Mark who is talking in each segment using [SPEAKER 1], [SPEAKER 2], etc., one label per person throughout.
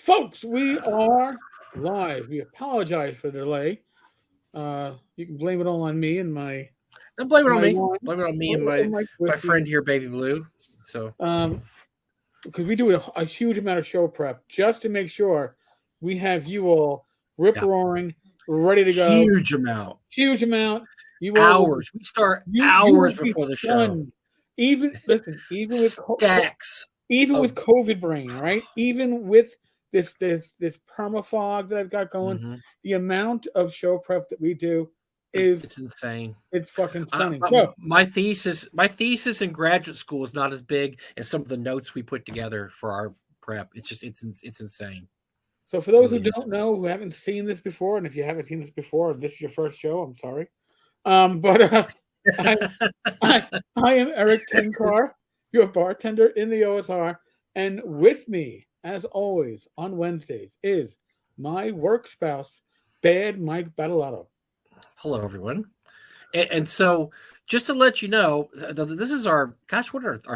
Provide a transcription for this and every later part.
[SPEAKER 1] Folks, we are live. We apologize for the delay. You can blame it all on me and
[SPEAKER 2] Don't blame it on
[SPEAKER 1] my
[SPEAKER 2] me.
[SPEAKER 1] wine,
[SPEAKER 2] Blame it on me and
[SPEAKER 1] my
[SPEAKER 2] my
[SPEAKER 1] whiskey.
[SPEAKER 2] friend here, Baby Blue. So
[SPEAKER 1] Because we do a huge amount of show prep just to make sure we have you all rip roaring, ready to go.
[SPEAKER 2] huge amount.
[SPEAKER 1] Huge amount. You all
[SPEAKER 2] Hours. We start
[SPEAKER 1] you will
[SPEAKER 2] hours
[SPEAKER 1] be
[SPEAKER 2] before the show.
[SPEAKER 1] stunned. Even listen, even with
[SPEAKER 2] Stacks.
[SPEAKER 1] with COVID brain, right? Even with this permafog that I've got going, the amount of show prep that we do
[SPEAKER 2] It's insane.
[SPEAKER 1] It's fucking stunning.
[SPEAKER 2] My thesis in graduate school is not as big as some of the notes we put together for our prep. It's insane.
[SPEAKER 1] So for those who don't know, who haven't seen this before, and if you haven't seen this before, if this is your first show, I'm sorry. But I am Eric Tenkar, your bartender in the OSR, and with me, as always, on Wednesdays is my work spouse, Bad Mike Tenkar.
[SPEAKER 2] Hello, everyone. And so, just to let you know, this is our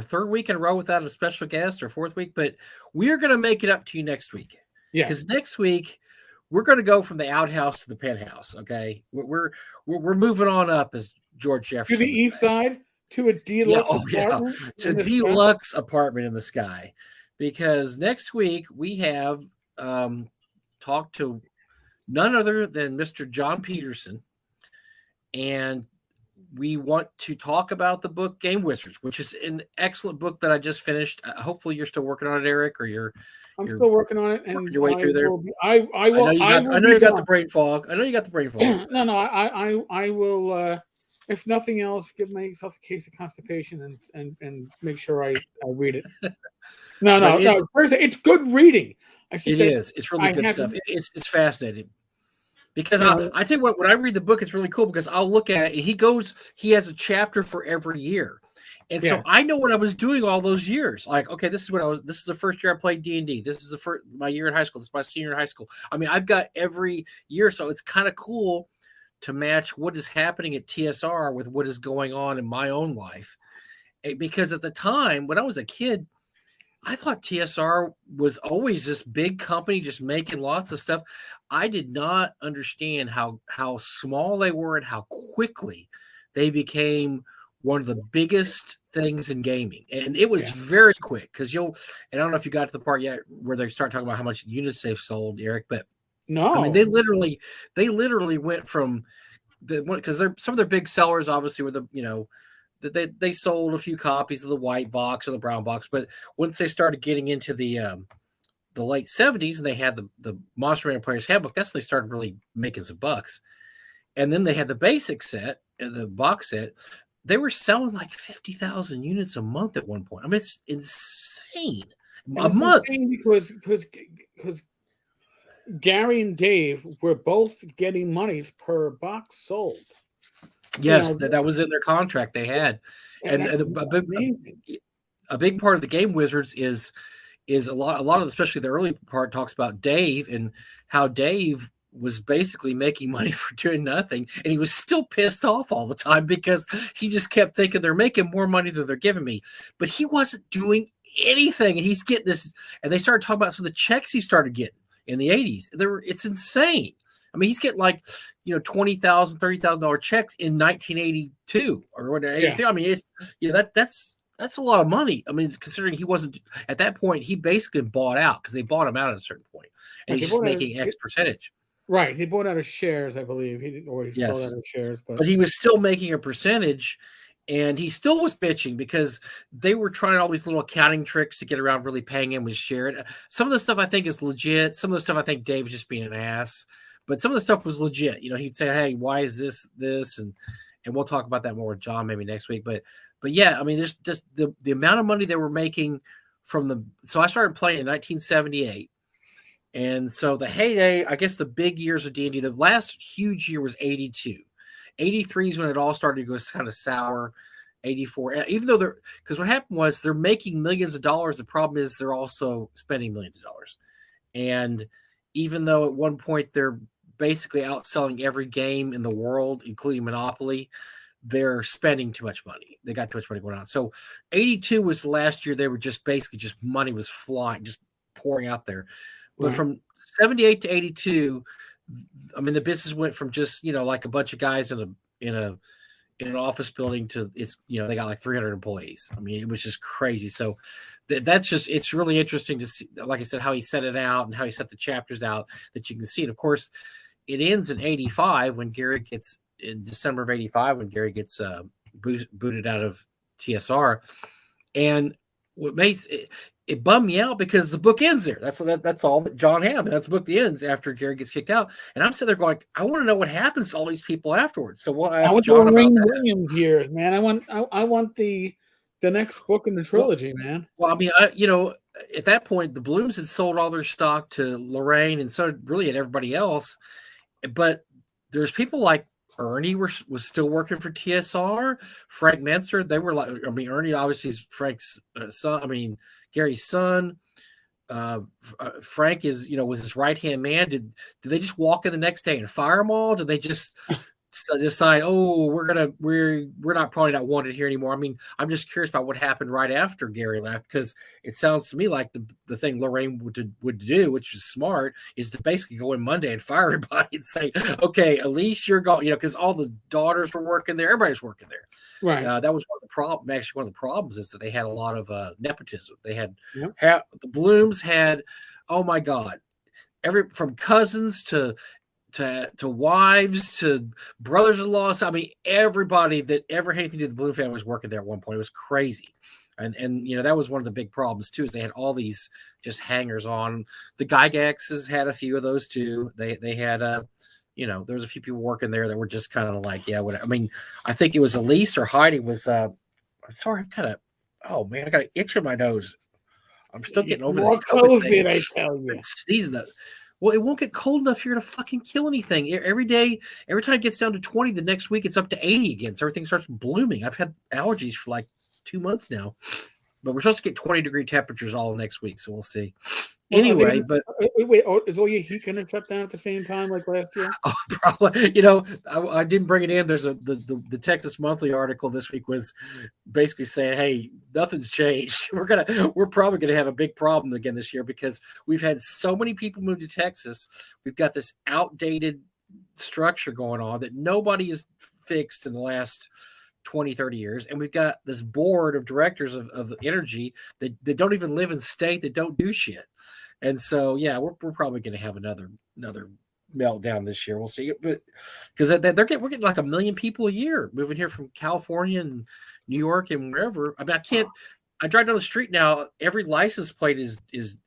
[SPEAKER 2] third week in a row without a special guest, or fourth week, but we're going to make it up to you next week.
[SPEAKER 1] Yeah,
[SPEAKER 2] because next week we're going to go from the outhouse to the penthouse. Okay, we're moving on up, as George Jefferson
[SPEAKER 1] to the east side, to a deluxe apartment.
[SPEAKER 2] To a deluxe apartment in the sky, because next week we have talked to none other than Mr. John Peterson, and we want to talk about the book Game Wizards, which is an excellent book that I just finished. Hopefully you're still working on it, Eric, or
[SPEAKER 1] I'm still working on it, and
[SPEAKER 2] your way through there.
[SPEAKER 1] I will.
[SPEAKER 2] I know you got the brain fog. I know you got the brain fog.
[SPEAKER 1] No, I will. If nothing else, give myself a case of constipation and make sure I read it. No. It's good reading.
[SPEAKER 2] It is. It's really good stuff. It's fascinating. Because I tell you what, when I read the book, it's really cool because I'll look at it and he has a chapter for every year. And so I know what I was doing all those years. Like, okay, this is the first year I played D&D. This is my year in high school. This is my senior in high school. I mean, I've got every year. So it's kind of cool to match what is happening at TSR with what is going on in my own life. Because at the time, when I was a kid, I thought TSR was always this big company just making lots of stuff. I did not understand how small they were and how quickly they became one of the biggest things in gaming. And it was very quick because and I don't know if you got to the part yet where they start talking about how much units they've sold, Eric, but
[SPEAKER 1] no,
[SPEAKER 2] I mean, they literally went from because some of their big sellers obviously were they sold a few copies of the white box or the brown box, but once they started getting into the late 70s and they had the Monster Manual Player's Handbook, that's when they started really making some bucks. And then they had the basic set and the box set. They were selling like 50,000 units a month at one point. I mean, it's insane. A month.
[SPEAKER 1] Because Gary and Dave were both getting monies per box sold.
[SPEAKER 2] Yes, that was in their contract they had. And a big part of the Game Wizards is a lot of, especially the early part, talks about Dave and how Dave was basically making money for doing nothing. And he was still pissed off all the time because he just kept thinking they're making more money than they're giving me. But he wasn't doing anything. And he's getting this. And they started talking about some of the checks he started getting in the 80s. It's insane. I mean, he's getting like, $20,000, $30,000 checks in 1982 or whatever. I mean, it's, that's a lot of money. I mean, considering he wasn't at that point, he basically bought out because they bought him out at a certain point, and he's just making X percentage.
[SPEAKER 1] Right. He bought out of shares, I believe. He didn't always sold out of shares,
[SPEAKER 2] but he was still making a percentage, and he still was bitching because they were trying all these little accounting tricks to get around really paying him with share. Some of the stuff I think is legit. Some of the stuff I think Dave's just being an ass. But some of the stuff was legit. He'd say, "Hey, why is this?" And we'll talk about that more with John maybe next week. But yeah, I mean, there's just the amount of money they were making so I started playing in 1978. And so the heyday, I guess the big years of D&D, the last huge year was 82. 83 is when it all started to go kind of sour. 84, even though because what happened was they're making millions of dollars. The problem is they're also spending millions of dollars. And even though at one point they're basically outselling every game in the world, including Monopoly, they're spending too much money. They got too much money going on. So 82 was the last year they were just basically money was flying, just pouring out there. But from 78 to 82, I mean, the business went from just, like a bunch of guys in an office building to they got like 300 employees. I mean, it was just crazy. So it's really interesting to see, like I said, how he set it out and how he set the chapters out that you can see. And of course, it ends in 85 when Gary gets in December of 85 when Gary gets booted out of TSR. And what makes it bummed me out because the book ends there. That's all that John Hamm. That's the book that ends after Gary gets kicked out. And I'm sitting there going, I want to know what happens to all these people afterwards. So we'll ask John about
[SPEAKER 1] Lorraine
[SPEAKER 2] that.
[SPEAKER 1] Williams years, man. I want the next book in the trilogy, man.
[SPEAKER 2] Well, I mean, at that point, the Blooms had sold all their stock to Lorraine, and so really at everybody else. But there's people like Ernie was still working for TSR. Frank Mentzer, they were like, I mean, Ernie obviously is Frank's son. I mean, Gary's son. Frank is, was his right hand man. Did they just walk in the next day and fire them all? Did they just decide, oh, we're probably not wanted here anymore? I mean, I'm just curious about what happened right after Gary left, because it sounds to me like the thing Lorraine would do, which is smart, is to basically go in Monday and fire everybody and say, okay, Elise, you're going, because all the daughters were working there, everybody's working there.
[SPEAKER 1] Right.
[SPEAKER 2] That was one of the problems. Actually, one of the problems is that they had a lot of nepotism. They had the Blooms had, oh my God, from cousins to wives to brothers-in-law. I mean, everybody that ever had anything to do with the Bloom family was working there at one point. It was crazy. And that was one of the big problems too, is they had all these just hangers on. The Gygaxes had a few of those too. They had there was a few people working there that were just kind of like, yeah, whatever. I mean, I think it was Elise or Heidi was sorry, I've got oh man, I got an itch in my nose. I'm still getting over that
[SPEAKER 1] COVID, I tell you.
[SPEAKER 2] Sneezing that. Well, it won't get cold enough here to fucking kill anything. Every day, every time it gets down to 20, the next week it's up to 80 again. So everything starts blooming. I've had allergies for like 2 months now, but we're supposed to get 20-degree temperatures all next week, so we'll see. Anyway, but
[SPEAKER 1] wait, is all your heat going to shut down at the same time like last year?
[SPEAKER 2] Oh, probably. I didn't bring it in. There's the Texas Monthly article this week was basically saying, hey, nothing's changed. We're probably gonna have a big problem again this year because we've had so many people move to Texas. We've got this outdated structure going on that nobody has fixed in the last 20, 30 years. And we've got this board of directors of energy that don't even live in state, that don't do shit. And so, yeah, we're probably going to have another meltdown this year. We'll see. But because we're getting like 1 million people a year moving here from California and New York and wherever. I mean, I drive down the street now. Every license plate is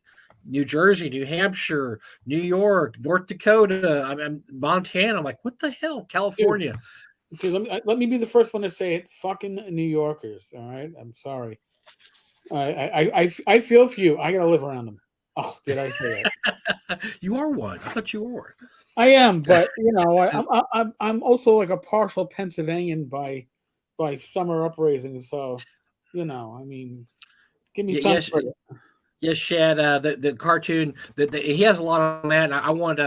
[SPEAKER 2] New Jersey, New Hampshire, New York, North Dakota, I'm Montana. I'm like, what the hell? California.
[SPEAKER 1] Dude, let me be the first one to say it. Fucking New Yorkers. All right. I'm sorry. I feel for you. I got to live around them. Oh, did I say that?
[SPEAKER 2] You are one. I thought you were.
[SPEAKER 1] I am, but I'm also like a partial Pennsylvanian by summer upraising. So, I mean, give me some credit.
[SPEAKER 2] Yes, Shad. The cartoon he has a lot on that. And I want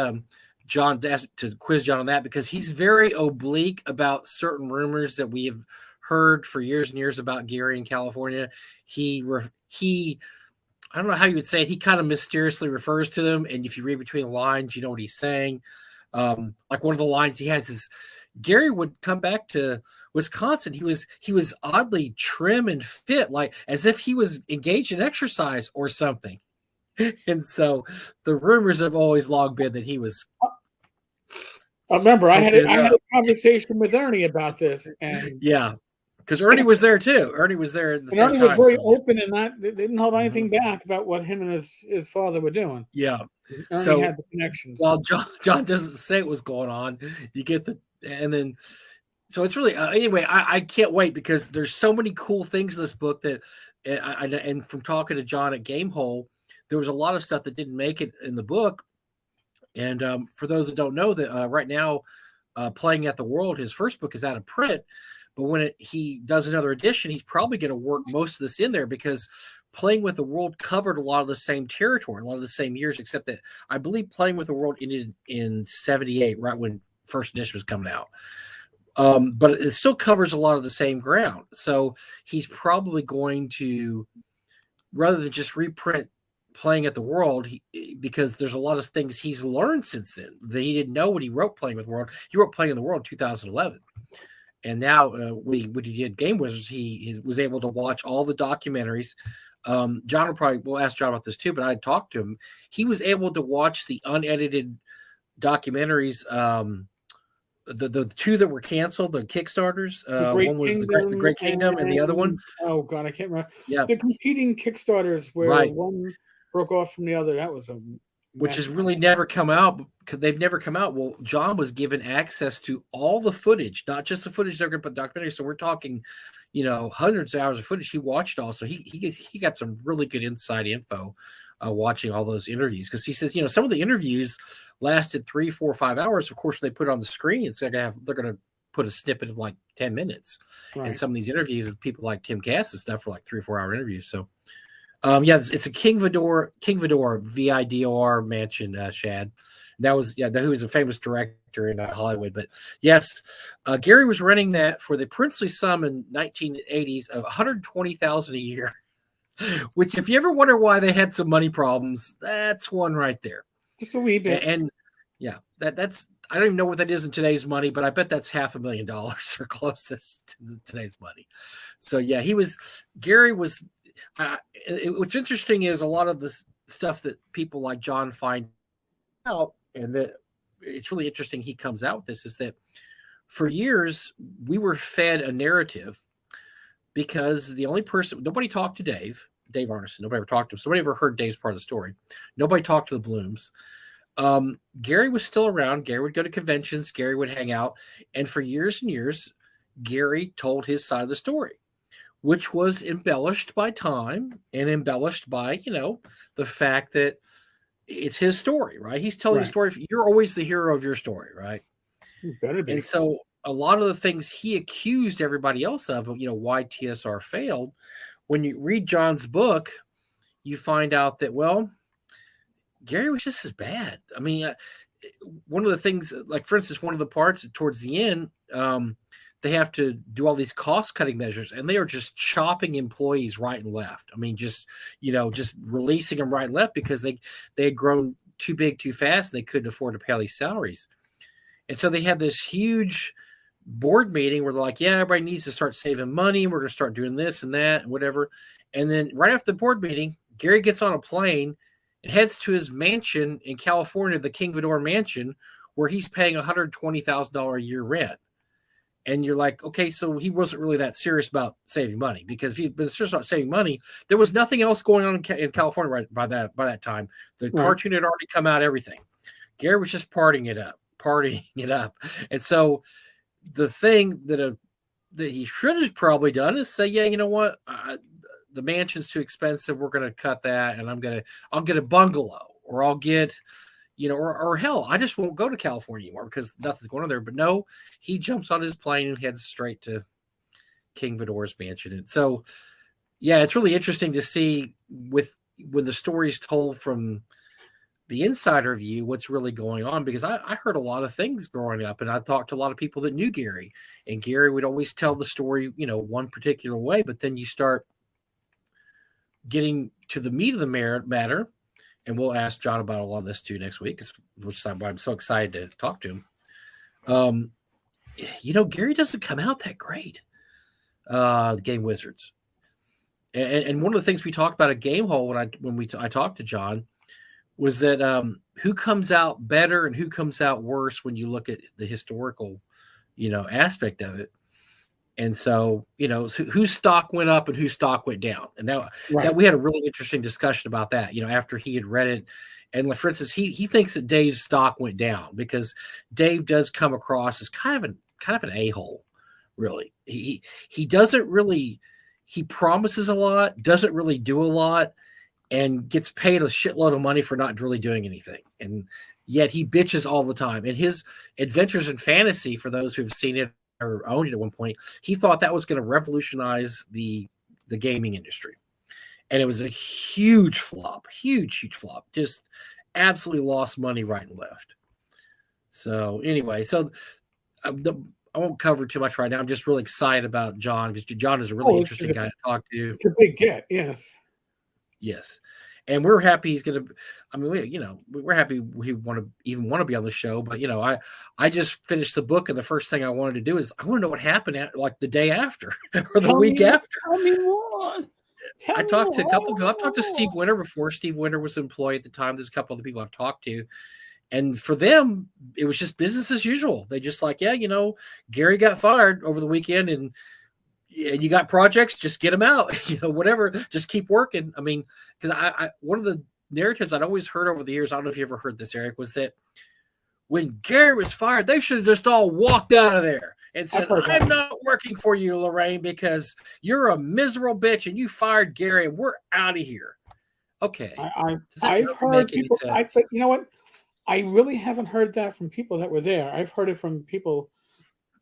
[SPEAKER 2] John to quiz John on that because he's very oblique about certain rumors that we have heard for years and years about Gary in California. He I don't know how you would say it. He kind of mysteriously refers to them. And if you read between the lines, you know what he's saying. Like one of the lines he has is Gary would come back to Wisconsin. He was oddly trim and fit, like as if he was engaged in exercise or something. And so the rumors have always long been that he was.
[SPEAKER 1] I remember I had a conversation with Ernie about this. And
[SPEAKER 2] yeah. Because Ernie was there too. Ernie was there at the same time.
[SPEAKER 1] Ernie was very open and they didn't hold anything back about what him and his father were doing.
[SPEAKER 2] Yeah.
[SPEAKER 1] Ernie had the connections.
[SPEAKER 2] While John doesn't say what was going on, you get so it's really anyway. I can't wait because there's so many cool things in this book that, and from talking to John at Gamehole, there was a lot of stuff that didn't make it in the book. And for those that don't know, that right now, Playing at the World, his first book is out of print. But when he does another edition, he's probably going to work most of this in there because Playing with the World covered a lot of the same territory, a lot of the same years, except that I believe Playing with the World ended in 78, right when first edition was coming out. But it still covers a lot of the same ground. So he's probably going to, rather than just reprint playing at the World, because there's a lot of things he's learned since then that he didn't know when he wrote Playing with the World. He wrote Playing in the World in 2011. And now when he did Game Wizards, he was able to watch all the documentaries. John we'll ask John about this too, but I talked to him. He was able to watch the unedited documentaries, the two that were canceled, the Kickstarters. One was the Great Kingdom, and the other one,
[SPEAKER 1] oh god, I can't remember.
[SPEAKER 2] Yeah,
[SPEAKER 1] the competing Kickstarters where
[SPEAKER 2] right,
[SPEAKER 1] one broke off from the other. That was
[SPEAKER 2] which has really never come out. They've never come out. Well, John was given access to all the footage, not just the footage they're going to put documentary. So we're talking, hundreds of hours of footage he watched. Also, he got some really good inside info watching all those interviews, because he says, some of the interviews lasted 3, 4, 5 hours. Of course, when they put it on the screen, they're going to put a snippet of like 10 minutes. Right. And some of these interviews with people like Tim Cass and stuff were like 3 or 4 hour interviews. So, it's a King Vidor VIDOR mansion, Shad. That was, he was a famous director in Hollywood. But yes, Gary was renting that for the princely sum in 1980s of $120,000 a year, which, if you ever wonder why they had some money problems, that's one right there.
[SPEAKER 1] Just a wee bit.
[SPEAKER 2] And yeah, that's, I don't even know what that is in today's money, but I bet that's $500,000 or close to today's money. So yeah, Gary was. What's interesting is a lot of the stuff that people like John find out, and that it's really interesting he comes out with this, is that for years we were fed a narrative, because the only person, nobody talked to Dave Arneson, nobody ever talked to him, so nobody ever heard Dave's part of the story. Nobody talked to the Blooms. Gary was still around. Gary would go to conventions. Gary would hang out. And for years and years, Gary told his side of the story, which was embellished by time and embellished by, the fact that it's his story, right? He's telling the story. You're always the hero of your story, right?
[SPEAKER 1] You better be.
[SPEAKER 2] And so a lot of the things he accused everybody else of, why TSR failed, when you read John's book, you find out that, well, Gary was just as bad. I mean, one of the things, like, for instance, one of the parts towards the end, they have to do all these cost-cutting measures, and they are just chopping employees right and left. I mean, just releasing them right and left, because they had grown too big too fast. They couldn't afford to pay all these salaries. And so they have this huge board meeting where they're like, yeah, everybody needs to start saving money. We're going to start doing this and that and whatever. And then right after the board meeting, Gary gets on a plane and heads to his mansion in California, the King Vidor mansion, where he's paying $120,000 a year rent. And you're like, okay, so he wasn't really that serious about saving money, because if he'd been serious about saving money, there was nothing else going on in California right by that time. The cartoon had already come out, everything. Gary was just partying it up. And so the thing that he should have probably done is say, yeah, you know what? The mansion's too expensive. We're going to cut that, and I'll get a bungalow, or I'll get, or hell, I just won't go to California anymore because nothing's going on there. But no, he jumps on his plane and heads straight to King Vidor's mansion. And so, yeah, it's really interesting to see when the story's told from the insider view, what's really going on, because I heard a lot of things growing up, and I talked to a lot of people that knew Gary, and Gary would always tell the story, one particular way, but then you start getting to the meat of the matter. And we'll ask John about a lot of this too next week, which is why I'm so excited to talk to him. Gary doesn't come out that great. The Game Wizards, and one of the things we talked about at Game Hole when I talked to John was that who comes out better and who comes out worse when you look at the historical, aspect of it. And so, whose stock went up and whose stock went down. And that we had a really interesting discussion about that, after he had read it. And for instance, he thinks that Dave's stock went down because Dave does come across as kind of an a-hole, really. He doesn't really, he promises a lot, doesn't really do a lot, and gets paid a shitload of money for not really doing anything. And yet he bitches all the time. And his Adventures in Fantasy, for those who've seen it or owned it at one point, he thought that was going to revolutionize the gaming industry. And it was a huge flop, huge flop. Just absolutely lost money right and left. So anyway, I won't cover too much right now. I'm just really excited about John, because John is a really interesting guy to talk to.
[SPEAKER 1] It's a big get, yes.
[SPEAKER 2] Yes. and we're happy he's going to. I mean, we're happy we want to be on the show. But I just finished the book, and the first thing I wanted to do is I want to know what happened like the day after or the week after.
[SPEAKER 1] Tell me more.
[SPEAKER 2] I talked to a couple of people. I've talked to Steve Winter before. Steve Winter was an employee at the time. There's a couple of the people I've talked to. And for them, it was just business as usual. They just like, Gary got fired over the weekend, and you got projects, just get them out, whatever, just keep working. I mean, because I one of the narratives I'd always heard over the years, I don't know if you ever heard this, Eric, was that when Gary was fired, they should have just all walked out of there and said, I'm not working for you, Lorraine, because you're a miserable bitch and you fired Gary and we're out of here. Okay.
[SPEAKER 1] I've heard people, you know what? I really haven't heard that from people that were there. I've heard it from people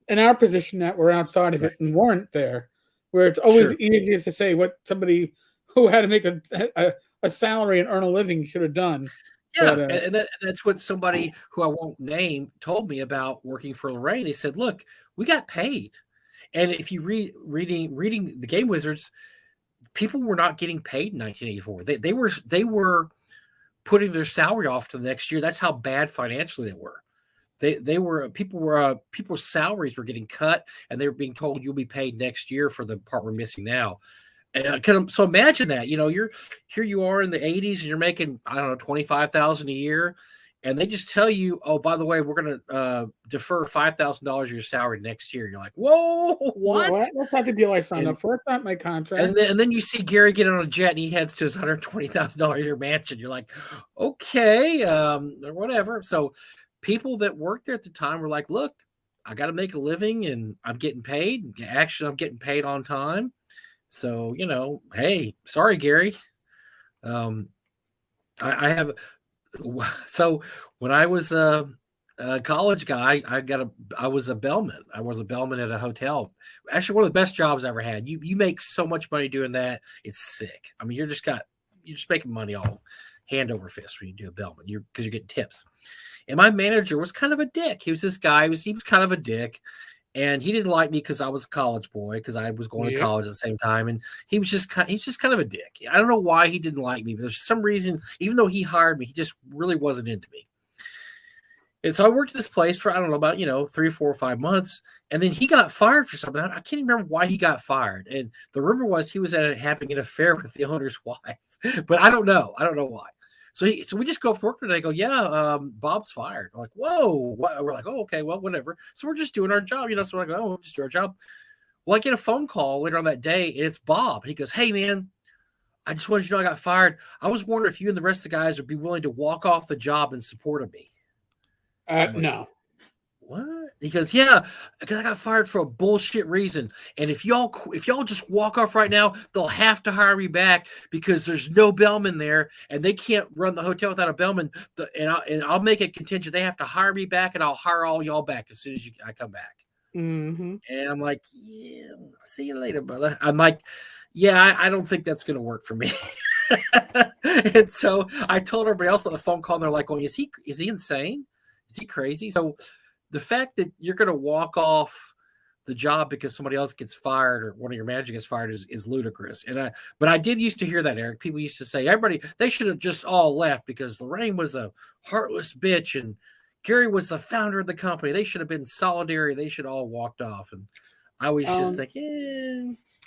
[SPEAKER 1] in our position that were outside of it and weren't there, where it's always easiest to say what somebody who had to make a salary and earn a living should have done.
[SPEAKER 2] Yeah, but, and that's what somebody who I won't name told me about working for Lorraine. They said, look, we got paid. And if you reading the Game Wizards, people were not getting paid in 1984. They were putting their salary off to the next year. That's how bad financially they were. People's salaries were getting cut, and they were being told you'll be paid next year for the part we're missing now. And so imagine that, you're here, you are in the 80s, and you're making, I don't know, $25,000 a year, and they just tell you, oh, by the way, we're going to defer $5,000 of your salary next year. You're like, whoa, what?
[SPEAKER 1] That's not the deal I signed up for. It's not my contract.
[SPEAKER 2] And then you see Gary get on a jet, and he heads to his $120,000 a year mansion. You're like, okay, or whatever. So people that worked there at the time were like, look, I got to make a living, and I'm getting paid. Actually, I'm getting paid on time. So, hey, sorry, Gary. I have. So when I was a college guy, I was a bellman. I was a bellman at a hotel. Actually, one of the best jobs I ever had. You make so much money doing that. It's sick. I mean, you're just making money all hand over fist when you do a bellman. Because you're getting tips. And my manager was kind of a dick. He was this guy. He was kind of a dick. And he didn't like me because I was a college boy, because I was going to college at the same time. And he was just kind of a dick. I don't know why he didn't like me, but there's some reason, even though he hired me, he just really wasn't into me. And so I worked at this place for, I don't know, about, 3 or 4 or 5 months. And then he got fired for something. I can't even remember why he got fired. And the rumor was he was having an affair with the owner's wife. But I don't know. I don't know why. So we just go up to work today. I go, yeah, Bob's fired. I'm like, whoa. What? We're like, oh, okay, well, whatever. So we're just doing our job, So we're like, oh, we'll just do our job. Well, I get a phone call later on that day, and it's Bob. And he goes, hey, man, I just wanted you to know I got fired. I was wondering if you and the rest of the guys would be willing to walk off the job in support of me.
[SPEAKER 1] Like, no.
[SPEAKER 2] What? He goes, yeah, because I got fired for a bullshit reason. And if y'all just walk off right now, they'll have to hire me back because there's no bellman there, and they can't run the hotel without a bellman. And I'll make it contingent. They have to hire me back, and I'll hire all y'all back as soon as I come back.
[SPEAKER 1] Mm-hmm.
[SPEAKER 2] And I'm like, yeah, see you later, brother. I'm like, yeah, I don't think that's going to work for me. And so I told everybody else on the phone call, and they're like, well, is he insane? Is he crazy? So the fact that you're going to walk off the job because somebody else gets fired or one of your managers gets fired is ludicrous. But I did used to hear that, Eric. People used to say, they should have just all left because Lorraine was a heartless bitch and Gary was the founder of the company. They should have been solidary. They should all walked off. And I was just like,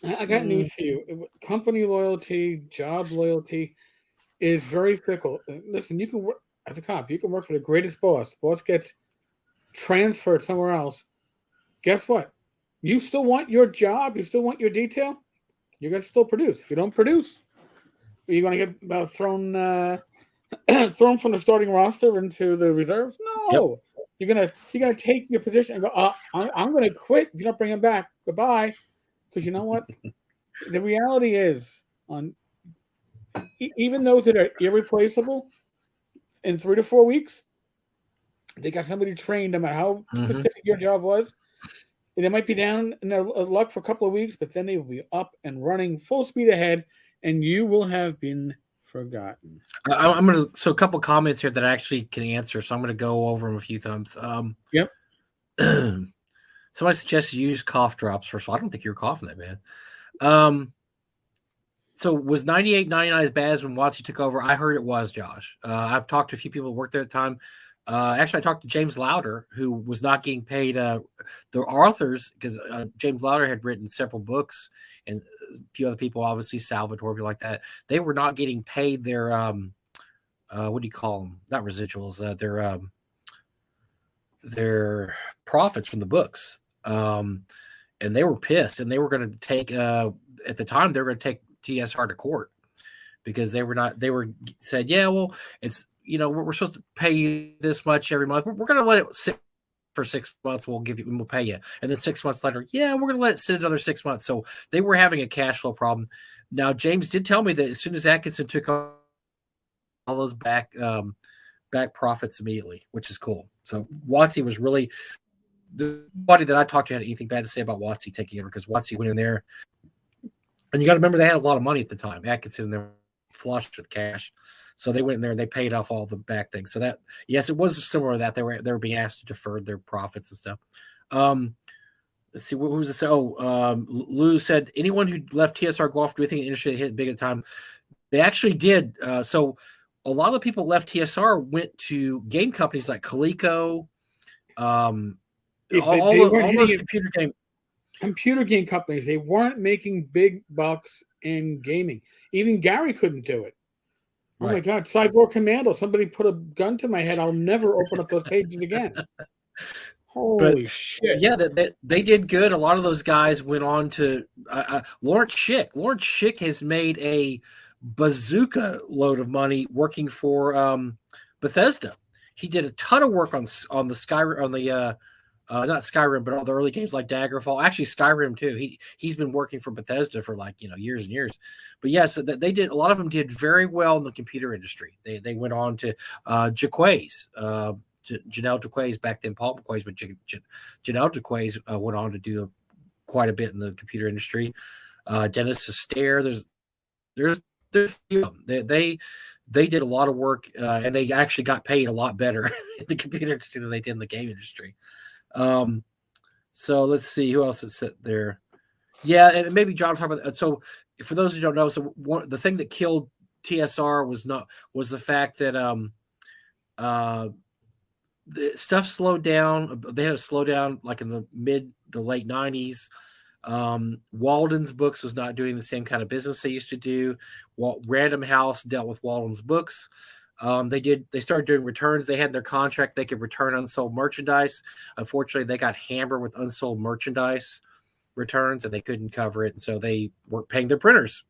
[SPEAKER 1] I got news for you. Company loyalty, job loyalty is very fickle. Listen, you can work as a cop. You can work for the greatest boss. Boss gets transferred somewhere else. Guess what? You still want your job. You still want your detail. You're gonna still produce. If you don't produce, you're gonna get thrown from the starting roster into the reserves. No, yep. You're gonna take your position and go. I'm gonna quit if you don't bring him back. Goodbye. Because you know what? The reality is, even those that are irreplaceable, in 3 to 4 weeks, they got somebody trained, no matter how specific your job was. And they might be down in their luck for a couple of weeks, but then they will be up and running full speed ahead, and you will have been forgotten.
[SPEAKER 2] So a couple comments here that I actually can answer. So I'm going to go over them a few times.
[SPEAKER 1] Yep.
[SPEAKER 2] Somebody suggested you use cough drops first of all. I don't think you were coughing that bad. So was 98.99 as bad as when Watsy took over? I heard it was, Josh. I've talked to a few people who worked there at the time. Actually, I talked to James Lauder, who was not getting paid. The authors, because James Lauder had written several books, and a few other people, obviously Salvatore, people like that. They were not getting paid their what do you call them? Not residuals. Their profits from the books. And they were pissed, and they were going to take. At the time, they were going to take TSR to court because they were said, yeah, well, it's, we're supposed to pay you this much every month. We're going to let it sit for 6 months. We'll pay you. And then 6 months later, yeah, we're going to let it sit another 6 months. So they were having a cash flow problem. Now, James did tell me that as soon as Atkinson took all those back profits immediately, which is cool. So Watsy was really, the body that I talked to had anything bad to say about Watsy taking over, because Watsy went in there. And you got to remember, they had a lot of money at the time. Atkinson, they were flushed with cash. So they went in there and they paid off all the back things. So that, yes, it was similar to that. They were being asked to defer their profits and stuff. Let's see, what was this? Lou said, anyone who left TSR Golf, do you think the industry hit big at the time? They actually did. So a lot of people left TSR, went to game companies like Coleco, all those
[SPEAKER 1] computer game companies. They weren't making big bucks in gaming. Even Gary couldn't do it. Oh my God, Cyborg Commando. Somebody put a gun to my head. I'll never open up those pages again. Holy shit.
[SPEAKER 2] Yeah, they did good. A lot of those guys went on to Lawrence Schick. Lawrence Schick has made a bazooka load of money working for Bethesda. He did a ton of work on the Skyrim, on the not Skyrim, but all the early games like Daggerfall. Actually, Skyrim too. He's been working for Bethesda for years and years. But yes, they did. A lot of them did very well in the computer industry. They went on to Jaquays, Janelle Jaquays, back then Paul Jaquays, but Janelle Jaquays went on to do quite a bit in the computer industry. Dennis Astaire. There's they did a lot of work, and they actually got paid a lot better in the computer industry than they did in the game industry. So let's see who else is there. Yeah, and maybe John talk about that. So for those who don't know, so the thing that killed TSR was the fact that the stuff slowed down. They had a slowdown like in the mid to late 90s. Walden's Books was not doing the same kind of business they used to do. Random House dealt with Walden's Books. They started doing returns. They had their contract. They could return unsold merchandise. Unfortunately, they got hammered with unsold merchandise returns, and they couldn't cover it. And so they weren't paying their printers.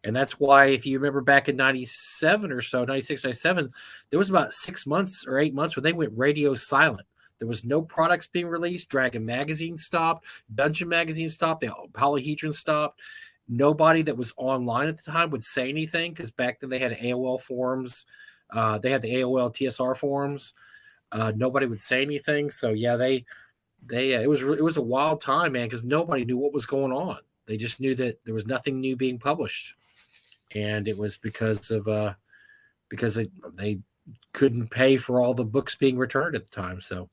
[SPEAKER 2] And that's why, if you remember back in 97 or so, 96, 97, there was about 6 months or 8 months where they went radio silent. There was no products being released. Dragon Magazine stopped. Dungeon Magazine stopped. The Polyhedron stopped. Nobody that was online at the time would say anything, because back then they had AOL forums. They had the AOL TSR forums. Nobody would say anything. So yeah, it was a wild time, man, because nobody knew what was going on. They just knew that there was nothing new being published, and it was because they couldn't pay for all the books being returned at the time. So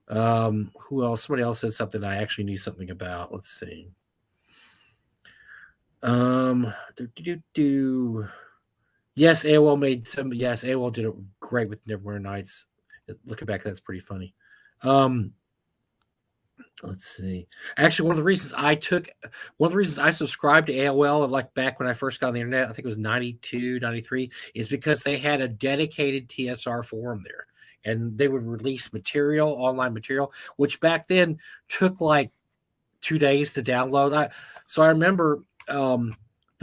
[SPEAKER 2] who else? Somebody else said something I actually knew something about. Let's see. Yes, AOL made some. Yes, AOL did it great with Neverwinter Nights. Looking back, that's pretty funny. Let's see. Actually, one of the reasons I subscribed to AOL, like back when I first got on the internet, I think it was 92, 93, is because they had a dedicated TSR forum there. And they would release online material, which back then took like 2 days to download. So I remember the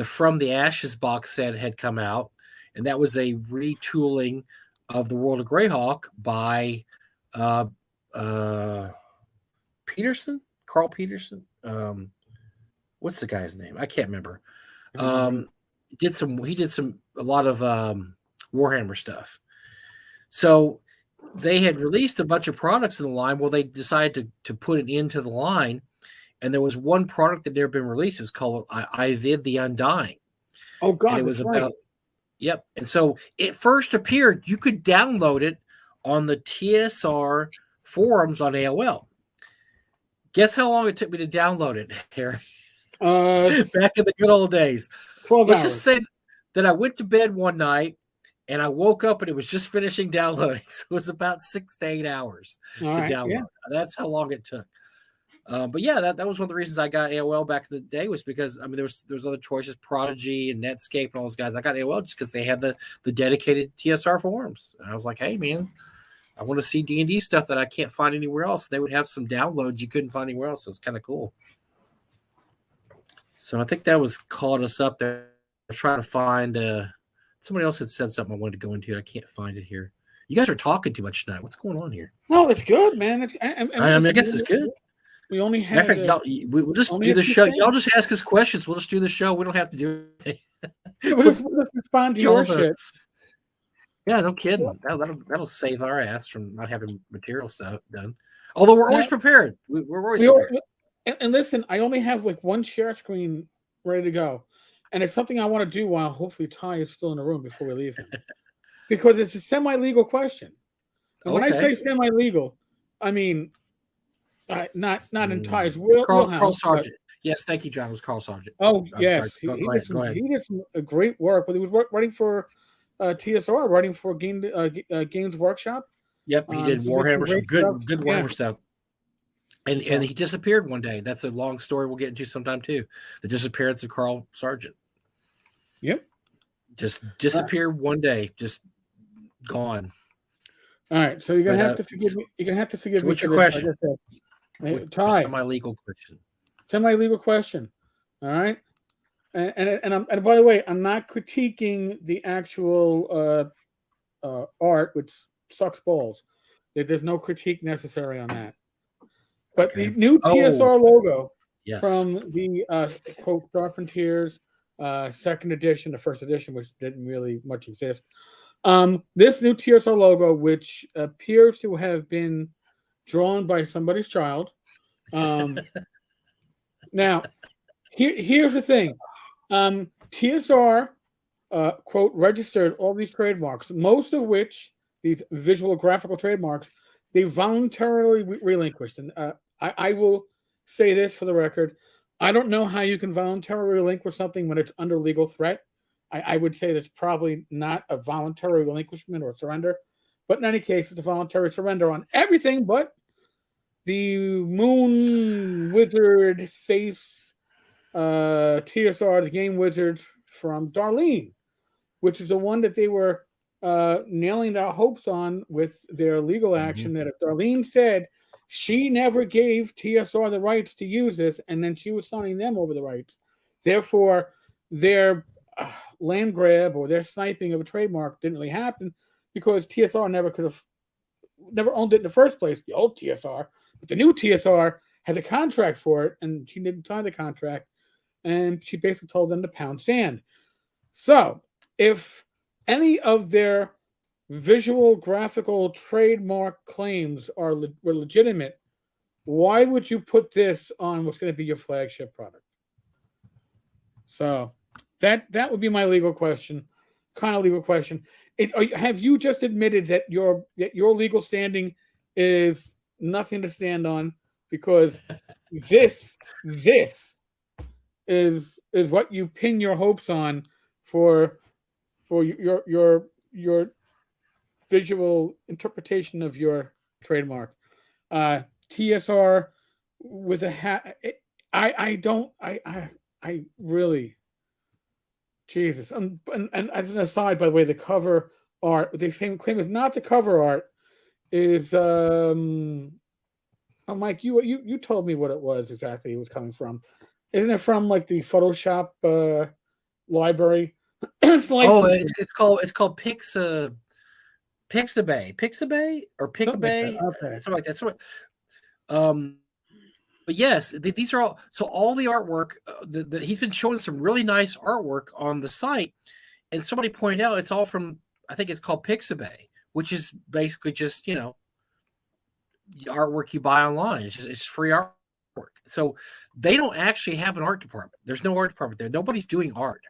[SPEAKER 2] From the Ashes box set had come out, and that was a retooling of the World of Greyhawk by Carl Peterson. What's the guy's name? I can't remember. He did a lot of Warhammer stuff. So they had released a bunch of products in the line. Well, they decided to put it into the line, and there was one product that had never been released. It was called Ivid the Undying.
[SPEAKER 1] Oh God,
[SPEAKER 2] and it was about. Yep. And so it first appeared. You could download it on the TSR forums on AOL. Guess how long it took me to download it, Harry? Back in the good old days.
[SPEAKER 1] 12
[SPEAKER 2] Let's
[SPEAKER 1] hours.
[SPEAKER 2] just say that I went to bed one night and I woke up and it was just finishing downloading. So it was about 6 to 8 hours
[SPEAKER 1] All
[SPEAKER 2] to
[SPEAKER 1] right.
[SPEAKER 2] download.
[SPEAKER 1] Yeah.
[SPEAKER 2] That's how long it took. But yeah, that was one of the reasons I got AOL back in the day, was because, I mean, there was other choices, Prodigy and Netscape and all those guys. I got AOL just because they had the dedicated TSR forums. And I was like, hey, man, I want to see D&D stuff that I can't find anywhere else. They would have some downloads you couldn't find anywhere else. So it's kind of cool. So I think that was caught us up there. I was trying to find somebody else had said something I wanted to go into. I can't find it here. You guys are talking too much tonight. What's going on here?
[SPEAKER 1] No, it's good, man.
[SPEAKER 2] I mean, I guess it's good.
[SPEAKER 1] We only
[SPEAKER 2] Matter of
[SPEAKER 1] had.
[SPEAKER 2] fact, y'all, we'll just do the show. Y'all just ask us questions. We'll just do the show. We don't have to do anything.
[SPEAKER 1] We'll just respond to your shit.
[SPEAKER 2] Yeah, no kidding. That'll save our ass from not having material stuff done. Although we're always prepared. We're always prepared.
[SPEAKER 1] And listen, I only have like one share screen ready to go. And it's something I want to do while hopefully Ty is still in the room before we leave him. Because it's a semi-legal question. And when I say semi-legal, I mean not in Ty's wheelhouse.
[SPEAKER 2] Carl Sargent. Yes, thank you, John. It was Carl Sargent.
[SPEAKER 1] Oh, yes. He did some great work, but he was writing for TSR, writing for Games Workshop.
[SPEAKER 2] Yep, he did Warhammer, some good Warhammer stuff. And he disappeared one day. That's a long story we'll get into sometime too. The disappearance of Carl Sargent.
[SPEAKER 1] Yep.
[SPEAKER 2] Just disappeared one day. Just gone.
[SPEAKER 1] All right. So you're gonna have to forgive me. You're gonna have to forgive me.
[SPEAKER 2] What's your question?
[SPEAKER 1] Ty.
[SPEAKER 2] Semi-legal question.
[SPEAKER 1] Semi-legal question. All right. And by the way, I'm not critiquing the actual art, which sucks balls. There's no critique necessary on that. But the new TSR logo from the quote Star Frontiers second edition, the first edition, which didn't really much exist. This new TSR logo, which appears to have been drawn by somebody's child. Now, here's the thing. TSR quote registered all these trademarks, most of which, these visual graphical trademarks, they voluntarily relinquished. And I will say this for the record. I don't know how you can voluntarily relinquish something when it's under legal threat. I would say that's probably not a voluntary relinquishment or surrender. But in any case, it's a voluntary surrender on everything but the Moon Wizard face TSR, the Game Wizard from Darlene, which is the one that they were nailing their hopes on with their legal action. That if Darlene said she never gave TSR the rights to use this, and then she was signing them over the rights, therefore their land grab or their sniping of a trademark didn't really happen because TSR never owned it in the first place, the old TSR. But the new TSR has a contract for it, and she didn't sign the contract, and she basically told them to pound sand. So if any of their visual graphical trademark claims were legitimate, why would you put this on what's going to be your flagship product? So that would be my legal question, kind of legal question. Have you just admitted that your legal standing is nothing to stand on, because this is what you pin your hopes on for your visual interpretation of your trademark? TSR with a hat. I really, Jesus. And as an aside, by the way, the cover art, they claim is not the cover art, is Mike, you told me what it was exactly. It was coming from. Isn't it from like the Photoshop library?
[SPEAKER 2] It's called Pixabay or Pixabay, something like that. But yes, these are all the artwork. He's been showing some really nice artwork on the site, and somebody pointed out it's all from, I think it's called Pixabay, which is basically just artwork you buy online. It's free artwork. So they don't actually have an art department. There's no art department there. Nobody's doing art.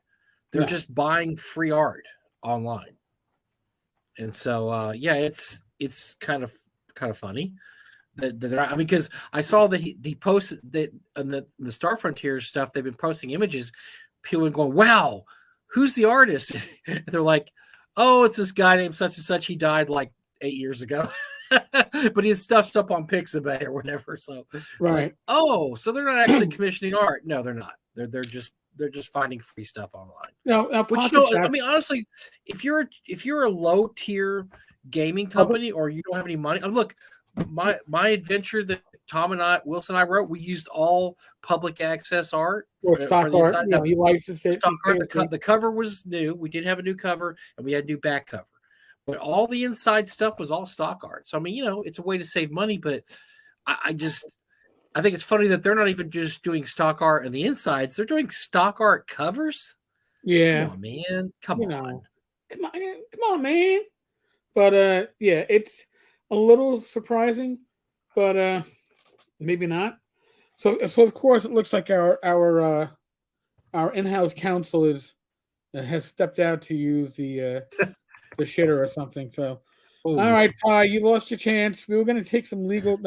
[SPEAKER 2] They're just buying free art online. And so it's kind of funny that because I saw that he posted that on the Star Frontiers stuff. They've been posting images people are going, wow, who's the artist? And they're like, oh, it's this guy named such and such. He died like 8 years ago. But he's stuffed up on Pixabay or whatever. So like,
[SPEAKER 1] Right.
[SPEAKER 2] oh, so they're not actually commissioning art. No, they're not. They're just finding free stuff online.
[SPEAKER 1] Now
[SPEAKER 2] Which,
[SPEAKER 1] Pocket
[SPEAKER 2] I
[SPEAKER 1] Chat.
[SPEAKER 2] mean, honestly, if you're a low tier gaming company or you don't have any money, look, my adventure that Tom and Wilson and I wrote, we used all public access art
[SPEAKER 1] Or
[SPEAKER 2] for
[SPEAKER 1] stock
[SPEAKER 2] the
[SPEAKER 1] art,
[SPEAKER 2] inside.
[SPEAKER 1] you licensed it.
[SPEAKER 2] Stock art. The cover was new. We did have a new cover, and we had a new back cover. But all the inside stuff was all stock art. So I mean, it's a way to save money. But I think it's funny that they're not even just doing stock art on the insides; they're doing stock art covers.
[SPEAKER 1] Yeah.
[SPEAKER 2] Come on, man. Come on.
[SPEAKER 1] Come on, man. But yeah, it's a little surprising, but maybe not. So of course it looks like our in-house counsel has stepped out to use the shitter or something. So
[SPEAKER 2] Ooh.
[SPEAKER 1] all right, Ty, you lost your chance. We were going to take some legal,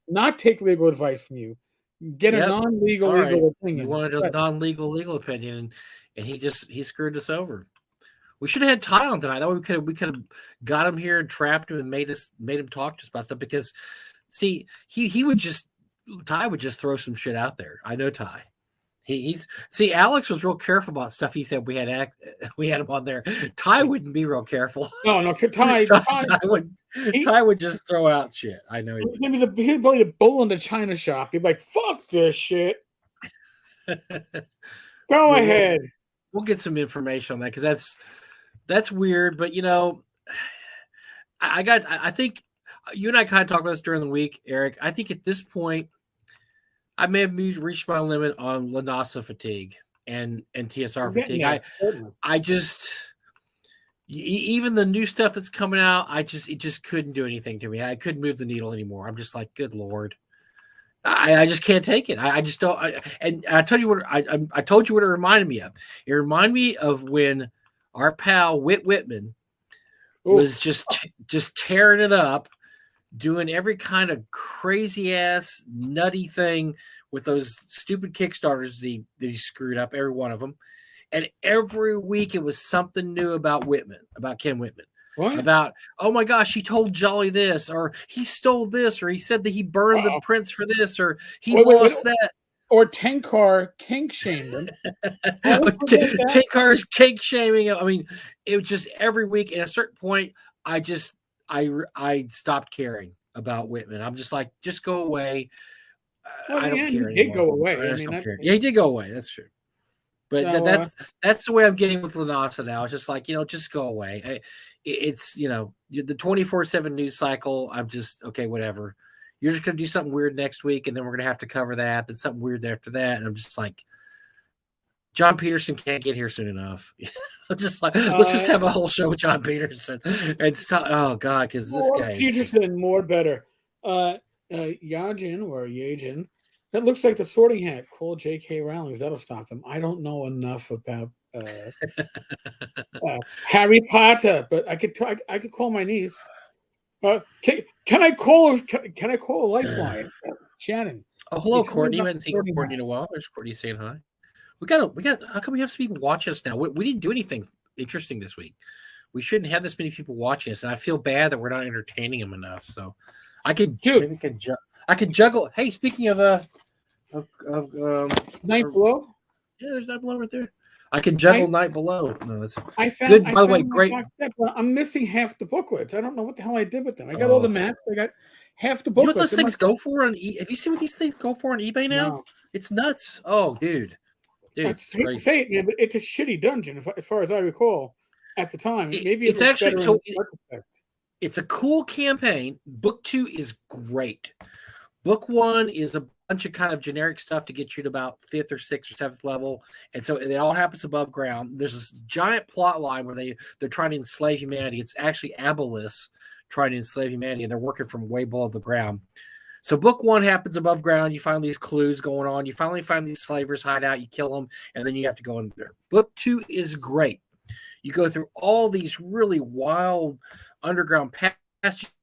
[SPEAKER 1] not take legal advice from you. Get a non-legal legal opinion.
[SPEAKER 2] We wanted a non-legal legal opinion, and he screwed us over. We should have had Ty on tonight. That way we could have got him here and trapped him and made him talk to us about stuff. Because see, Ty would just throw some shit out there. I know Ty. Alex was real careful about stuff he said we had him on there. Ty wouldn't be real careful.
[SPEAKER 1] No, Ty
[SPEAKER 2] would just throw out shit. I know.
[SPEAKER 1] He'd be the bull in the china shop. He'd be like, "Fuck this shit." Go ahead.
[SPEAKER 2] We'll get some information on that because that's weird. But I think you and I kind of talked about this during the week, Eric. I think at this point, I may have reached my limit on Lanasa fatigue and TSR fatigue. I just, even the new stuff that's coming out, it just couldn't do anything to me. I couldn't move the needle anymore. I'm just like, good Lord. I just can't take it. I just don't. And I tell you what, I told you what it reminded me of. It reminded me of when our pal Whit Whitman was just tearing it up, doing every kind of crazy ass nutty thing with those stupid Kickstarters that he screwed up, every one of them. And every week it was something new about Ken Whitman. What? About, oh my gosh, he told Jolly this, or he stole this, or he said that he burned the prints for this, or he lost that.
[SPEAKER 1] Or Tenkar kink shamed him.
[SPEAKER 2] Tenkar's kink shaming. I mean, it was just every week. At a certain point, I stopped caring about Whitman. I'm just like, just go away. I don't care anymore.
[SPEAKER 1] He did go away.
[SPEAKER 2] Yeah, he did go away. That's true. But that's the way I'm getting with Lanasa now. It's just like, just go away. It's, the 24/7 news cycle. I'm just, okay, whatever. You're just going to do something weird next week, and then we're going to have to cover that. Then something weird after that. And I'm just like, John Peterson can't get here soon enough. I'm just like, let's just have a whole show with John Peterson. Oh, God, because this guy
[SPEAKER 1] Peterson, more better. Yajin, that looks like the Sorting Hat. Call J.K. Rowling. That'll stop them. I don't know enough about Harry Potter, but I could call my niece. Can I call a lifeline? Shannon.
[SPEAKER 2] Oh, hello, Courtney. I haven't seen Courtney in a while. There's Courtney saying hi. We got. How come we have some people watch us now? We didn't do anything interesting this week. We shouldn't have this many people watching us, and I feel bad that we're not entertaining them enough. So I could juggle. Hey, speaking of
[SPEAKER 1] Night Below.
[SPEAKER 2] Yeah, there's Night Below right there. I can juggle Night Below. No, that's
[SPEAKER 1] good.
[SPEAKER 2] By the way, great.
[SPEAKER 1] I'm missing half the booklets. I don't know what the hell I did with them. I got all the maps. I got half the booklets.
[SPEAKER 2] You know what those things go for on Have you seen what these things go for on eBay now?
[SPEAKER 1] No.
[SPEAKER 2] It's nuts. Oh, dude.
[SPEAKER 1] It's say it, but it's a shitty dungeon, as far as I recall, at the time. Maybe
[SPEAKER 2] it's actually it's a cool campaign. Book 2 is great. Book 1 is a bunch of kind of generic stuff to get you to about 5th or 6th or 7th level, and so it all happens above ground. There's this giant plot line where they're trying to enslave humanity. It's actually abolists trying to enslave humanity, and they're working from way below the ground. So book 1 happens above ground. You find these clues going on. You finally find these slavers hideout. You kill them, and then you have to go in there. Book 2 is great. You go through all these really wild underground passages.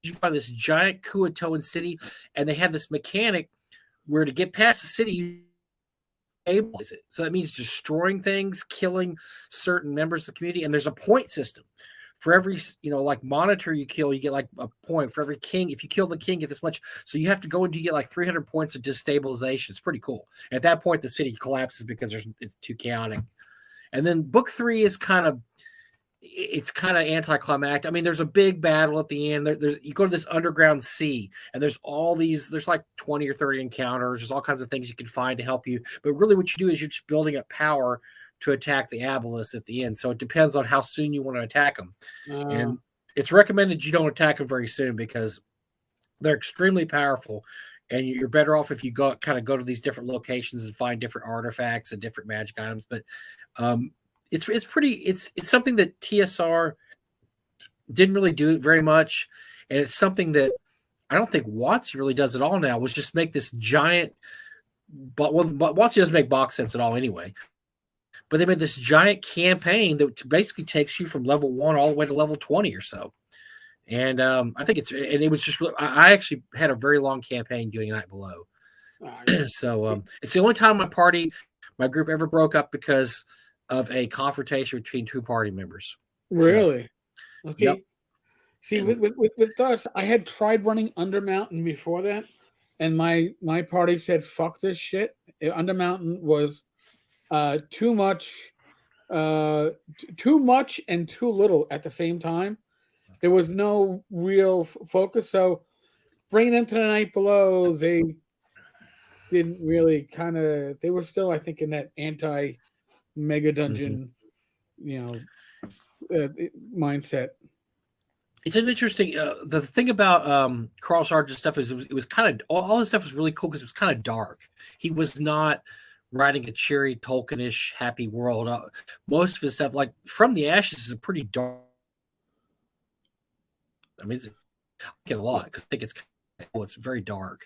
[SPEAKER 2] You find this giant Kuatoan city, and they have this mechanic where to get past the city, you destabilize it. So that means destroying things, killing certain members of the community, and there's a point system. For every, like monitor you kill, you get like a point. For every king, if you kill the king, you get this much. So you have to go and you get like 300 points of destabilization. It's pretty cool. At that point, the city collapses because it's too chaotic. And then book 3 is kind of anticlimactic. I mean, there's a big battle at the end. You go to this underground sea, and there's like 20 or 30 encounters. There's all kinds of things you can find to help you. But really what you do is you're just building up power to attack the abelisks at the end. So it depends on how soon you want to attack them. And it's recommended you don't attack them very soon because they're extremely powerful. And you're better off if you go to these different locations and find different artifacts and different magic items. But it's something that TSR didn't really do very much. And it's something that I don't think WotC really does at all now, was just make this giant, but WotC doesn't make box sets at all anyway. But they made this giant campaign that basically takes you from level 1 all the way to level 20 or so. And I think it was just, I actually had a very long campaign doing Night Below. So it's the only time my group ever broke up because of a confrontation between 2 party members.
[SPEAKER 1] Really?
[SPEAKER 2] So,
[SPEAKER 1] okay. Yep. See, with us, I had tried running Undermountain before that, and my party said, "Fuck this shit." Undermountain was too much and too little at the same time. There was no real focus. So bringing them to the Night Below, they didn't really they were still, I think, in that anti-mega dungeon, mindset.
[SPEAKER 2] It's an interesting, the thing about Carl Sargent's stuff is it was kind of, all this stuff was really cool because it was kind of dark. He was not writing a cheery Tolkien-ish happy world. Most of his stuff, like From the Ashes, is a pretty dark. I mean, I get a lot because I think it's very dark.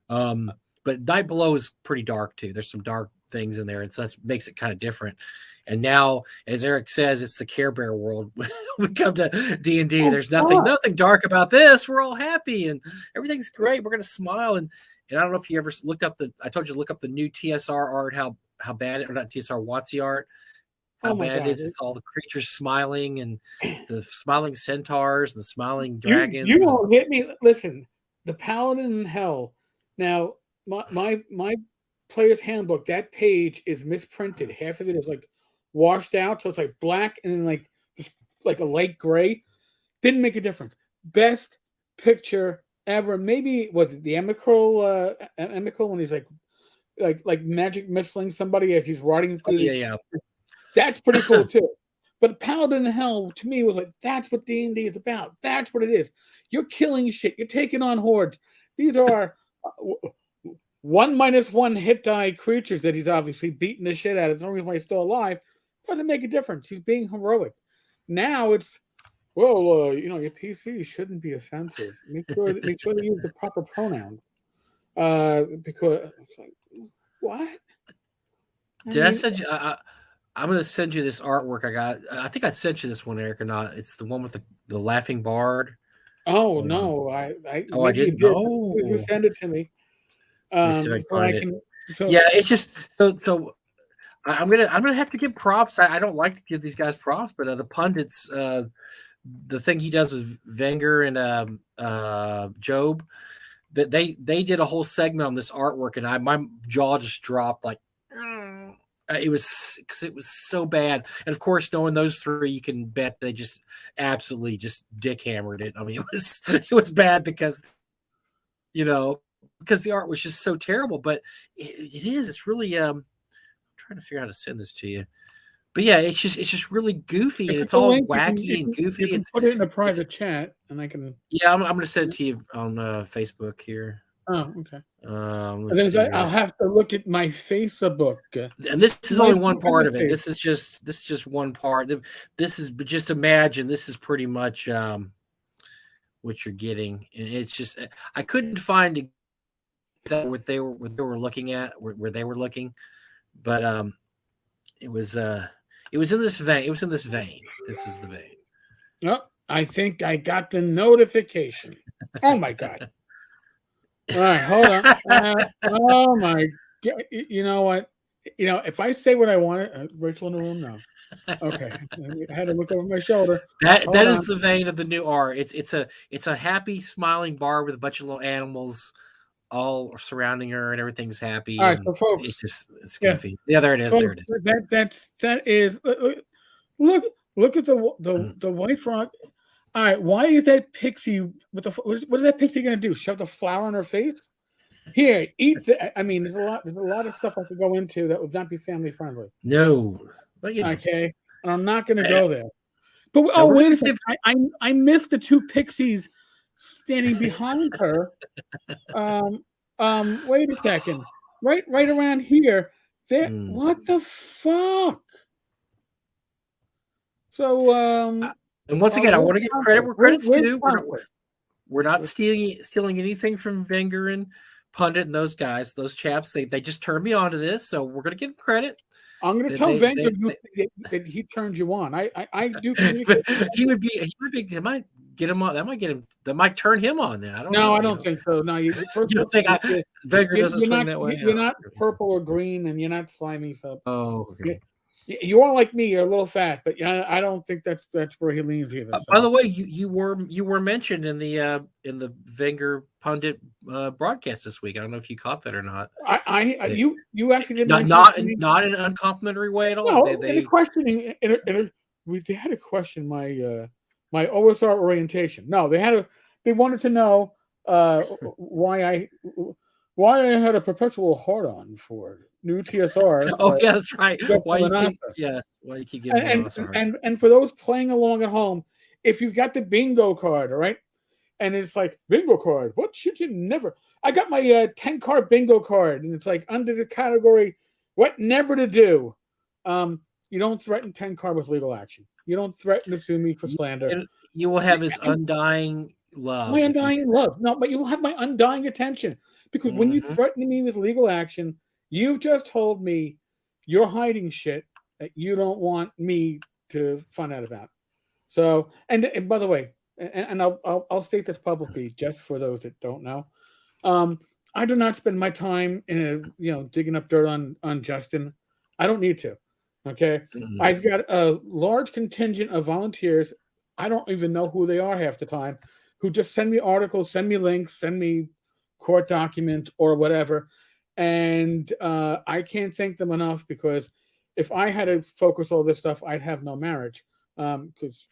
[SPEAKER 2] But Night Below is pretty dark too. There's some dark things in there, and so that makes it kind of different. And now, as Eric says, it's the Care Bear world. We come to D&D. There's nothing dark about this. We're all happy and everything's great. We're gonna smile. And I don't know if you ever looked up I told you to look up the new TSR art. How bad it, or not TSR, WotC art. How bad it is. It's all the creatures smiling and the smiling centaurs and the smiling dragons.
[SPEAKER 1] You won't hit me. Listen, the Paladin in Hell. Now, my player's handbook, that page is misprinted. Half of it is like washed out, so it's like black and then like just like a light gray. Didn't make a difference. Best picture ever. Maybe was it the Emicrol when he's like magic missiling somebody as he's riding through.
[SPEAKER 2] Yeah.
[SPEAKER 1] That's pretty cool too. But Paladin in Hell to me was like, that's what D&D is about. That's what it is. You're killing shit. You're taking on hordes. These are 1-1 hit die creatures that he's obviously beating the shit out of. It's the only reason why he's still alive. Doesn't make a difference. He's being heroic. Now it's, your PC shouldn't be offensive. Make sure they use the proper pronoun. Because it's like, what?
[SPEAKER 2] I send you? I'm going to send you this artwork I got. I think I sent you this one, Eric, or not. It's the one with the laughing bard.
[SPEAKER 1] Oh no! I
[SPEAKER 2] didn't know.
[SPEAKER 1] You send it to me.
[SPEAKER 2] It's just so. I'm gonna have to give props. I don't like to give these guys props, but the pundits, the thing he does with Wenger and Job, that they did a whole segment on this artwork, and my jaw just dropped. Like it was because it was so bad. And of course, knowing those 3, you can bet they just absolutely just dick hammered it. I mean, it was bad because because the art was just so terrible. But it's really I'm trying to figure out how to send this to you. But yeah, it's just really goofy, and it's all wacky and goofy.
[SPEAKER 1] You can put it in a private chat, and I can.
[SPEAKER 2] Yeah, I'm going to send it to you on Facebook here.
[SPEAKER 1] Oh, okay. I'll have to look at my Facebook.
[SPEAKER 2] And this is only one part of it. This is just one part. But just imagine this is pretty much what you're getting, and it's just I couldn't find exactly what they were looking at, where they were looking, but it was in this vein. It was in this vein. This is the vein.
[SPEAKER 1] Oh, I think I got the notification. Oh my god. All right, hold on. Oh my god! You know what? if I say what I want, Rachel in the room, no. Okay, I had to look over my shoulder.
[SPEAKER 2] That
[SPEAKER 1] Hold
[SPEAKER 2] is
[SPEAKER 1] on.
[SPEAKER 2] the vein of the new art. It's a happy, smiling bar with a bunch of little animals all surrounding her, and everything's happy,
[SPEAKER 1] All right,
[SPEAKER 2] and
[SPEAKER 1] so folks,
[SPEAKER 2] it's
[SPEAKER 1] yeah,
[SPEAKER 2] goofy. Yeah, there it is. There
[SPEAKER 1] folks,
[SPEAKER 2] it is.
[SPEAKER 1] that is look at the white frog. All right, why is that pixie with the what is that pixie gonna do? Shove the flower in her face? Here, eat the. I mean, there's a lot of stuff I could go into that would not be family friendly.
[SPEAKER 2] No, but
[SPEAKER 1] Okay, and I'm not going to
[SPEAKER 2] and
[SPEAKER 1] go there. But
[SPEAKER 2] now
[SPEAKER 1] oh,
[SPEAKER 2] we're
[SPEAKER 1] wait a
[SPEAKER 2] gonna
[SPEAKER 1] second,
[SPEAKER 2] give.
[SPEAKER 1] I missed the two pixies standing behind her. Um, wait a second, right around here. There,
[SPEAKER 2] Mm.
[SPEAKER 1] what the fuck? So,
[SPEAKER 2] And once again, I
[SPEAKER 1] where's
[SPEAKER 2] want to give credit
[SPEAKER 1] Conquer?
[SPEAKER 2] where credit's
[SPEAKER 1] Where's
[SPEAKER 2] due.
[SPEAKER 1] Conquer?
[SPEAKER 2] We're not stealing anything from Wenger and Pundit and those guys, those chaps. They just turned me on to this, so we're gonna give them credit.
[SPEAKER 1] I'm going to tell Wenger that he turned you on. I do communicate.
[SPEAKER 2] He might get him on. That might turn him on. Then I don't
[SPEAKER 1] No,
[SPEAKER 2] know.
[SPEAKER 1] I don't think so. No, first
[SPEAKER 2] You
[SPEAKER 1] of
[SPEAKER 2] don't
[SPEAKER 1] all,
[SPEAKER 2] think Wenger doesn't swing that way?
[SPEAKER 1] you're not purple or green, and you're not slimy. So
[SPEAKER 2] Oh, okay.
[SPEAKER 1] you are like me. You're a little fat, but I don't think that's where he leans either. So.
[SPEAKER 2] By the way, you were mentioned in the Wenger Pundit broadcast this week. I don't know if you caught that or not.
[SPEAKER 1] You actually did
[SPEAKER 2] not in an uncomplimentary way at all.
[SPEAKER 1] No, in a questioning, they had to question my OSR orientation. No, they wanted to know why I had a perpetual hard on for new TSR.
[SPEAKER 2] Oh, yeah, that's right. Why you keep giving
[SPEAKER 1] and for those playing along at home, if you've got the bingo card, all right, and it's like bingo card, what should you never? I got my 10-card bingo card, and it's like under the category what never to do. You don't threaten 10-card with legal action. You don't threaten to sue me for slander.
[SPEAKER 2] And you will have his undying love.
[SPEAKER 1] My undying love. No, but you will have my undying attention. Because when you threaten me with legal action, you've just told me you're hiding shit that you don't want me to find out about. So, and by the way, and I'll state this publicly just for those that don't know. I do not spend my time in digging up dirt on Justin. I don't need to. Okay, I've got a large contingent of volunteers. I don't even know who they are half the time, who just send me articles, send me links, send me court documents or whatever, and I can't thank them enough, because if I had to focus all this stuff, I'd have no marriage. Because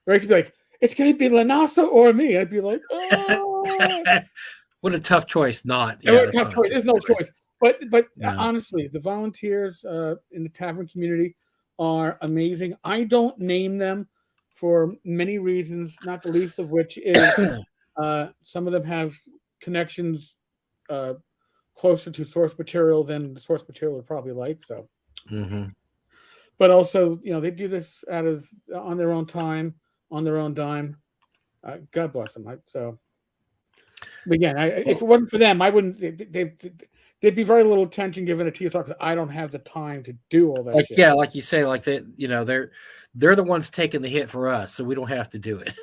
[SPEAKER 1] right to be like, it's going to be Lanasa or me. I'd be like, oh.
[SPEAKER 2] What a tough choice! Not
[SPEAKER 1] tough choice. There's no choice. But honestly, the volunteers in the tavern community are amazing. I don't name them for many reasons, not the least of which is some of them have connections closer to source material than the source material would probably like. So, but also, they do this on their own time, on their own dime. God bless them. But again, if it wasn't for them, I wouldn't. There'd be very little attention given to TSR because I don't have the time to do all that.
[SPEAKER 2] Yeah, like you say, like they're the ones taking the hit for us, so we don't have to do it.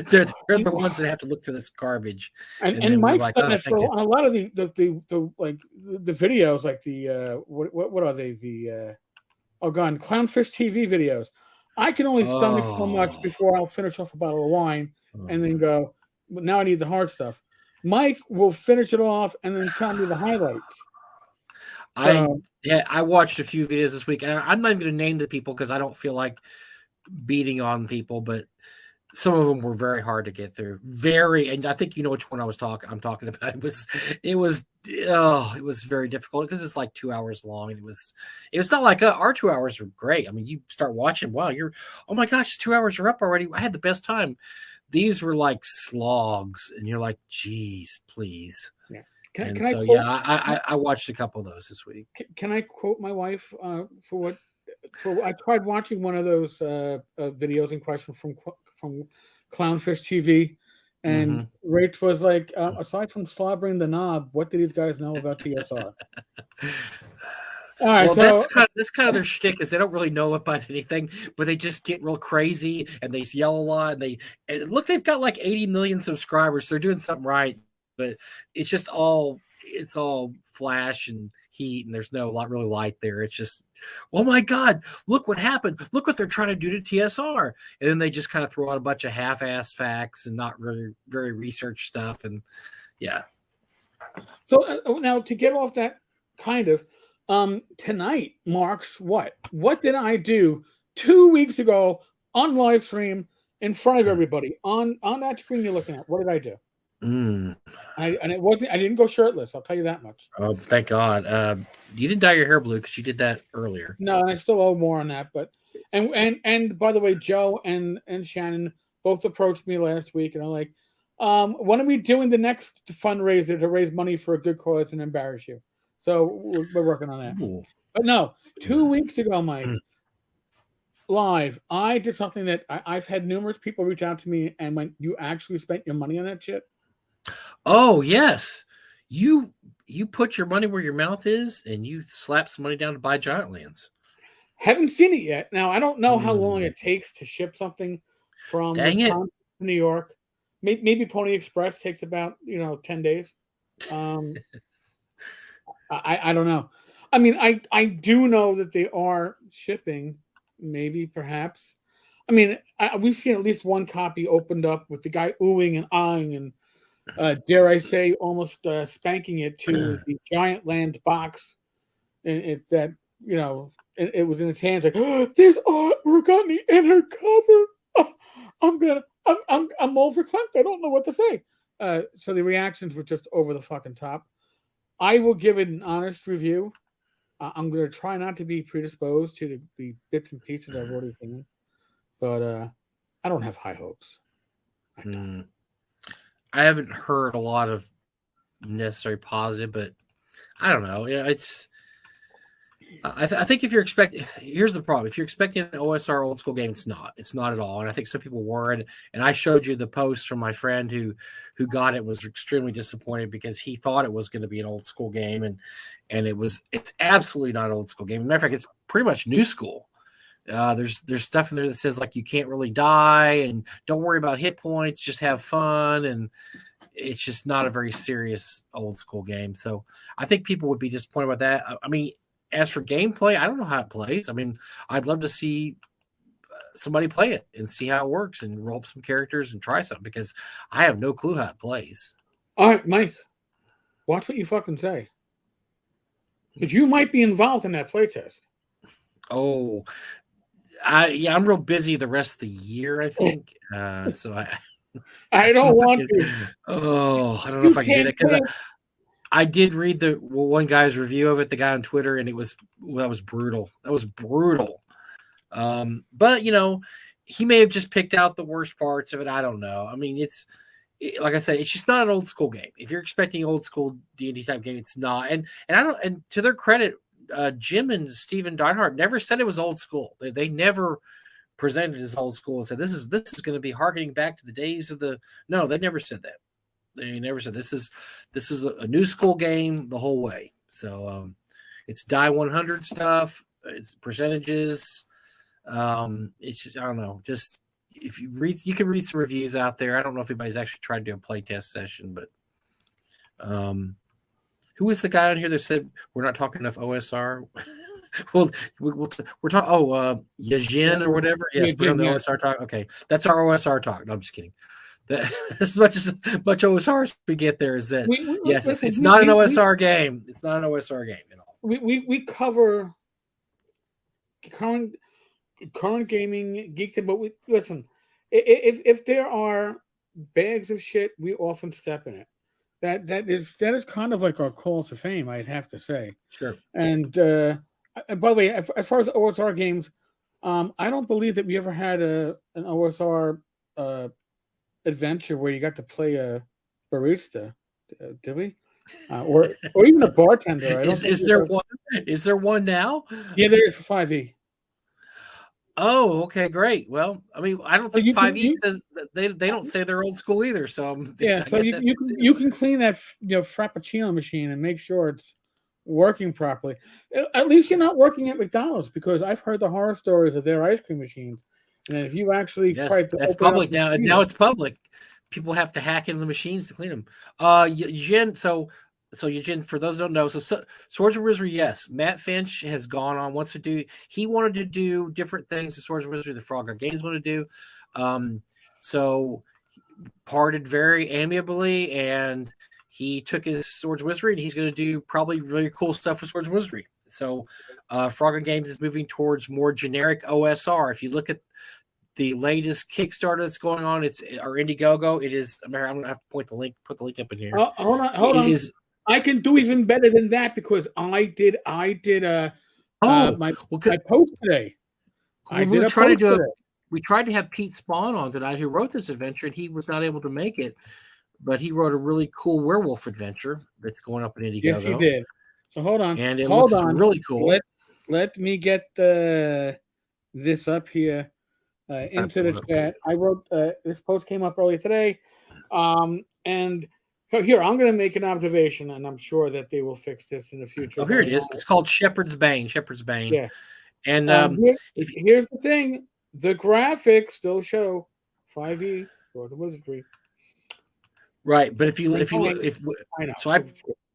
[SPEAKER 2] they're the ones that have to look for this garbage.
[SPEAKER 1] And Mike's done that for a lot of the videos, like the what are they, the Clownfish TV videos. I can only stomach so much before I'll finish off a bottle of wine and then go, now I need the hard stuff. Mike will finish it off and then tell me the highlights.
[SPEAKER 2] I watched a few videos this week. I'm not even going to name the people because I don't feel like beating on people, but some of them were very hard to get through. And I think you know which one I'm talking about. It was very difficult because it's like 2 hours long, and it was not like our 2 hours were great. I mean, you start watching, wow, oh my gosh, 2 hours are up already. I had the best time. These were like slogs, and you're like, geez, please.
[SPEAKER 1] Yeah.
[SPEAKER 2] I watched a couple of those this week.
[SPEAKER 1] Can I quote my wife for I tried watching one of those videos in question from Clownfish TV, and Rach was like, aside from slobbering the knob, what do these guys know about TSR? All right,
[SPEAKER 2] well, that's kind of their shtick, is they don't really know about anything, but they just get real crazy and they yell a lot. And look, they've got like 80 million subscribers. So they're doing something right, but it's just all it's all flash and heat, and there's no really light there. It's just, oh my God, look what happened. Look what they're trying to do to TSR. And then they just kind of throw out a bunch of half-assed facts and not really very research stuff. And yeah.
[SPEAKER 1] So now to get off that kind of, tonight marks what? What did I do 2 weeks ago on live stream in front of everybody on that screen you're looking at? What did I do? And it wasn't. I didn't go shirtless. I'll tell you that much.
[SPEAKER 2] Oh, thank God. You didn't dye your hair blue because you did that earlier.
[SPEAKER 1] No, and I still owe more on that. But and by the way, Joe and Shannon both approached me last week, and I'm like, when are we doing the next fundraiser to raise money for a good cause and embarrass you? So we're working on that.
[SPEAKER 2] Ooh.
[SPEAKER 1] But no, 2 weeks ago, Mike, live, I did something that I've had numerous people reach out to me and when you actually spent your money on that shit.
[SPEAKER 2] Oh yes, you put your money where your mouth is, and you slap some money down to buy Giant Lands.
[SPEAKER 1] Haven't seen it yet. Now I don't know how long it takes to ship something from Wisconsin to New York. Maybe Pony Express takes about 10 days. I don't know. I mean, I do know that they are shipping. Maybe, perhaps. I mean, we've seen at least one copy opened up with the guy oohing and ahhing and dare I say, almost spanking it to the Giant Land box. And it was in his hands like, oh, there's artwork on the inner cover. Oh, I'm overclamped. I don't know what to say. So the reactions were just over the fucking top. I will give it an honest review. I'm going to try not to be predisposed to the bits and pieces I've already seen, but I don't have high hopes. I don't.
[SPEAKER 2] I haven't heard a lot of necessary positive, but I don't know. Yeah, it's. I think if you're expecting, here's the problem: if you're expecting an OSR old school game, it's not. It's not at all. And I think some people were, and I showed you the post from my friend who got it, was extremely disappointed because he thought it was going to be an old school game, and it's absolutely not an old school game. Matter of fact, it's pretty much new school. There's stuff in there that says like you can't really die and don't worry about hit points, just have fun, and it's just not a very serious old school game. So I think people would be disappointed about that. I mean, as for gameplay, I don't know how it plays. I mean, I'd love to see somebody play it and see how it works and roll up some characters and try something because I have no clue how it plays.
[SPEAKER 1] All right, Mike, watch what you fucking say. Because you might be involved in that playtest.
[SPEAKER 2] Oh, I'm real busy the rest of the year, I think. So
[SPEAKER 1] I don't want to.
[SPEAKER 2] Oh, I don't know if I can get it because I did read the one guy's review of it, the guy on Twitter, and that was brutal. That was brutal. But he may have just picked out the worst parts of it. I don't know. I mean, like I said, it's just not an old school game. If you're expecting old school D&D type game, it's not. And I don't. And to their credit, Jim and Steven Deinhardt never said it was old school. They never presented it as old school and said this is going to be harkening back to the days of the. No, they never said that. They never said this is a new school game the whole way. So it's die 100 stuff. It's percentages. It's just, I don't know. Just if you read, you can read some reviews out there. I don't know if anybody's actually tried to do a play test session, but who was the guy on here that said we're not talking enough OSR? Well, we're talking. Yajin or whatever. Yes, we're on the OSR talk. Okay, that's our OSR talk. No, I'm just kidding. As much OSR as we get there is that yes, it's not an OSR game. It's not an OSR game at all.
[SPEAKER 1] We cover current gaming geekdom, but listen. If there are bags of shit, we often step in it. That is kind of like our call to fame, I'd have to say.
[SPEAKER 2] Sure.
[SPEAKER 1] And by the way, as far as OSR games, I don't believe that we ever had an OSR adventure where you got to play a barista, did we? Or even a bartender.
[SPEAKER 2] Is there one now?
[SPEAKER 1] Yeah, there is for 5e.
[SPEAKER 2] Oh, okay, great. Well, I mean, I don't think 5e says they don't say they're old school either. So
[SPEAKER 1] yeah, so you can clean that Frappuccino machine and make sure it's working properly. At least you're not working at McDonald's, because I've heard the horror stories of their ice cream machines. And if you actually tried to
[SPEAKER 2] that's public now. Now it's public. People have to hack into the machines to clean them. Jen, so So Eugene, for those who don't know, so Swords and Wizardry, yes, Matt Finch has gone on, wants to do. He wanted to do different things to Swords and Wizardry. The Frog Games want to do. So parted very amiably, and he took his Swords and Wizardry, and he's going to do probably really cool stuff with Swords and Wizardry. So Frog Games is moving towards more generic OSR. If you look at the latest Kickstarter that's going on, it's our Indiegogo. It is. I'm going to have to put the link up in here.
[SPEAKER 1] Hold on.
[SPEAKER 2] Is.
[SPEAKER 1] I can do even better than that because I did my post today.
[SPEAKER 2] We tried to have Pete Spawn on tonight, who wrote this adventure, and he was not able to make it. But he wrote a really cool werewolf adventure that's going up in Indiegogo.
[SPEAKER 1] Yes, he did. So hold on,
[SPEAKER 2] and it looks really cool.
[SPEAKER 1] Let me get this up here into the chat. I wrote this post came up earlier today, and. Here, I'm going to make an observation, and I'm sure that they will fix this in the future.
[SPEAKER 2] Oh, here it is. It's called Shepherd's Bane. Shepherd's Bane.
[SPEAKER 1] Yeah.
[SPEAKER 2] And
[SPEAKER 1] here's the thing: the graphics still show 5e or the Wizardry.
[SPEAKER 2] Right, but I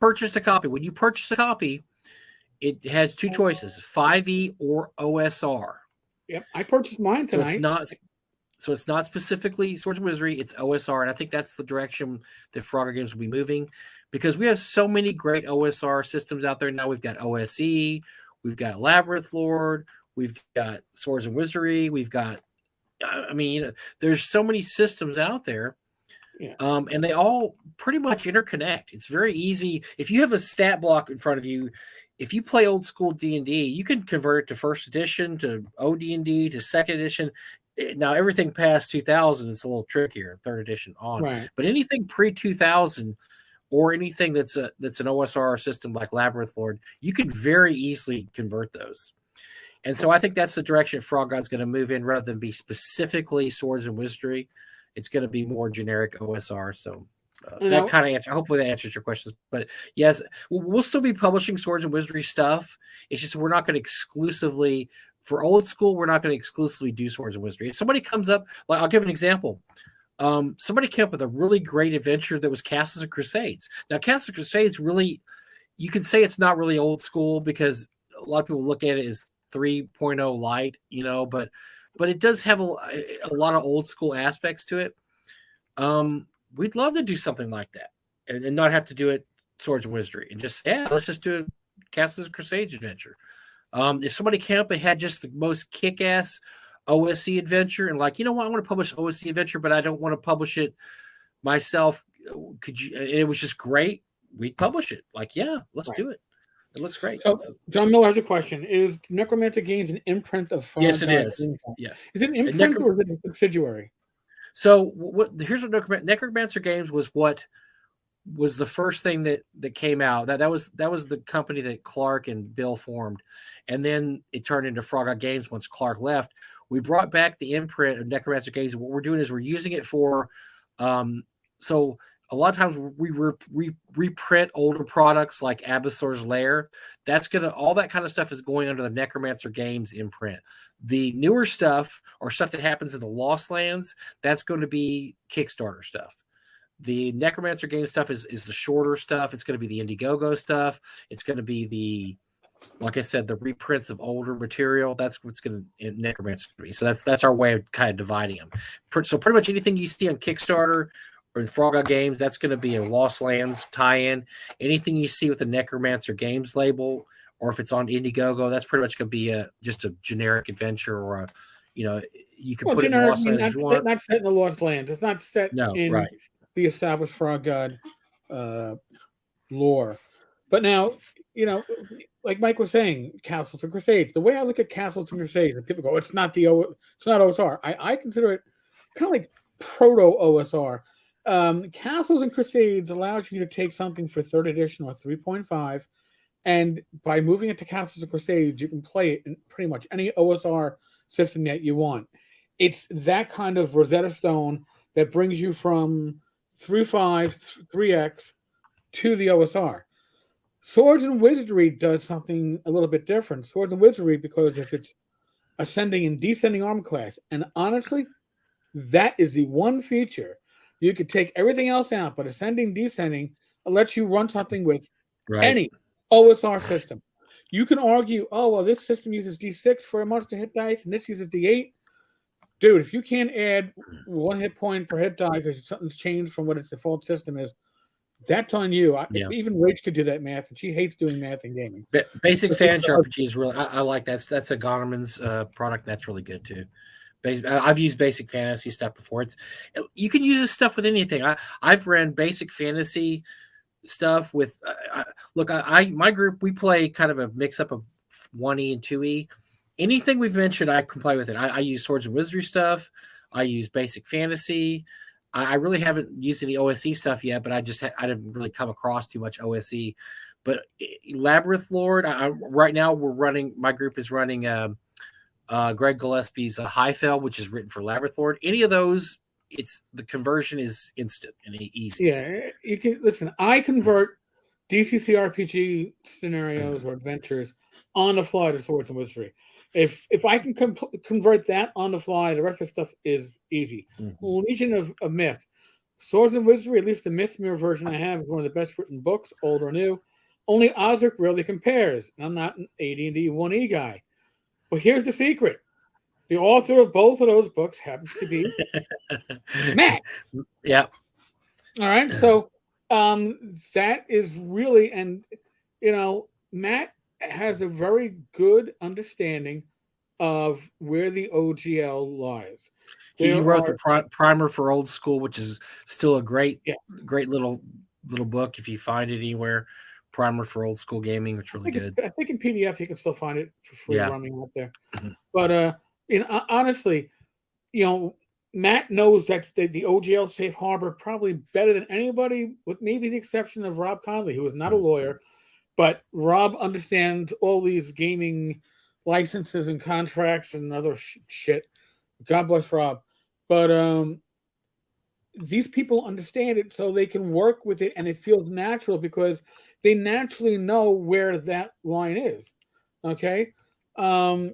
[SPEAKER 2] purchased a copy. When you purchase a copy, it has two choices: 5e or OSR.
[SPEAKER 1] Yep, I purchased mine tonight.
[SPEAKER 2] So it's not specifically Swords and Wizardry, it's OSR, and I think that's the direction that Frogger Games will be moving, because we have so many great OSR systems out there now. We've got OSE, we've got Labyrinth Lord, we've got Swords and Wizardry, we've got, there's so many systems out there, and they all pretty much interconnect. It's very easy. If you have a stat block in front of you, if you play old school D&D, you can convert it to first edition, to OD&D, to second edition. Now, everything past 2000 is a little trickier, third edition on.
[SPEAKER 1] Right.
[SPEAKER 2] But anything pre-2000 or anything that's an OSR system like Labyrinth Lord, you can very easily convert those. And so I think that's the direction Frog God's going to move in, rather than be specifically Swords and Wizardry. It's going to be more generic OSR. So that kind of hopefully that answers your questions. But yes, we'll still be publishing Swords and Wizardry stuff. It's just we're not going to exclusively. For old school, we're not going to exclusively do Swords and Wizardry. If somebody comes up, like I'll give an example. Somebody came up with a really great adventure that was Castles and Crusades. Now, Castles and Crusades really, you can say it's not really old school because a lot of people look at it as 3.0 light, but it does have a lot of old school aspects to it. We'd love to do something like that and not have to do it Swords and Wizardry and just, let's just do a Castles and Crusades adventure. If somebody came up and had just the most kick-ass OSE adventure and like, I want to publish OSE adventure, but I don't want to publish it myself. Could you? And it was just great. We'd publish it. Like, let's do it. It looks great.
[SPEAKER 1] So John Miller has a question: is Necromancer Games an imprint of Frog?
[SPEAKER 2] Yes, it is. Yes.
[SPEAKER 1] Is it an imprint or is it a subsidiary?
[SPEAKER 2] So here's what Necromancer Games was the first thing that came out. That was the company that Clark and Bill formed, and then it turned into Frog Games once Clark left. We brought back the imprint of Necromancer Games, and what we're doing is we're using it for. So a lot of times we reprint older products like Abyssor's Lair. All that kind of stuff is going under the Necromancer Games imprint. The newer stuff or stuff that happens in the Lost Lands, that's going to be Kickstarter stuff. The Necromancer Game stuff is the shorter stuff. It's going to be the Indiegogo stuff. It's going to be like I said, the reprints of older material. That's what's going to Necromancer be. So that's our way of kind of dividing them. So pretty much anything you see on Kickstarter or in Frog Games, that's going to be a Lost Lands tie-in. Anything you see with the Necromancer Games label, or if it's on Indiegogo, that's pretty much going to be just a generic adventure, or you can put it in Lost Lands if you want.
[SPEAKER 1] Not set in the Lost Lands. It's not set in the established Frog God lore. But now, like Mike was saying, Castles and Crusades. The way I look at Castles and Crusades, and people go, it's not OSR. I consider it kind of like proto OSR. Castles and Crusades allows you to take something for 3rd edition or 3.5, and by moving it to Castles and Crusades, you can play it in pretty much any OSR system that you want. It's that kind of Rosetta Stone that brings you from 3.5, 3X to the OSR. Swords and Wizardry does something a little bit different. Swords and Wizardry, because if it's ascending and descending armor class, and honestly, that is the one feature. You could take everything else out, but ascending, descending, lets you run something with
[SPEAKER 2] Right.
[SPEAKER 1] any OSR system. You can argue, oh well, this system uses D6 for a monster hit dice, and this uses D8. Dude, if you can't add 1 hit point per hit die because something's changed from what its default system is, that's on you.
[SPEAKER 2] Yeah.
[SPEAKER 1] Even Rach could do that math, and she hates doing math in gaming.
[SPEAKER 2] Basic Fantasy RPG is really I like that. That's a Gonerman's product. That's really good too. I've used Basic Fantasy stuff before. You can use this stuff with anything. I've ran Basic Fantasy stuff with. Look, my group, we play kind of a mix up of 1E and 2E. Anything we've mentioned, I can play with it. I use Swords and Wizardry stuff. I use Basic Fantasy. I really haven't used any OSE stuff yet, but I didn't really come across too much OSE. But Labyrinth Lord, right now my group is running Greg Gillespie's Highfell, which is written for Labyrinth Lord. Any of those, the conversion is instant and easy.
[SPEAKER 1] Yeah, you can listen. I convert DCC RPG scenarios or adventures on the fly to Swords and Wizardry. If I can convert that on the fly, the rest of the stuff is easy.
[SPEAKER 2] Mm-hmm.
[SPEAKER 1] Legion of Myth, Swords and Wizardry, at least the Mythmere version I have, is one of the best written books, old or new. Only Osric rarely compares. I'm not an AD&D 1E guy. But here's the secret. The author of both of those books happens to be Matt.
[SPEAKER 2] Yeah.
[SPEAKER 1] All right. So that is really, and Matt has a very good understanding of where the OGL lies.
[SPEAKER 2] He wrote the primer for Old School, which is still a great little book if you find it anywhere. Primer for Old School Gaming, which is really good.
[SPEAKER 1] I think in PDF you can still find it for free running out there. But honestly, Matt knows that the OGL safe harbor probably better than anybody, with maybe the exception of Rob Conley, who is not a lawyer. But Rob understands all these gaming licenses and contracts and other shit. God bless Rob. But these people understand it, so they can work with it, and it feels natural because they naturally know where that line is. Okay? I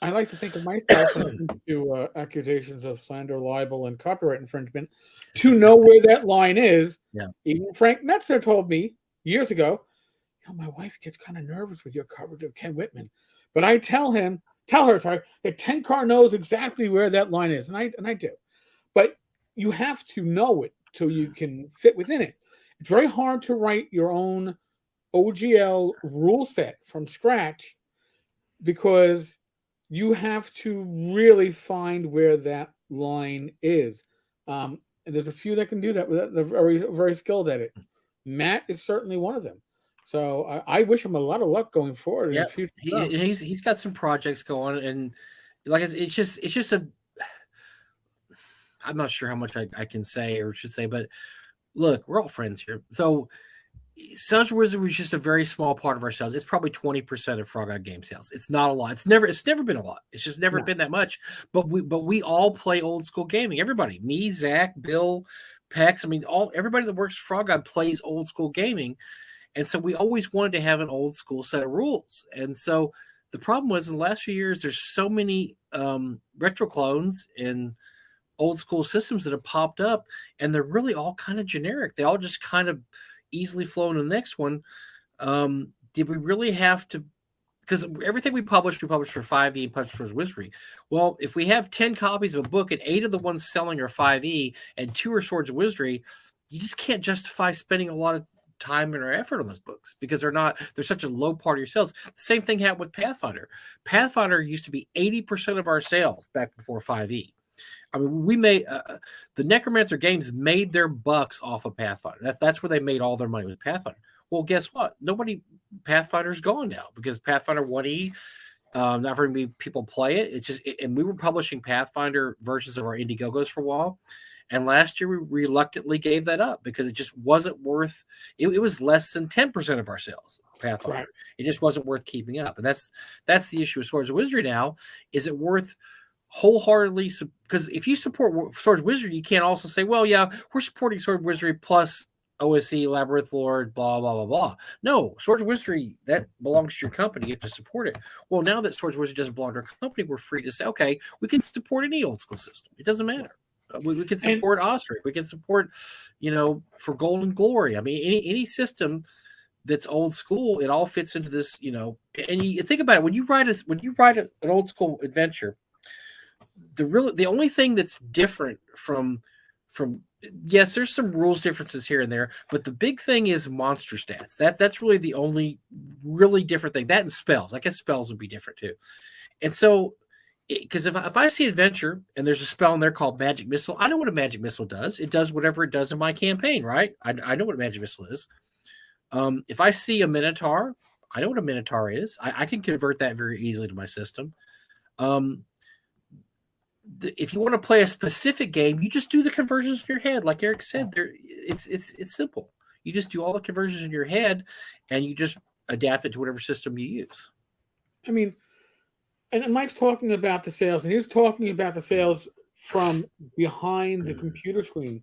[SPEAKER 1] like to think of myself when it comes to accusations of slander, libel, and copyright infringement to know where that line is.
[SPEAKER 2] Yeah.
[SPEAKER 1] Even Frank Metzer told me years ago, my wife gets kind of nervous with your coverage of Ken Whitman. But I tell her, that Tenkar knows exactly where that line is. And I do. But you have to know it so you can fit within it. It's very hard to write your own OGL rule set from scratch because you have to really find where that line is. And there's a few that can do that. They're very, very skilled at it. Matt is certainly one of them. So I wish him a lot of luck going forward.
[SPEAKER 2] Yeah, he's got some projects going, and like it's just a. I'm not sure how much I can say or should say, but look, we're all friends here. So, Sons of Wizard was just a very small part of our sales. It's probably 20% of Frog Eye game sales. It's not a lot. It's never been a lot. It's just never been that much. But we all play old school gaming. Everybody, me, Zach, Bill, Pex. I mean, everybody that works for Frog Eye plays old school gaming. And so we always wanted to have an old school set of rules. And so the problem was in the last few years, there's so many retro clones and old school systems that have popped up, and they're really all kind of generic. They all just kind of easily flow in the next one. Did we really have to? Because everything we published for 5e and published for Wizardry. Well, if we have 10 copies of a book and 8 of the ones selling are 5e and 2 are Swords of Wizardry, you just can't justify spending a lot of time and our effort on those books because they're such a low part of your sales. The same thing happened with Pathfinder. Pathfinder used to be 80% of our sales back before 5e. I mean, we made the Necromancer games made their bucks off of Pathfinder. That's where they made all their money with Pathfinder. Well, guess what? Pathfinder's gone now because Pathfinder 1e, not very many people play it. It's just, and we were publishing Pathfinder versions of our Indiegogos for a while. And last year, we reluctantly gave that up because it just wasn't worth it. It was less than 10% of our sales, Pathfinder. Right. It just wasn't worth keeping up. And that's the issue with Swords of Wizardry now. Is it worth wholeheartedly? Because if you support Swords of Wizardry, you can't also say, well, yeah, we're supporting Swords of Wizardry plus OSE, Labyrinth Lord, blah, blah, blah, blah. No, Swords of Wizardry, that belongs to your company. You have to support it. Well, now that Swords of Wizardry doesn't belong to our company, we're free to say, okay, we can support any old school system. It doesn't matter. We can
[SPEAKER 1] And
[SPEAKER 2] support Ostrich. We can support, for Golden Glory. I mean, any system that's old school, it all fits into this, And you think about it, when you write an old school adventure, the only thing that's different from yes, there's some rules differences here and there, but the big thing is monster stats. That's really the only really different thing. That and spells. I guess spells would be different too. And so, because if I see adventure and there's a spell in there called Magic Missile, I know what a Magic Missile does. It does whatever it does in my campaign, right? I know what a Magic Missile is. If I see a Minotaur, I know what a Minotaur is. I can convert that very easily to my system. If you want to play a specific game, you just do the conversions in your head, like Eric said. It's simple. You just do all the conversions in your head, and you just adapt it to whatever system you use.
[SPEAKER 1] I mean, and Mike's talking about the sales, and he's talking about the sales from behind the computer screen.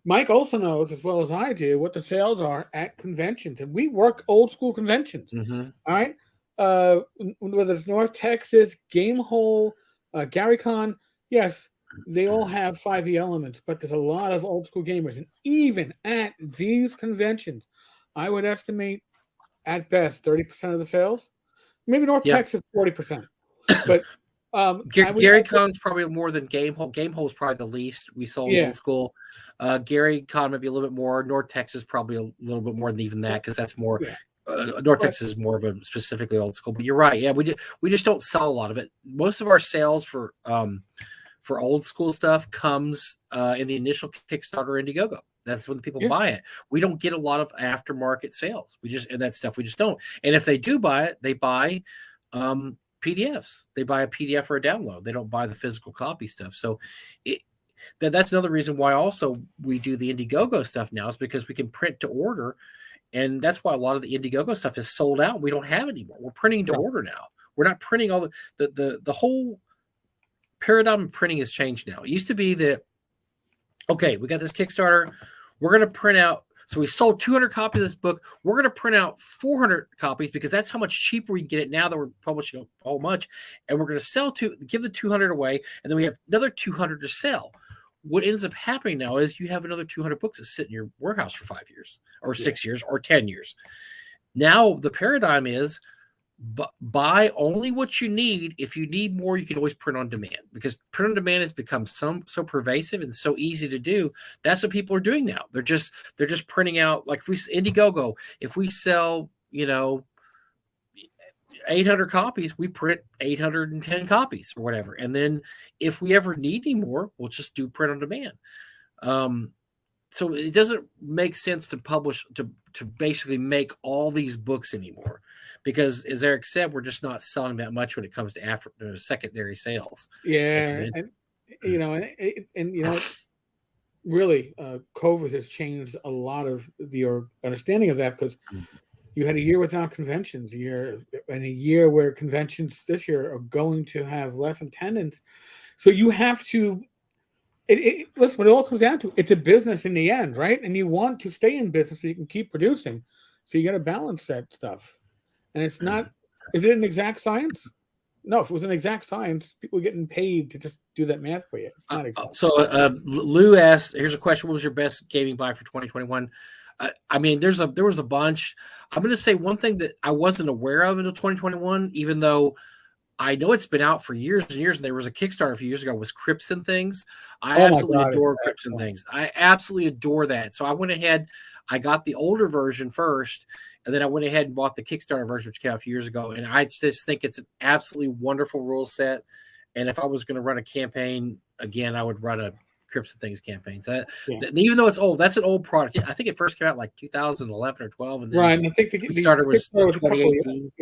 [SPEAKER 1] Mike also knows, as well as I do, what the sales are at conventions, and we work old school conventions.
[SPEAKER 2] Mm-hmm.
[SPEAKER 1] All right, whether it's North Texas, Gamehole, GaryCon, yes, they all have 5e elements, but there's a lot of old school gamers, and even at these conventions, I would estimate at best 30% of the sales. Maybe North Texas 40%, but
[SPEAKER 2] Gary Con's probably more than Gamehole. Gamehole is probably the least we sold old school. Gary Con maybe a little bit more. North Texas probably a little bit more than even that, because that's more. North Texas is more of a specifically old school. But you're right. Yeah, we just don't sell a lot of it. Most of our sales for old school stuff comes in the initial Kickstarter Indiegogo. That's when the people buy it. We don't get a lot of aftermarket sales. We just don't. And if they do buy it, they buy PDFs. They buy a PDF or a download. They don't buy the physical copy stuff. So that's another reason why also we do the Indiegogo stuff now, is because we can print to order. And that's why a lot of the Indiegogo stuff is sold out. We don't have it anymore. We're printing to order now. We're not printing all the whole paradigm of printing has changed now. It used to be that, okay, we got this Kickstarter. We're going to print out. So we sold 200 copies of this book. We're going to print out 400 copies because that's how much cheaper we can get it now that we're publishing a whole bunch. And we're going to give the 200 away. And then we have another 200 to sell. What ends up happening now is you have another 200 books that sit in your warehouse for 5 years or 6 years or 10 years. Now the paradigm is buy only what you need. If you need more, you can always print on demand, because print on demand has become so pervasive and so easy to do. That's what people are doing now. They're just printing out, like if we Indiegogo, if we sell 800 copies, we print 810 copies or whatever. And then if we ever need any more, we'll just do print on demand. So it doesn't make sense to publish, to basically make all these books anymore, because as Eric said, we're just not selling that much when it comes to secondary sales.
[SPEAKER 1] Yeah. And really, COVID has changed a lot of your understanding of that, because you had a year without conventions, and a year where conventions this year are going to have less attendance. So you have to, listen, what it all comes down to, it's a business in the end, right? And you want to stay in business so you can keep producing. So you got to balance that stuff. And it's not, is it an exact science? No, if it was an exact science, people are getting paid to just do that math for you. It's not exact.
[SPEAKER 2] So Lou asked, here's a question. What was your best gaming buy for 2021? I mean, there was a bunch. I'm going to say one thing that I wasn't aware of until 2021, even though I know it's been out for years and years, and there was a Kickstarter a few years ago, was Crypts and Things. I absolutely adore Crypts and Things. I absolutely adore that. So I went ahead, I got the older version first, and then I went ahead and bought the Kickstarter version, which came out a few years ago. And I just think it's an absolutely wonderful rule set. And if I was going to run a campaign again, I would run a Crypts and Things campaign. So even though it's old, that's an old product. I think it first came out like 2011 or 12, and then
[SPEAKER 1] right. And I think the
[SPEAKER 2] Kickstarter was 2018.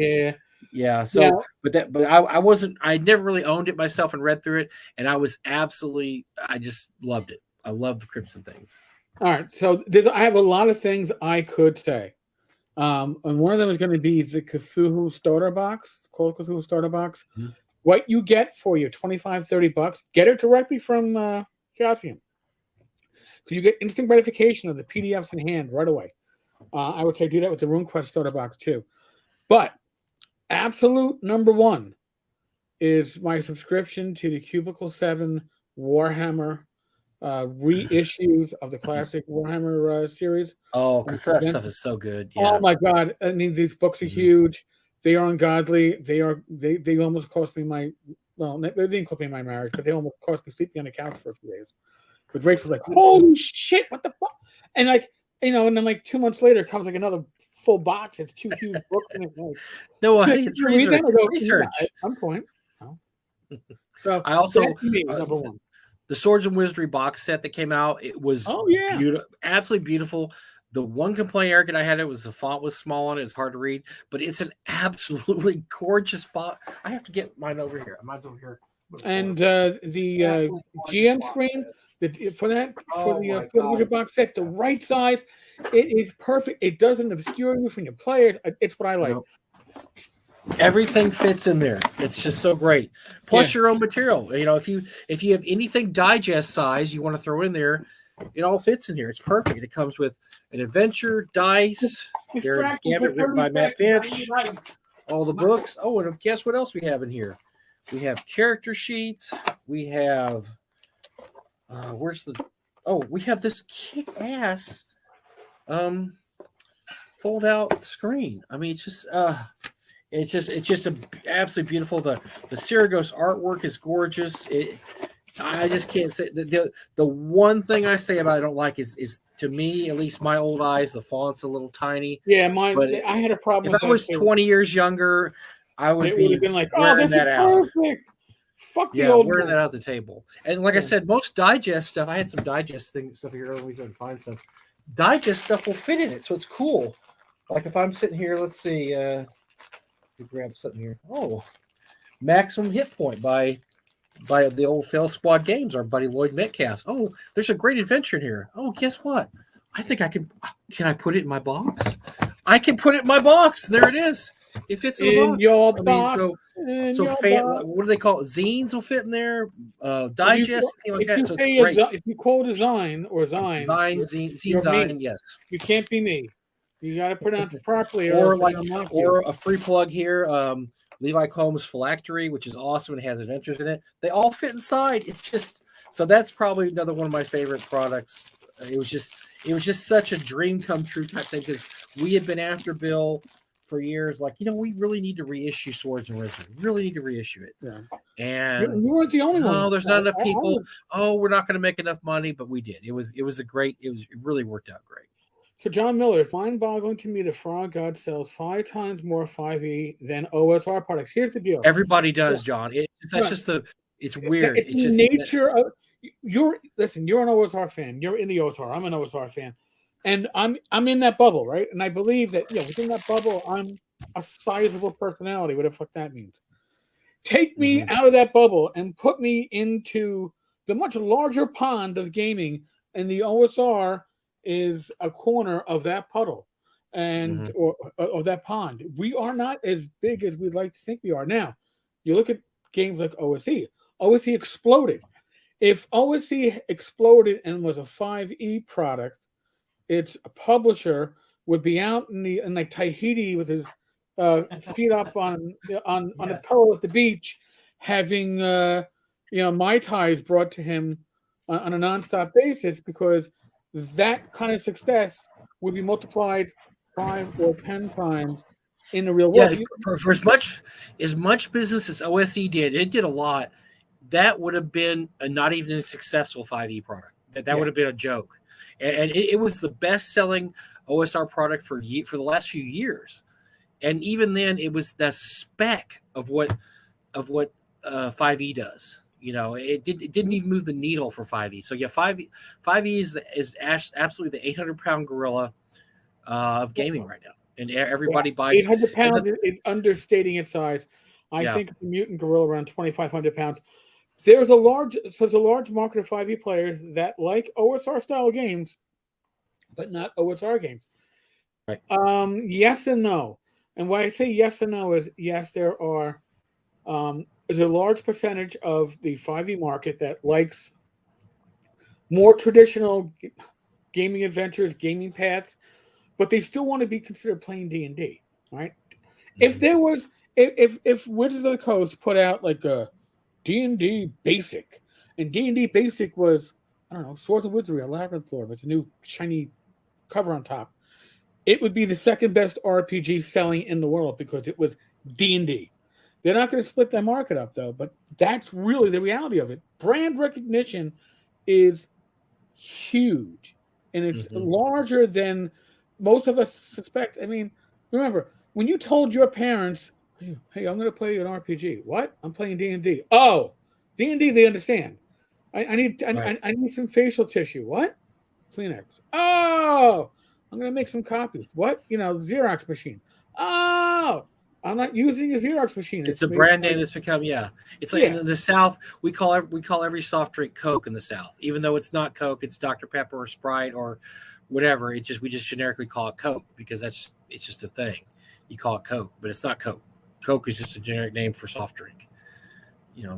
[SPEAKER 2] Yeah. So, but I wasn't. I never really owned it myself and read through it, and I just loved it. I love the Crypts and Things.
[SPEAKER 1] All right. So I have a lot of things I could say. And one of them is going to be the Cthulhu starter box, Call of Cthulhu starter box. Mm-hmm. What you get for your $25-$30, get it directly from Chaosium. So you get instant gratification of the PDFs in hand right away. I would say do that with the RuneQuest starter box too. But absolute number one is my subscription to the Cubicle 7 Warhammer reissues of the classic Warhammer series.
[SPEAKER 2] Oh, because that stuff is so good.
[SPEAKER 1] Oh
[SPEAKER 2] Yeah.
[SPEAKER 1] my god! I mean, these books are huge. They are ungodly. They almost cost me my they didn't cost me my marriage, but they almost cost me sleeping on the couch for a few days. But Rachel's like, "Holy shit! What the fuck?" And like and then like 2 months later comes like another full box. It's 2 huge books, and it's like,
[SPEAKER 2] No,
[SPEAKER 1] so
[SPEAKER 2] it's
[SPEAKER 1] you read
[SPEAKER 2] research.
[SPEAKER 1] them and
[SPEAKER 2] It's
[SPEAKER 1] go, "Yeah,"
[SPEAKER 2] research.
[SPEAKER 1] at some point. No. So
[SPEAKER 2] I also
[SPEAKER 1] that's me, number one.
[SPEAKER 2] the Swords and Wizardry box set that came out. It was
[SPEAKER 1] Oh yeah,
[SPEAKER 2] beautiful, absolutely beautiful. The one complaint, Eric, and I had, it was the font was small on it. It's hard to read, but it's an absolutely gorgeous box. I have to get mine over here. Mine's over here.
[SPEAKER 1] and the GM screen for the Wizard box set, the right size. It is perfect. It doesn't obscure you from your players. It's what I like.
[SPEAKER 2] No. Everything fits in there. It's just so great. Plus your own material. You know, if you have anything digest size you want to throw in there, it all fits in here. It's perfect. It comes with an adventure, dice, Darren's Gambit written by Matt Finch, all the books. Oh, and guess what else we have in here? We have character sheets. We have we have this kick-ass fold out screen. I mean, it's just absolutely beautiful. The Syragos artwork is gorgeous. I just can't say the one thing I say about it I don't like is to me, at least my old eyes, the font's a little tiny.
[SPEAKER 1] Yeah, I had a problem.
[SPEAKER 2] If I was 20 years younger, I would have
[SPEAKER 1] been like, "Oh, this is perfect." Fuck the old
[SPEAKER 2] wearing that out the table. And like I said, most digest stuff. I had some digest stuff here earlier. We can find some digest stuff will fit in it, so it's cool. Like if I'm sitting here, let's see. Grab something here. Oh, Maximum Hit Point by the old Fail Squad Games, our buddy Lloyd Metcalf. Oh, there's a great adventure in here. Oh, guess what? I think I can. Can I put it in my box? I can put it in my box. There it is. It fits in the box.
[SPEAKER 1] Your box.
[SPEAKER 2] What do they call it? Zines will fit in there. Digest, thing like that. So it's great.
[SPEAKER 1] If you call it a Zine or Zine,
[SPEAKER 2] Zine, yes.
[SPEAKER 1] You can't be me. You got to pronounce it properly,
[SPEAKER 2] or a free plug here. Levi Combs' Phylactery, which is awesome and has adventures in it. They all fit inside. It's just so that's probably another one of my favorite products. It was just such a dream come true type thing because we had been after Bill for years. Like, we really need to reissue Swords and Wizardry. We really need to reissue it. Yeah. And
[SPEAKER 1] you weren't the only one.
[SPEAKER 2] Oh, there's not enough people. We're not going to make enough money, but we did. It really worked out great.
[SPEAKER 1] So John Miller, it's mind-boggling to me that Frog God sells 5 times more 5e than OSR products. Here's the deal.
[SPEAKER 2] Everybody does, John. It's weird. It's just
[SPEAKER 1] nature of you're an OSR fan. You're in the OSR. I'm an OSR fan. And I'm in that bubble, right? And I believe that within that bubble, I'm a sizable personality, whatever the fuck that means. Take me out of that bubble and put me into the much larger pond of gaming, and the OSR is a corner of that puddle or of that pond. We are not as big as we'd like to think we are. Now, you look at games like OSE. OSE exploded. If OSE exploded and was a 5e product, its publisher would be out in like Tahiti with his feet up on a pillow at the beach, having Mai Tais brought to him on a nonstop basis, because that kind of success would be multiplied 5 or 10 times in the real world.
[SPEAKER 2] For as much business as OSE did, it did a lot. That would have been not even a successful 5e product. That would have been a joke. And it was the best-selling OSR product for the last few years. And even then, it was the spec of what 5e does. It didn't even move the needle for 5e. So 5e is absolutely the 800-pound gorilla of gaming right now, and everybody buys.
[SPEAKER 1] 800 pounds is understating its size. I think the mutant gorilla around 2,500 pounds. There's a large market of 5e players that like OSR style games, but not OSR games.
[SPEAKER 2] Right.
[SPEAKER 1] Yes and no. And why I say yes and no is yes, there are. There's a large percentage of the 5e market that likes more traditional gaming adventures, gaming paths, but they still want to be considered playing D&D, right? Mm-hmm. If Wizards of the Coast put out like a D&D Basic, and D&D Basic was I don't know, Swords of Wizardry or Labyrinth Lord with a new shiny cover on top, it would be the second best RPG selling in the world because it was D&D. They're not going to split that market up though, but that's really the reality of it. Brand recognition is huge, and it's
[SPEAKER 2] Mhm.
[SPEAKER 1] larger than most of us suspect. I mean, remember when you told your parents, "Hey, I'm going to play an RPG." What? I'm playing D&D. Oh, D&D, they understand. I need
[SPEAKER 2] Right.
[SPEAKER 1] I need some facial tissue. What? Kleenex. Oh, I'm going to make some copies. What? Xerox machine. Oh, I'm not using a Xerox machine.
[SPEAKER 2] It's
[SPEAKER 1] It's
[SPEAKER 2] a
[SPEAKER 1] made
[SPEAKER 2] brand
[SPEAKER 1] by
[SPEAKER 2] name that's become, yeah. It's like
[SPEAKER 1] yeah.
[SPEAKER 2] in the South, we call every soft drink Coke in the South, even though it's not Coke. It's Dr Pepper or Sprite or whatever. We just generically call it Coke because it's just a thing. You call it Coke, but it's not Coke. Coke is just a generic name for soft drink.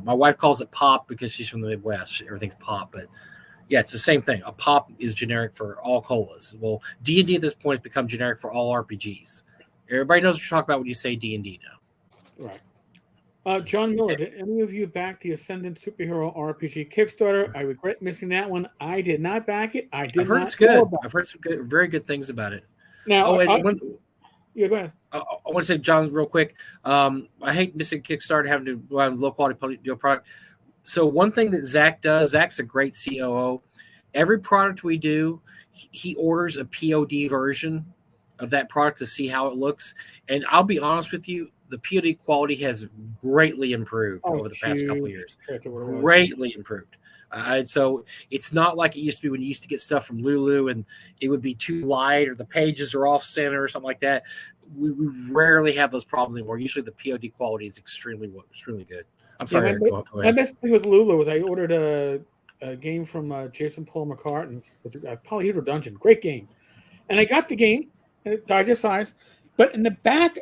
[SPEAKER 2] My wife calls it pop because she's from the Midwest. Everything's pop, but yeah, it's the same thing. A pop is generic for all colas. Well, D&D at this point has become generic for all RPGs. Everybody knows what you're talking about when you say D&D now.
[SPEAKER 1] Right. John Miller, did any of you back the Ascendant Superhero RPG Kickstarter? I regret missing that one. I did not back it. I
[SPEAKER 2] I've
[SPEAKER 1] did
[SPEAKER 2] heard
[SPEAKER 1] not
[SPEAKER 2] it's
[SPEAKER 1] know
[SPEAKER 2] good.
[SPEAKER 1] about
[SPEAKER 2] I've
[SPEAKER 1] it.
[SPEAKER 2] heard some good, very good things about it.
[SPEAKER 1] Now,
[SPEAKER 2] Oh, and
[SPEAKER 1] yeah, go ahead.
[SPEAKER 2] I want to say, John, real quick. I hate missing Kickstarter, having to have low quality product. So one thing that Zach does, Zach's a great COO. Every product we do, he orders a POD version of that product to see how it looks. And I'll be honest with you, the POD quality has greatly improved
[SPEAKER 1] Oh,
[SPEAKER 2] over the past couple of
[SPEAKER 1] huge
[SPEAKER 2] years.
[SPEAKER 1] compared to what it was.
[SPEAKER 2] Greatly improved. So it's not like it used to be when you used to get stuff from Lulu and it would be too light or the pages are off center or something like that. We rarely have those problems anymore. Usually the POD quality is extremely good. I'm
[SPEAKER 1] Yeah,
[SPEAKER 2] sorry, Eric. Go
[SPEAKER 1] my
[SPEAKER 2] ahead.
[SPEAKER 1] best thing with Lulu was I ordered a game from Jason Paul McCartan with Polyhedral Dungeon. Great game. And I got the game, and it's digest size, but in the back,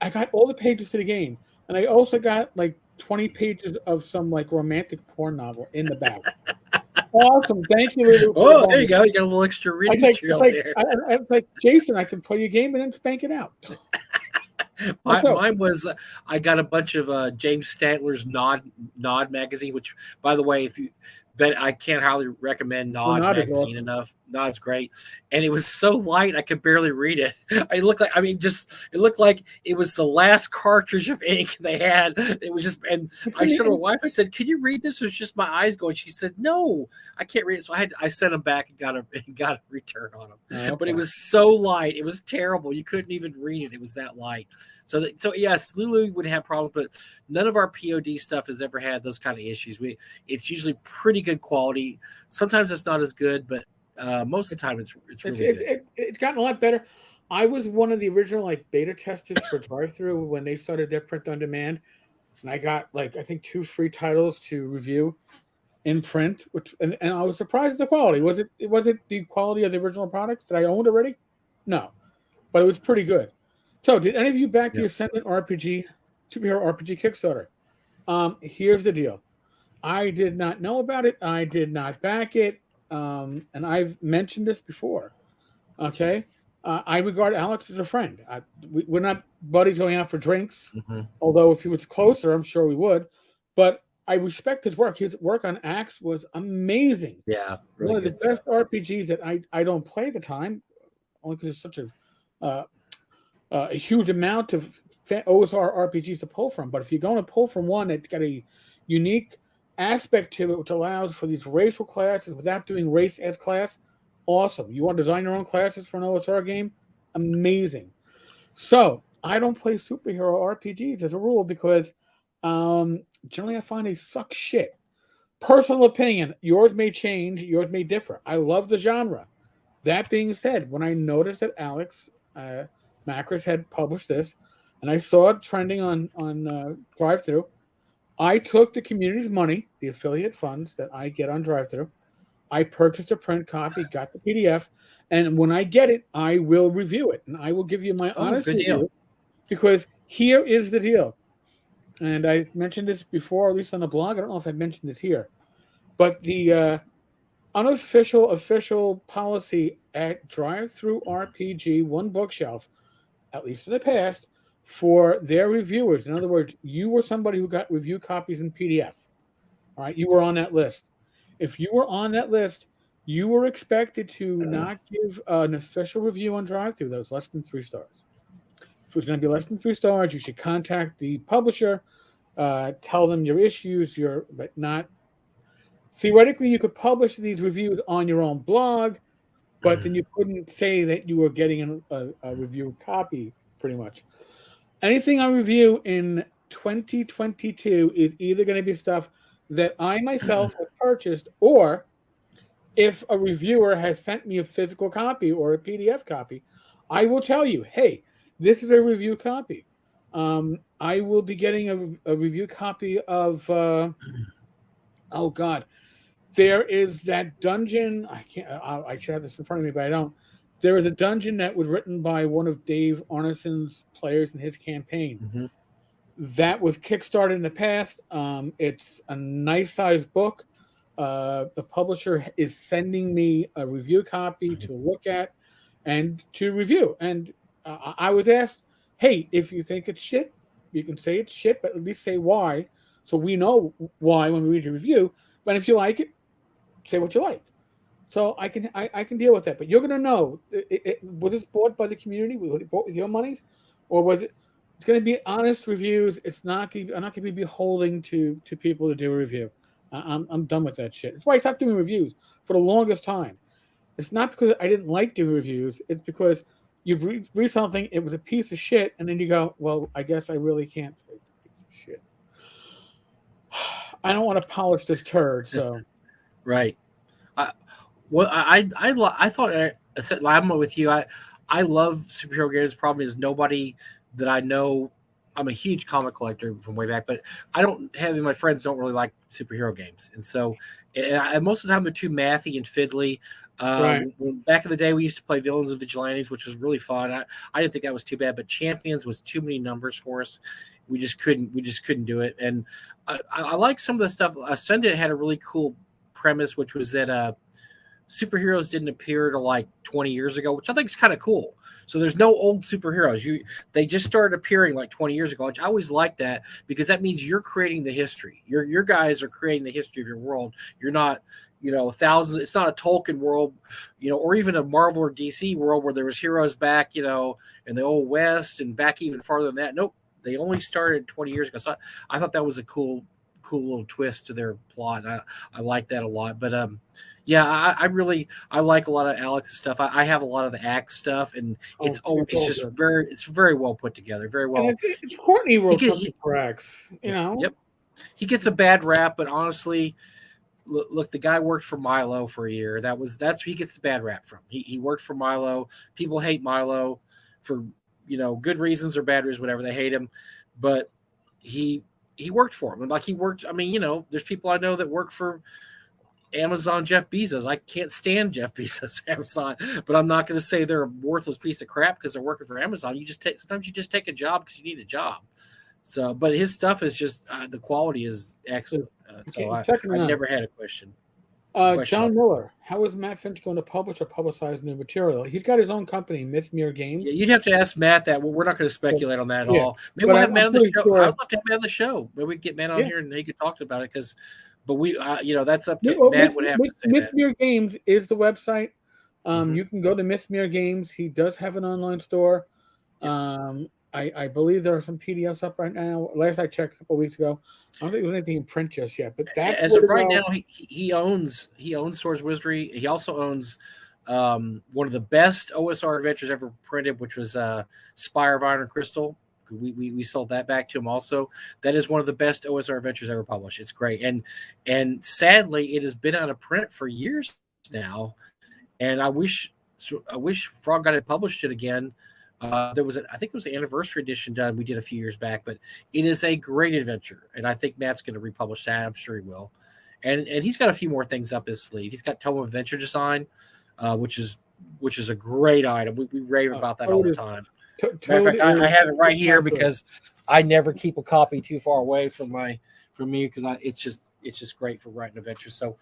[SPEAKER 1] I got all the pages to the game, and I also got like 20 pages of some like romantic porn novel in the back. Awesome, thank you, Lulu, for the
[SPEAKER 2] Oh, there you
[SPEAKER 1] bonus.
[SPEAKER 2] go. You got a little extra
[SPEAKER 1] I
[SPEAKER 2] reading
[SPEAKER 1] was like, it's
[SPEAKER 2] material
[SPEAKER 1] like
[SPEAKER 2] there.
[SPEAKER 1] it's like Jason, I can play your game and then spank it out. So,
[SPEAKER 2] Mine was I got a bunch of James Stantler's Nod magazine, which by the way, if you bet I can't highly recommend
[SPEAKER 1] well,
[SPEAKER 2] Nod
[SPEAKER 1] not is
[SPEAKER 2] magazine
[SPEAKER 1] awesome.
[SPEAKER 2] enough. Nod's great, and it was so light I could barely read it. It looked like it was the last cartridge of ink they had. It was just, and
[SPEAKER 1] It's
[SPEAKER 2] I
[SPEAKER 1] in the,
[SPEAKER 2] showed my wife. I said, "Can you read this?" It was just my eyes going. She said, "No, I can't read it." So I sent them back and got a return on them. But it
[SPEAKER 1] okay.
[SPEAKER 2] was so light, it was terrible. You couldn't even read it. It was that light. So yes, Lulu would have problems, but none of our POD stuff has ever had those kind of issues. It's usually pretty good quality. Sometimes it's not as good, but most of the time it's
[SPEAKER 1] It's
[SPEAKER 2] really good.
[SPEAKER 1] it's gotten a lot better. I was one of the original like beta testers for drive-through when they started their print on demand, and I got like I think 2 free titles to review in print, which and I was surprised at the quality. Was it the quality of the original products that I owned already? No, but it was pretty good. So, did any of you back the
[SPEAKER 2] Yeah.
[SPEAKER 1] Ascendant RPG superhero RPG Kickstarter? Here's the deal. I did not know about it. I did not back it. And I've mentioned this before. Okay. I regard Alex as a friend. We're not buddies going out for drinks,
[SPEAKER 2] Mm-hmm.
[SPEAKER 1] although if he was closer, I'm sure we would. But I respect his work. His work on Axe was amazing.
[SPEAKER 2] Yeah, really
[SPEAKER 1] One of the
[SPEAKER 2] good stuff.
[SPEAKER 1] best RPGs that I don't play at the time, only because it's such uh, a huge amount of OSR RPGs to pull from. But if you're going to pull from one that's got a unique aspect to it, which allows for these racial classes without doing race as class, awesome. You want to design your own classes for an OSR game? Amazing. So I don't play superhero RPGs as a rule because generally I find they suck shit. Personal opinion, yours may change, yours may differ. I love the genre. That being said, when I noticed that Alex Macris had published this, and I saw it trending on DriveThru, I took the community's money, the affiliate funds that I get on DriveThru. I purchased a print copy, got the PDF, and when I get it, I will review it, and I will give you my
[SPEAKER 2] Oh,
[SPEAKER 1] honest
[SPEAKER 2] good deal.
[SPEAKER 1] review because here is the deal. And I mentioned this before, at least on the blog. I don't know if I mentioned this here, but the unofficial official policy at DriveThru RPG One Bookshelf, at least in the past, for their reviewers. In other words, you were somebody who got review copies in PDF. All right, you were on that list. If you were on that list, you were expected to not give an official review on drive-through that was less than 3 stars. If it was going to be less than 3 stars, you should contact the publisher, tell them your issues, but not theoretically you could publish these reviews on your own blog, but then you couldn't say that you were getting a review copy. Pretty much anything I review in 2022 is either going to be stuff that I myself have purchased, or if a reviewer has sent me a physical copy or a PDF copy, I will tell you, hey, this is a review copy. I will be getting a review copy of, oh God, there is that dungeon. I can't, I should have this in front of me, but I don't. There is a dungeon that was written by one of Dave Arneson's players in his campaign.
[SPEAKER 2] Mm-hmm.
[SPEAKER 1] That was kickstarted in the past. It's a nice sized book. The publisher is sending me a review copy to look at and to review. And I was asked, hey, if you think it's shit, you can say it's shit, but at least say why, so we know why when we read your review. But if you like it, say what you like. So I can deal with that. But you're gonna know, was this bought by the community? Was it bought with your monies, or was it? It's going to be honest reviews. It's not. I'm not going to be beholden to people to do a review. I'm done with that shit. That's why I stopped doing reviews for the longest time. It's not because I didn't like doing reviews. It's because you read something, it was a piece of shit, and then you go, well, I guess I really can't. Shit. I don't want to polish this turd. So
[SPEAKER 2] Right. I thought I said I'm with you. I love superhero games. Problem is nobody that I know. I'm a huge comic collector from way back, but I don't have my friends don't really like superhero games, and so most of the time they're too mathy and fiddly.
[SPEAKER 1] right.
[SPEAKER 2] Back in the day, we used to play Villains and Vigilantes, which was really fun. I didn't think that was too bad, but Champions was too many numbers for us. We just couldn't do it. And I like some of the stuff. Sunday had a really cool premise, which was that superheroes didn't appear to like 20 years ago, which I think is kind of cool. So there's no old superheroes. They just started appearing like 20 years ago. Which I always like that because that means you're creating the history. Your guys are creating the history of your world. You're not, thousands. It's not a Tolkien world, or even a Marvel or DC world where there was heroes back, in the old West and back even farther than that. Nope, they only started 20 years ago. So I thought that was a cool little twist to their plot. I like that a lot. But yeah, I like a lot of Alex's stuff. I have a lot of the Axe stuff, and it's just very well put together, very well.
[SPEAKER 1] And it's Courtney wrote something for Axe,
[SPEAKER 2] Yep, he gets a bad rap, but honestly, look, the guy worked for Milo for a year. That's where he gets the bad rap from. He worked for Milo. People hate Milo for good reasons or bad reasons, whatever. They hate him, but he worked for him, and like he worked. I mean, there's people I know that work for Amazon, Jeff Bezos. I can't stand Jeff Bezos, Amazon, but I'm not going to say they're a worthless piece of crap because they're working for Amazon. Sometimes you just take a job because you need a job. So, but his stuff is just the quality is excellent. So I never had a question.
[SPEAKER 1] John Miller, how is Matt Finch going to publish or publicize new material? He's got his own company, Mythmere Games.
[SPEAKER 2] Yeah, you'd have to ask Matt that. We're not going to speculate on that at all. Maybe we'll have Matt on the show. Sure. I'd love to have Matt on the show. Maybe we get Matt on here and he could talk about it because. But we, that's up to Matt. Would have to say
[SPEAKER 1] Mythmere Games is the website. You can go to Mythmere Games. He does have an online store. Yep. I believe there are some PDFs up right now. Last I checked a couple of weeks ago, I don't think there's anything in print just yet. But that's
[SPEAKER 2] as of right now, he owns Swords Wizardry. He also owns one of the best OSR adventures ever printed, which was Spire of Iron and Crystal. We sold that back to him also. That is one of the best OSR adventures ever published. It's great, and sadly, it has been out of print for years now. And I wish Frog God had published it again. I think it was the anniversary edition done. We did a few years back, but it is a great adventure, and I think Matt's going to republish that. I'm sure he will, and he's got a few more things up his sleeve. He's got Tome of Adventure Design, which is a great item. We rave about that all the time. Matter of fact, I have it right here because I never keep a copy too far away from me because it's just great for writing adventures. So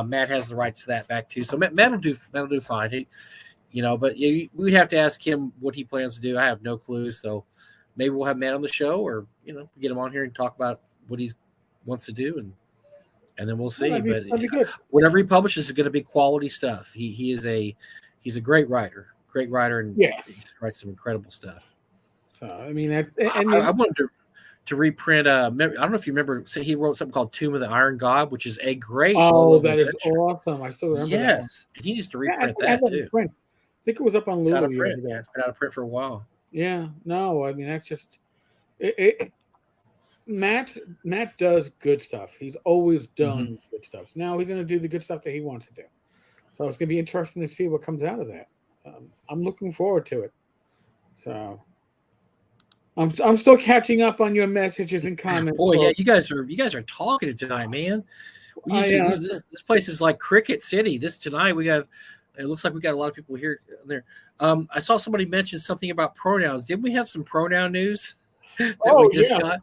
[SPEAKER 2] Matt has the rights to that back too. So Matt will do fine. But we'd have to ask him what he plans to do. I have no clue. So maybe we'll have Matt on the show, or get him on here and talk about what he wants to do, and and then we'll see.
[SPEAKER 1] That'd be good.
[SPEAKER 2] Whatever he publishes is going to be quality stuff. He's a great writer, and
[SPEAKER 1] Yes.
[SPEAKER 2] he writes some incredible stuff.
[SPEAKER 1] So I mean,
[SPEAKER 2] I wanted to reprint. I don't know if you remember. Say he wrote something called Tomb of the Iron God, which is a great.
[SPEAKER 1] Oh, that is awesome! I still remember that one.
[SPEAKER 2] Yes, and he needs to reprint that too.
[SPEAKER 1] I think it was up on
[SPEAKER 2] It's out
[SPEAKER 1] Lulu
[SPEAKER 2] of print. Yeah, it's been out of print for a while.
[SPEAKER 1] Yeah, no, I mean that's just Matt does good stuff. He's always done good stuff. Now he's going to do the good stuff that he wants to do. So it's going to be interesting to see what comes out of that. I'm looking forward to it. So I'm still catching up on your messages and comments.
[SPEAKER 2] Boy, yeah, you guys are talking tonight, man. This place is like Cricket City. Tonight we have. It looks like we got a lot of people here there. I saw somebody mention something about pronouns. Didn't we have some pronoun news that we just got?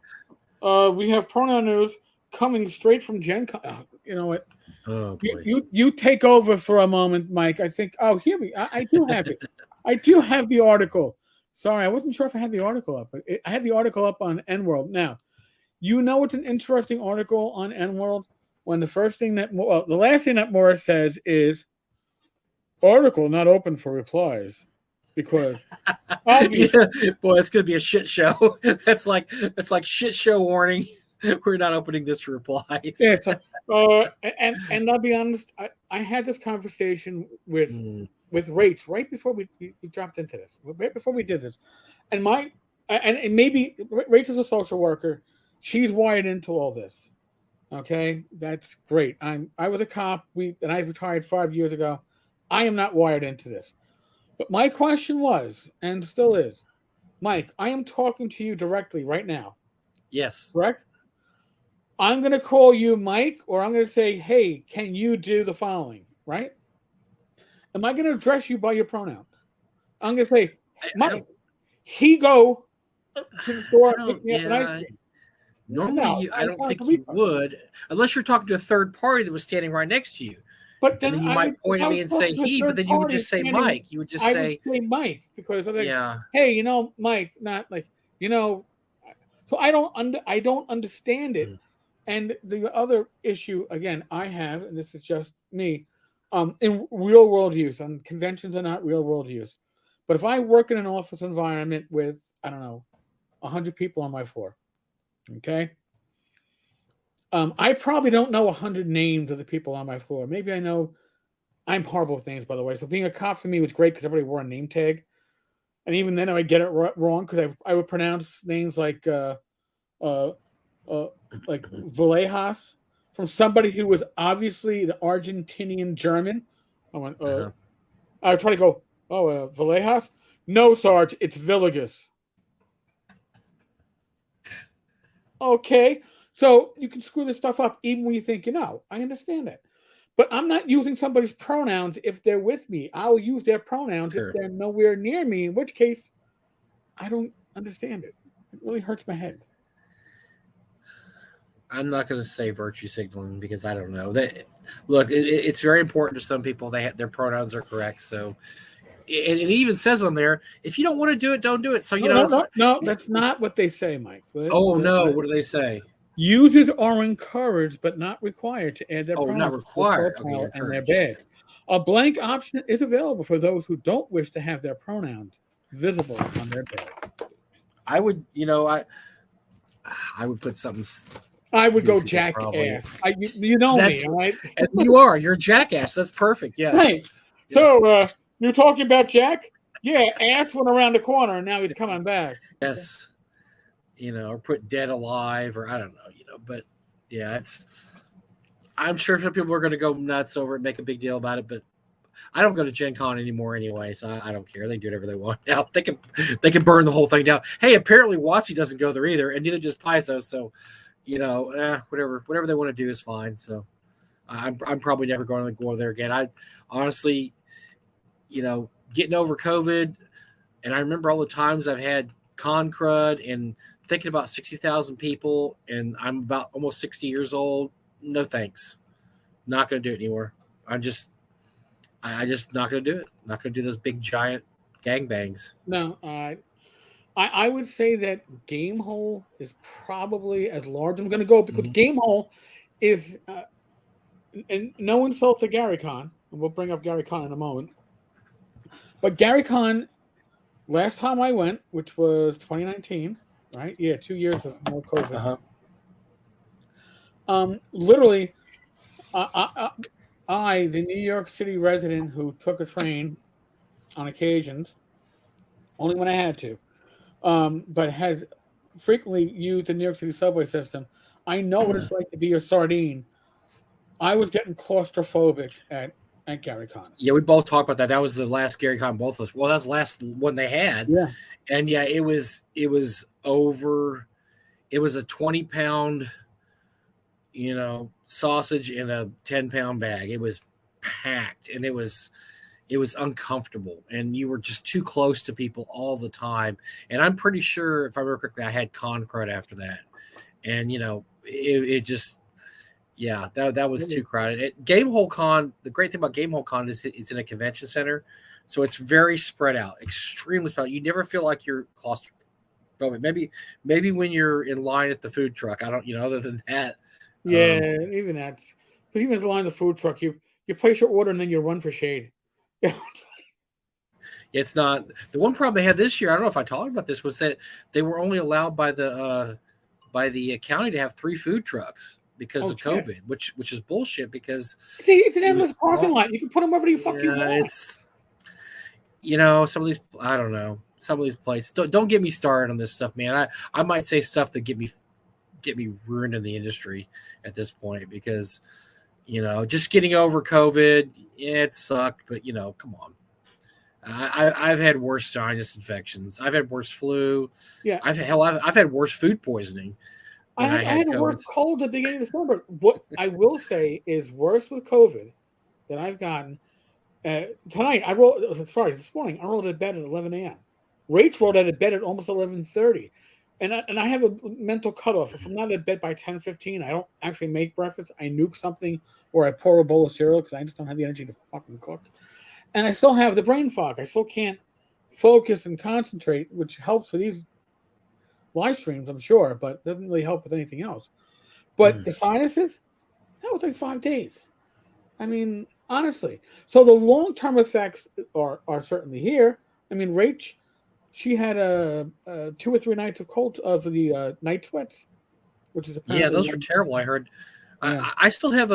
[SPEAKER 1] We have pronoun news coming straight from Gen Con. You know what?
[SPEAKER 2] Oh, boy.
[SPEAKER 1] You take over for a moment, Mike. I think. Oh, hear me. I do have it. I do have the article. Sorry, I wasn't sure if I had the article up, but I had the article up on N-World. Now, you know it's an interesting article on N-World when the last thing that Morris says is article not open for replies because
[SPEAKER 2] boy, it's gonna be a shit show. That's like shit show warning. We're not opening this for replies.
[SPEAKER 1] Yeah, and I'll be honest, I had this conversation with Rach right before we dropped into this, right before we did this, and maybe Rachel's a social worker, she's wired into all this. Okay, that's great. I was a cop. I retired 5 years ago. I am not wired into this. But my question was, and still is, Mike, I am talking to you directly right now.
[SPEAKER 2] Yes.
[SPEAKER 1] Correct? I'm going to call you Mike, or I'm going to say, hey, can you do the following? Right? Am I going to address you by your pronouns? I'm going to say, Mike, he go to the store.
[SPEAKER 2] Normally, I don't think you would, unless you're talking to a third party that was standing right next to you.
[SPEAKER 1] But then
[SPEAKER 2] you might point at me and say he, but then you would just say Mike. You would just say
[SPEAKER 1] Mike because I'm like, hey, Mike, not like, so I don't understand it. And the other issue, again, I have, and this is just me, in real world use, and conventions are not real world use. But if I work in an office environment with, I don't know, 100 people on my floor, okay? I probably don't know 100 names of the people on my floor. Maybe I know. I'm horrible with names, by the way. So being a cop for me was great because everybody wore a name tag. And even then I would get it wrong because I would pronounce names like Villejas from somebody who was obviously the Argentinian German. I went, I would try to go, Villejas? No, Sarge, it's Villegas. Okay. So you can screw this stuff up even when you think I understand it. But I'm not using somebody's pronouns if they're with me. I'll use their pronouns if they're nowhere near me, in which case I don't understand it. It really hurts my head.
[SPEAKER 2] I'm not going to say virtue signaling because I don't know. Look, it's very important to some people. Their pronouns are correct. So, and it even says on there, if you don't want to do it, don't do it. So,
[SPEAKER 1] no, that's not what they say, Mike.
[SPEAKER 2] Oh, no. What do they say?
[SPEAKER 1] Users are encouraged but not required to add their pronouns
[SPEAKER 2] not required.
[SPEAKER 1] to their profile and their badge. A blank option is available for those who don't wish to have their pronouns visible on their badge.
[SPEAKER 2] I would, I would put something.
[SPEAKER 1] I would go jackass. You know me, right?
[SPEAKER 2] You're a jackass. That's perfect. Yes.
[SPEAKER 1] Right. Yes. So you're talking about Jack? Yeah, ass went around the corner and now he's coming back.
[SPEAKER 2] Yes. Or put dead alive, or I don't know, but yeah, I'm sure some people are going to go nuts over it, make a big deal about it, but I don't go to Gen Con anymore anyway, so I don't care. They do whatever they want now. They can burn the whole thing down. Hey, apparently Watsy doesn't go there either, and neither does Paizo, so, whatever they want to do is fine. So I'm probably never going to go there again. I honestly, getting over COVID, and I remember all the times I've had con crud and thinking about 60,000 people, and I'm about almost 60 years old. No thanks. Not going to do it anymore. I just not going to do it. Not going to do those big giant gangbangs.
[SPEAKER 1] No, I would say that Gamehole is probably as large as I'm going to go because Gamehole is and no insult to Gary Con, and we'll bring up Gary Con in a moment. But Gary Con, last time I went, which was 2019, right? Yeah, 2 years of no COVID.
[SPEAKER 2] Uh-huh.
[SPEAKER 1] Literally, the New York City resident who took a train on occasions, only when I had to, but has frequently used the New York City subway system. I know what it's like to be a sardine. I was getting claustrophobic at Gary Con.
[SPEAKER 2] Yeah, we both talked about that. That was the last Gary Con both of us. Well, that's the last one they had.
[SPEAKER 1] Yeah.
[SPEAKER 2] And yeah, it was over. It was a 20-pound, sausage in a 10-pound bag. It was packed, and it was uncomfortable, and you were just too close to people all the time. And I'm pretty sure, if I remember correctly, I had con crud after that. And it just, yeah, that was too crowded. Gamehole Con, the great thing about Gamehole Con is it's in a convention center, so it's very spread out, extremely spread out. You never feel like you're claustrophobic. Maybe when you're in line at the food truck, I don't, other than that.
[SPEAKER 1] Yeah, even that's because even at the line of the food truck, you place your order and then you run for shade. Yeah.
[SPEAKER 2] It's not the one problem they had this year. I don't know if I talked about this, was that they were only allowed by the county to have 3 food trucks because of COVID, which is bullshit. Because
[SPEAKER 1] it's an endless parking lot. You can put them wherever you fucking want.
[SPEAKER 2] It's some of these, I don't know, some of these places. Don't get me started on this stuff, man. I might say stuff that get me ruined in the industry at this point, because just getting over COVID, it sucked, but come on. I've had worse sinus infections. I've had worse flu.
[SPEAKER 1] Yeah.
[SPEAKER 2] I've had worse food poisoning.
[SPEAKER 1] I had a worse cold at the beginning of the summer. What I will say is worse with COVID that I've gotten. Tonight, this morning, I rolled out of bed at 11 a.m. Rach rolled out of bed at almost 11:30. And I have a mental cutoff. If I'm not at bed by 10:15, I don't actually make breakfast. I nuke something, or I pour a bowl of cereal because I just don't have the energy to fucking cook. And I still have the brain fog. I still can't focus and concentrate, which helps for these live streams, I'm sure, but doesn't really help with anything else. But the sinuses, that was like 5 days. I mean, honestly. So the long-term effects are certainly here. I mean, Rach, she had 2 or 3 nights of the night sweats, which is apparently
[SPEAKER 2] those were terrible. I heard. Yeah. I still have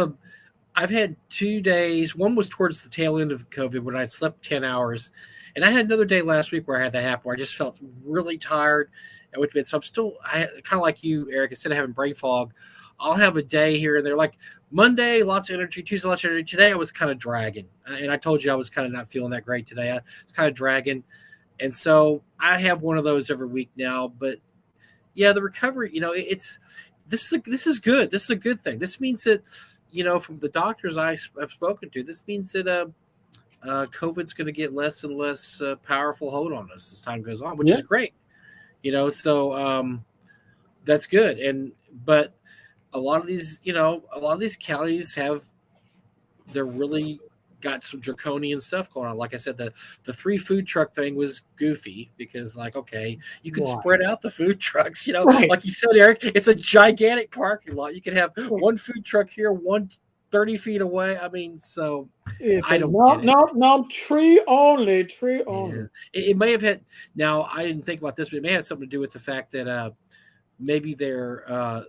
[SPEAKER 2] I've had 2 days. One was towards the tail end of COVID when I slept 10 hours, and I had another day last week where I had that happen, where I just felt really tired and went to bed. So I kind of like you, Eric. Instead of having brain fog, I'll have a day here and there. Like Monday, lots of energy. Tuesday, lots of energy. Today, I was kind of dragging, and I told you I was kind of not feeling that great today. I was kind of dragging. And so I have one of those every week now. But yeah, the recovery, this is good. This is a good thing. This means that, from the doctors I've spoken to, this means that COVID's going to get less and less powerful hold on us as time goes on, which is great. So that's good. But a lot of these counties they're really got some draconian stuff going on. Like I said, the 3 food truck thing was goofy because, okay, you can spread out the food trucks,
[SPEAKER 1] right.
[SPEAKER 2] Like you said, Eric, it's a gigantic parking lot. You can have one food truck here, one 30 feet away. I mean, so I don't
[SPEAKER 1] no, tree only.
[SPEAKER 2] Yeah. It may have had, now I didn't think about this, but it may have something to do with the fact that maybe they're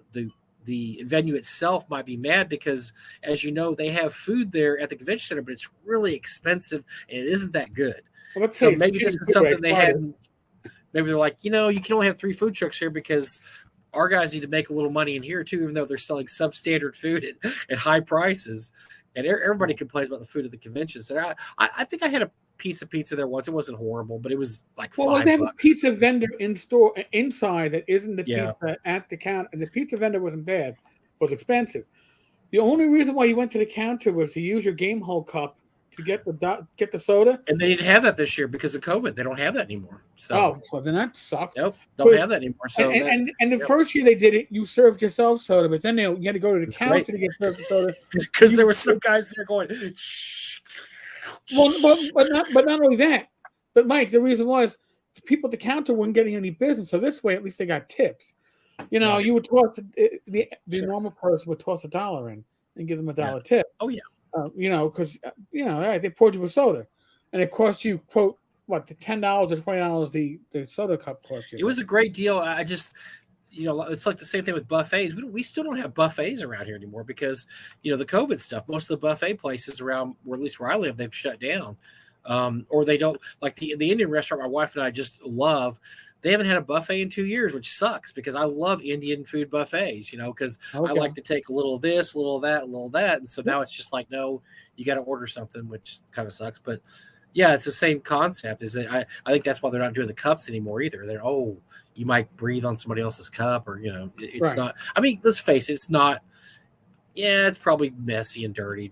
[SPEAKER 2] the venue itself might be mad because, as you know, they have food there at the convention center, but it's really expensive and it isn't that good.
[SPEAKER 1] Well,
[SPEAKER 2] so maybe this is something they had. Maybe they're like, you can only have 3 food trucks here because our guys need to make a little money in here too, even though they're selling substandard food at high prices. And everybody complains about the food at the convention center. I think I had a piece of pizza there once. It wasn't horrible, but it was like $5.
[SPEAKER 1] They have a pizza vendor inside that isn't the pizza at the counter, and the pizza vendor wasn't bad. It was expensive. The only reason why you went to the counter was to use your Gamehole cup to get the soda.
[SPEAKER 2] And they didn't have that this year because of COVID. They don't have that anymore. So
[SPEAKER 1] well, then that sucked.
[SPEAKER 2] Nope, don't have that anymore. So
[SPEAKER 1] and the first year they did it, you served yourself soda, but then you had to go to the counter to get served soda
[SPEAKER 2] because there were some guys there going. Shh.
[SPEAKER 1] Well, but not only that, but Mike, the reason was the people at the counter weren't getting any business, so this way at least they got tips. You would toss the normal person would toss $1 in, and give them a
[SPEAKER 2] Yeah.
[SPEAKER 1] $1 tip.
[SPEAKER 2] Oh yeah.
[SPEAKER 1] Because they poured you a soda, and it cost you quote what the $10 or $20 the soda cup cost you.
[SPEAKER 2] It was a great deal. I just, it's like the same thing with buffets. We still don't have buffets around here anymore because, the COVID stuff. Most of the buffet places around, or at least where I live, they've shut down. Or they don't, like the Indian restaurant my wife and I just love. They haven't had a buffet in 2 years, which sucks because I love Indian food buffets, because I like to take a little of this, a little of that, a little of that. And so now it's just like, no, you got to order something, which kind of sucks. But yeah, it's the same concept. Is that I think that's why they're not doing the cups anymore either. You might breathe on somebody else's cup, or it's
[SPEAKER 1] Right.
[SPEAKER 2] not. I mean, let's face it, it's not. Yeah, it's probably messy and dirty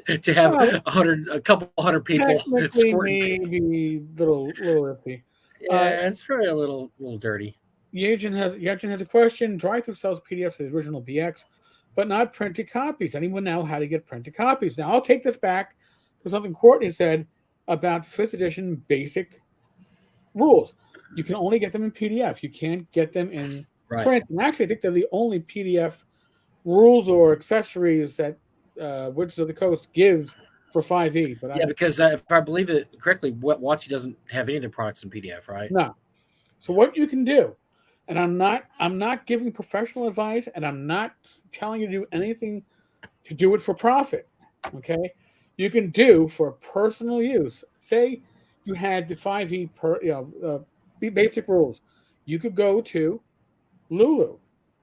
[SPEAKER 2] to have a couple hundred people squirting.
[SPEAKER 1] Maybe little iffy.
[SPEAKER 2] Yeah, it's probably a little dirty.
[SPEAKER 1] Yajin has a question. Drive-thru sells PDFs of the original BX, but not printed copies. Anyone know how to get printed copies? Now I'll take this back to something Courtney said about 5th edition basic rules. You can only get them in PDF. You can't get them in print. And actually, I think they're the only PDF rules or accessories that Wizards of the Coast gives for 5e. But
[SPEAKER 2] because if I believe it correctly, WotC doesn't have any of their products in PDF, right?
[SPEAKER 1] No. So what you can do, and I'm not giving professional advice, and I'm not telling you to do anything to do it for profit. Okay, you can do for personal use. Say you had the 5e basic rules. You could go to Lulu,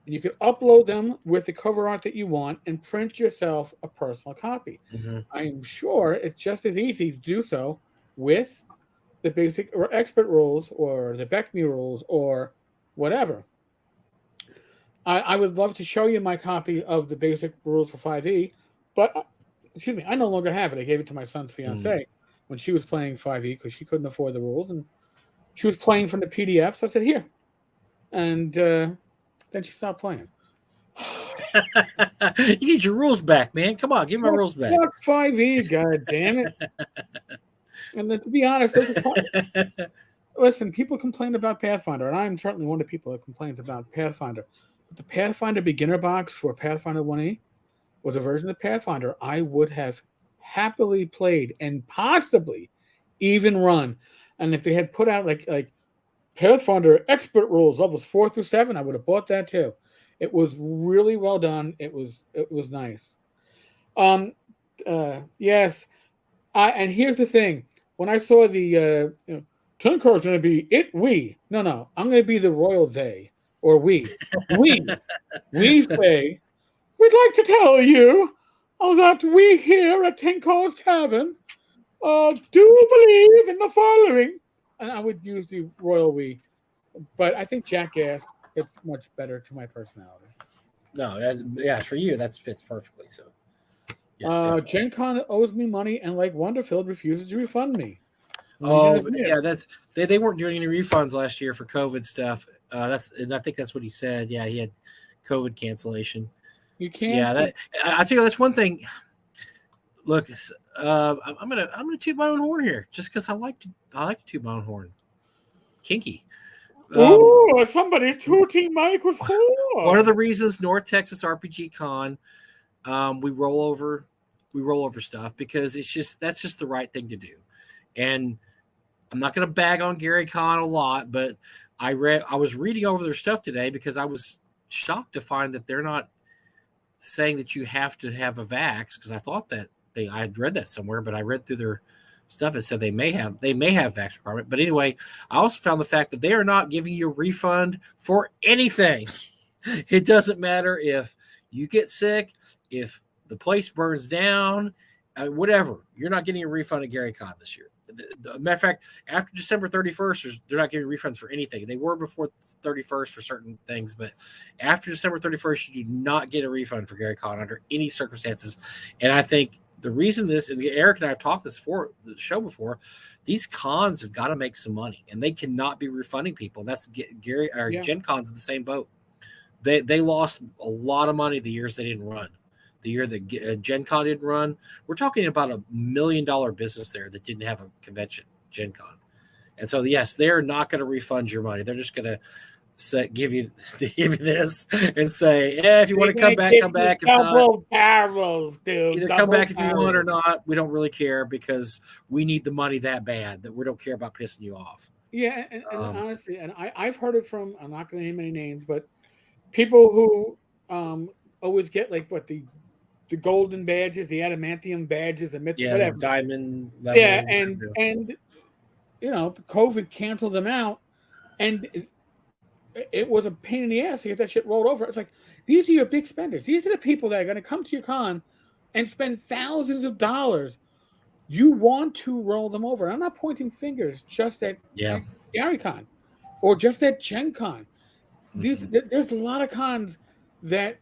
[SPEAKER 1] and you could upload them with the cover art that you want and print yourself a personal copy.
[SPEAKER 2] Mm-hmm.
[SPEAKER 1] I am sure it's just as easy to do so with the basic or expert rules or the Beckme rules or whatever. I would love to show you my copy of the basic rules for 5e, but excuse me, I no longer have it. I gave it to my son's fiance when she was playing 5e because she couldn't afford the rules, and she was playing from the PDF. So I said, "Here," and then she stopped playing.
[SPEAKER 2] You need your rules back, man. Come on, give me my rules back.
[SPEAKER 1] Fuck 5e, god damn it! And then, to be honest, listen, people complain about Pathfinder, and I'm certainly one of the people that complains about Pathfinder. But the Pathfinder beginner box for Pathfinder 1e was a version of Pathfinder I would have happily played and possibly even run. And if they had put out like Pathfinder expert rules levels 4 through 7, I would have bought that too. It was really well done. It was nice. Yes. And here's the thing. When I saw the Tenkar is going to be we. No. I'm going to be the royal they or we. We say, we'd like to tell you that we here at Tenkar's Tavern do believe in the following. And I would use the royal we. But I think Jackass fits much better to my personality.
[SPEAKER 2] No, for you, that fits perfectly. So,
[SPEAKER 1] yes, Gen Con owes me money, and like Wonderfield refuses to refund me.
[SPEAKER 2] They weren't doing any refunds last year for COVID stuff. And I think that's what he said. Yeah, he had COVID cancellation.
[SPEAKER 1] You can't.
[SPEAKER 2] Yeah, I tell you, that's one thing. Look, I'm gonna toot my own horn here, just because I like to toot my own horn. Kinky.
[SPEAKER 1] Somebody's tooting Michael's horn.
[SPEAKER 2] One of the reasons North Texas RPG Con, we roll over stuff because that's just the right thing to do. And I'm not going to bag on Gary Con a lot, but I was reading over their stuff today because I was shocked to find that they're not saying that you have to have a vax, because I thought that I had read that somewhere, but I read through their stuff. It said they may have vax requirement. But anyway, I also found the fact that they are not giving you a refund for anything. It doesn't matter if you get sick, if the place burns down, whatever. You're not getting a refund at Gary Con this year. Matter of fact, after December 31st, they're not giving refunds for anything. They were before 31st for certain things, but after December 31st, you do not get a refund for Gary Con under any circumstances. And I think the reason this, and Eric and I have talked this for the show before, these cons have got to make some money, and they cannot be refunding people. That's Gen Con's in the same boat. They lost a lot of money the years they didn't run. The year that Gen Con didn't run, we're talking about $1 million business there that didn't have a convention, Gen Con. And so, yes, they're not going to refund your money. They're just going to give you this and say, yeah, if you want to come back, come back. If not,
[SPEAKER 1] double barrels, dude.
[SPEAKER 2] either come back if you want or not. We don't really care because we need the money that bad that we don't care about pissing you off.
[SPEAKER 1] Yeah, and honestly, and I've heard it from, I'm not going to name any names, but people who always get like what the golden badges, the adamantium badges, the whatever,
[SPEAKER 2] diamond level.
[SPEAKER 1] Yeah, and COVID canceled them out, and it was a pain in the ass to get that shit rolled over. It's like, these are your big spenders. These are the people that are going to come to your con and spend thousands of dollars. You want to roll them over. I'm not pointing fingers just at GaryCon or just at Gen Con. There's a lot of cons that,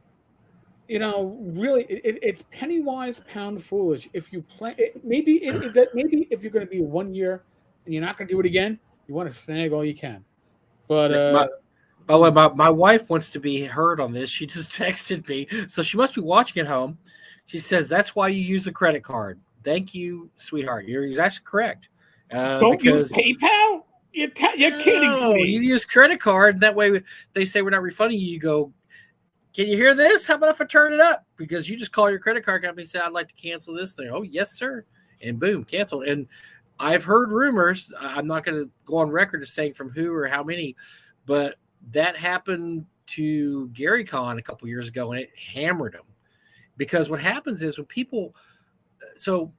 [SPEAKER 1] really, it's penny wise, pound foolish. If you plan, maybe if you're going to be 1 year and you're not going to do it again, you want to snag all you can. But
[SPEAKER 2] my wife wants to be heard on this. She just texted me, so she must be watching at home. She says that's why you use a credit card. Thank you, sweetheart. You're exactly correct.
[SPEAKER 1] Don't use PayPal? You're kidding me.
[SPEAKER 2] You use credit card, and that way they say we're not refunding you. You go, can you hear this? How about if I turn it up? Because you just call your credit card company and say, I'd like to cancel this thing. Oh, yes, sir. And boom, canceled. And I've heard rumors. I'm not going to go on record as saying from who or how many, but that happened to GaryCon a couple years ago, and it hammered them. Because what happens is when people – so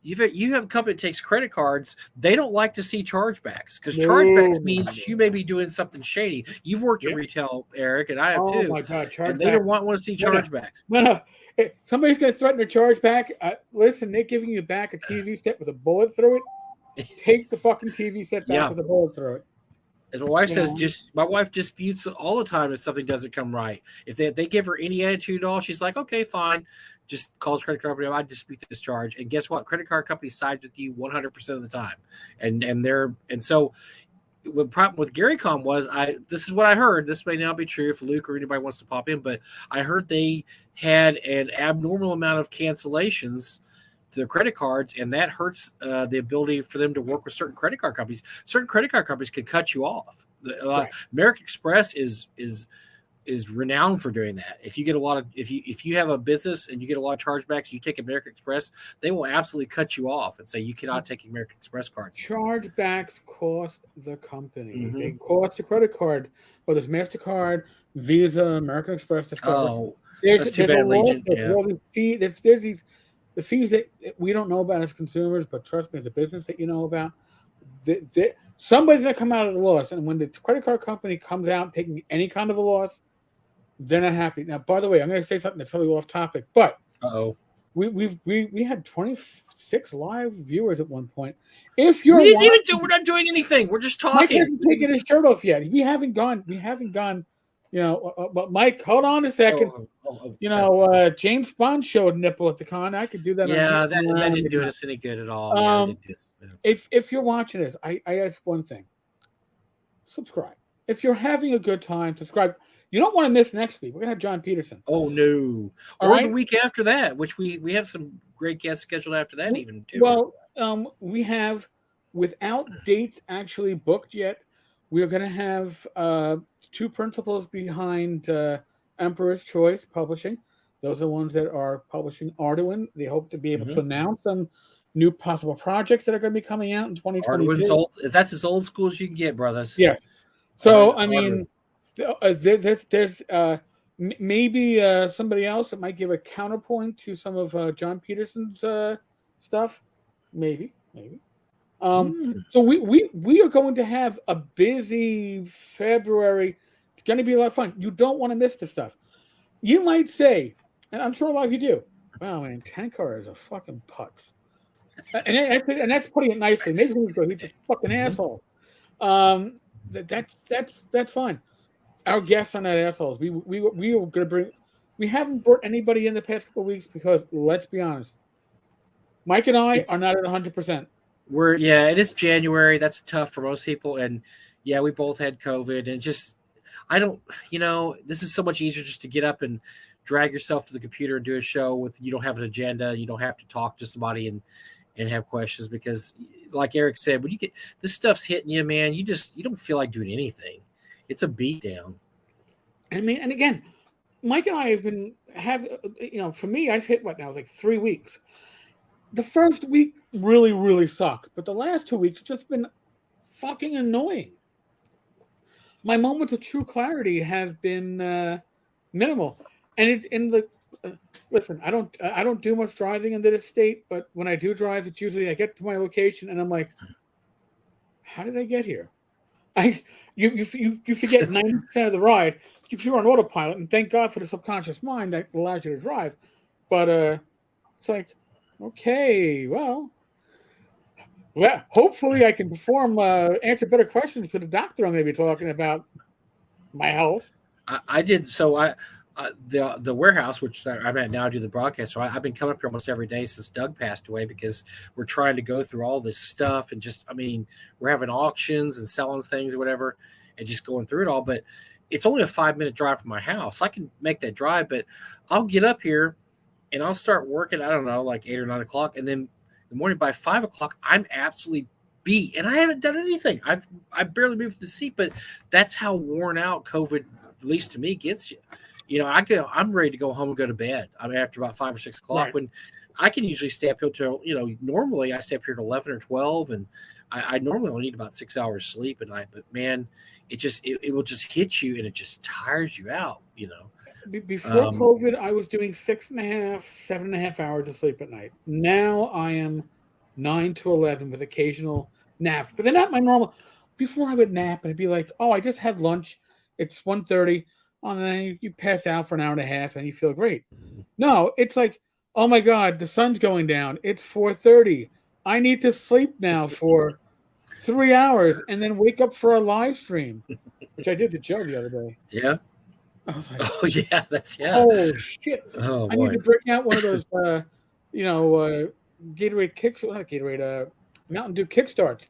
[SPEAKER 2] you have a company that takes credit cards, they don't like to see chargebacks because chargebacks means you may be doing something shady. You've worked in retail, Eric, and I have too.
[SPEAKER 1] Oh my God, chargebacks!
[SPEAKER 2] And they don't want to see chargebacks.
[SPEAKER 1] No. Hey, somebody's going to threaten a chargeback. Listen, they're giving you back a TV set with a bullet through it. Take the fucking TV set back with a bullet through it.
[SPEAKER 2] As my wife says, my wife disputes all the time if something doesn't come right. If they give her any attitude at all, she's like, okay, fine. Just calls credit card company. I dispute this charge. And guess what? Credit card companies side with you 100% of the time. And so the problem with GaryCon was this is what I heard. This may not be true if Luke or anybody wants to pop in, but I heard they had an abnormal amount of cancellations to their credit cards, and that hurts the ability for them to work with certain credit card companies. Certain credit card companies could cut you off. American Express is renowned for doing that. If you get if you have a business and you get a lot of chargebacks, you take American Express, they will absolutely cut you off and say you cannot take American Express cards.
[SPEAKER 1] Chargebacks cost the company. Mm-hmm. They cost the credit card, whether it's MasterCard, Visa, American Express, Discover.
[SPEAKER 2] Oh, that's too bad, Legion.
[SPEAKER 1] There's these the fees that we don't know about as consumers, but trust me, as a business that you know about, somebody's going to come out of the loss. And when the credit card company comes out taking any kind of a loss, they're not happy. Now, by the way, I'm going to say something that's totally off topic, but we had 26 live viewers at one point. If you're
[SPEAKER 2] we're not doing anything. We're just talking.
[SPEAKER 1] Mike hasn't taken his shirt off yet. We haven't gone. But Mike, hold on a second. James Bond showed nipple at the con. I could do that.
[SPEAKER 2] Yeah, that didn't do us any good at all.
[SPEAKER 1] If you're watching this, I ask one thing: subscribe. If you're having a good time, subscribe. You don't want to miss next week. We're gonna have John Peterson.
[SPEAKER 2] Oh no! Or the week after that, which we have some great guests scheduled after that even too.
[SPEAKER 1] Well, we have, without dates actually booked yet, we are going to have two principals behind Emperor's Choice Publishing. Those are the ones that are publishing Arduin. They hope to be able to announce some new possible projects that are going to be coming out in 2022.
[SPEAKER 2] Arduin's that's as old school as you can get, brothers.
[SPEAKER 1] Yes. So, there's maybe somebody else that might give a counterpoint to some of John Peterson's stuff. Maybe. So we are going to have a busy February. It's going to be a lot of fun. You don't want to miss this stuff. You might say, and I'm sure a lot of you do, wow, man, Tenkar is a fucking putz. And that's putting it nicely. Maybe he's a fucking asshole. That's fine. Our guests are not assholes. We are going to bring. We haven't brought anybody in the past couple of weeks because, let's be honest, Mike and I are not at 100%.
[SPEAKER 2] It is January. That's tough for most people, and we both had COVID, and this is so much easier just to get up and drag yourself to the computer and do a show you don't have an agenda, you don't have to talk to somebody and have questions, because like Eric said, when you get this stuff's hitting you, man, you don't feel like doing anything. It's a beatdown.
[SPEAKER 1] And again, Mike and I for me, I've hit what now, like 3 weeks. The first week really, really sucked, but the last 2 weeks have just been fucking annoying. My moments of true clarity have been minimal, and it's in the. Listen, I don't do much driving in this state, but when I do drive, it's usually I get to my location and I'm like, how did I get here? You forget 90% of the ride. You're on autopilot, and thank God for the subconscious mind that allows you to drive. But it's like, okay, well, hopefully I can answer better questions to the doctor I'm going to be talking about my health.
[SPEAKER 2] I did so. The warehouse, which I'm at now, I do the broadcast. So I've been coming up here almost every day since Doug passed away because we're trying to go through all this stuff and we're having auctions and selling things or whatever, and just going through it all. But it's only a 5-minute drive from my house. I can make that drive, but I'll get up here and I'll start working. I don't know, like 8 or 9 o'clock, and then in the morning by 5 o'clock, I'm absolutely beat, and I haven't done anything. I barely moved the seat, but that's how worn out COVID, at least to me, gets you. I'm ready to go home and go to bed. I mean, after about 5 or 6 o'clock,
[SPEAKER 1] Right.
[SPEAKER 2] when I can usually stay up till, normally I stay up here till 11 or 12, and I normally only need about 6 hours sleep at night. But man, it will just hit you, and it just tires you out.
[SPEAKER 1] Before COVID, I was doing 6.5, 7.5 hours of sleep at night. Now I am 9 to 11 with occasional naps, but they're not my normal. Before I would nap, and I'd be like, "Oh, I just had lunch. It's 1:30. And then you pass out for an hour and a half, and you feel great." No, it's like, "Oh my God, the sun's going down. It's 4:30. I need to sleep now for 3 hours, and then wake up for a live stream," which I did to Joe the other day.
[SPEAKER 2] Yeah.
[SPEAKER 1] I was like,
[SPEAKER 2] Oh yeah,
[SPEAKER 1] oh shit!
[SPEAKER 2] Oh
[SPEAKER 1] I
[SPEAKER 2] boy.
[SPEAKER 1] need to break out one of those, Gatorade kicks, not Gatorade, Mountain Dew kickstarts,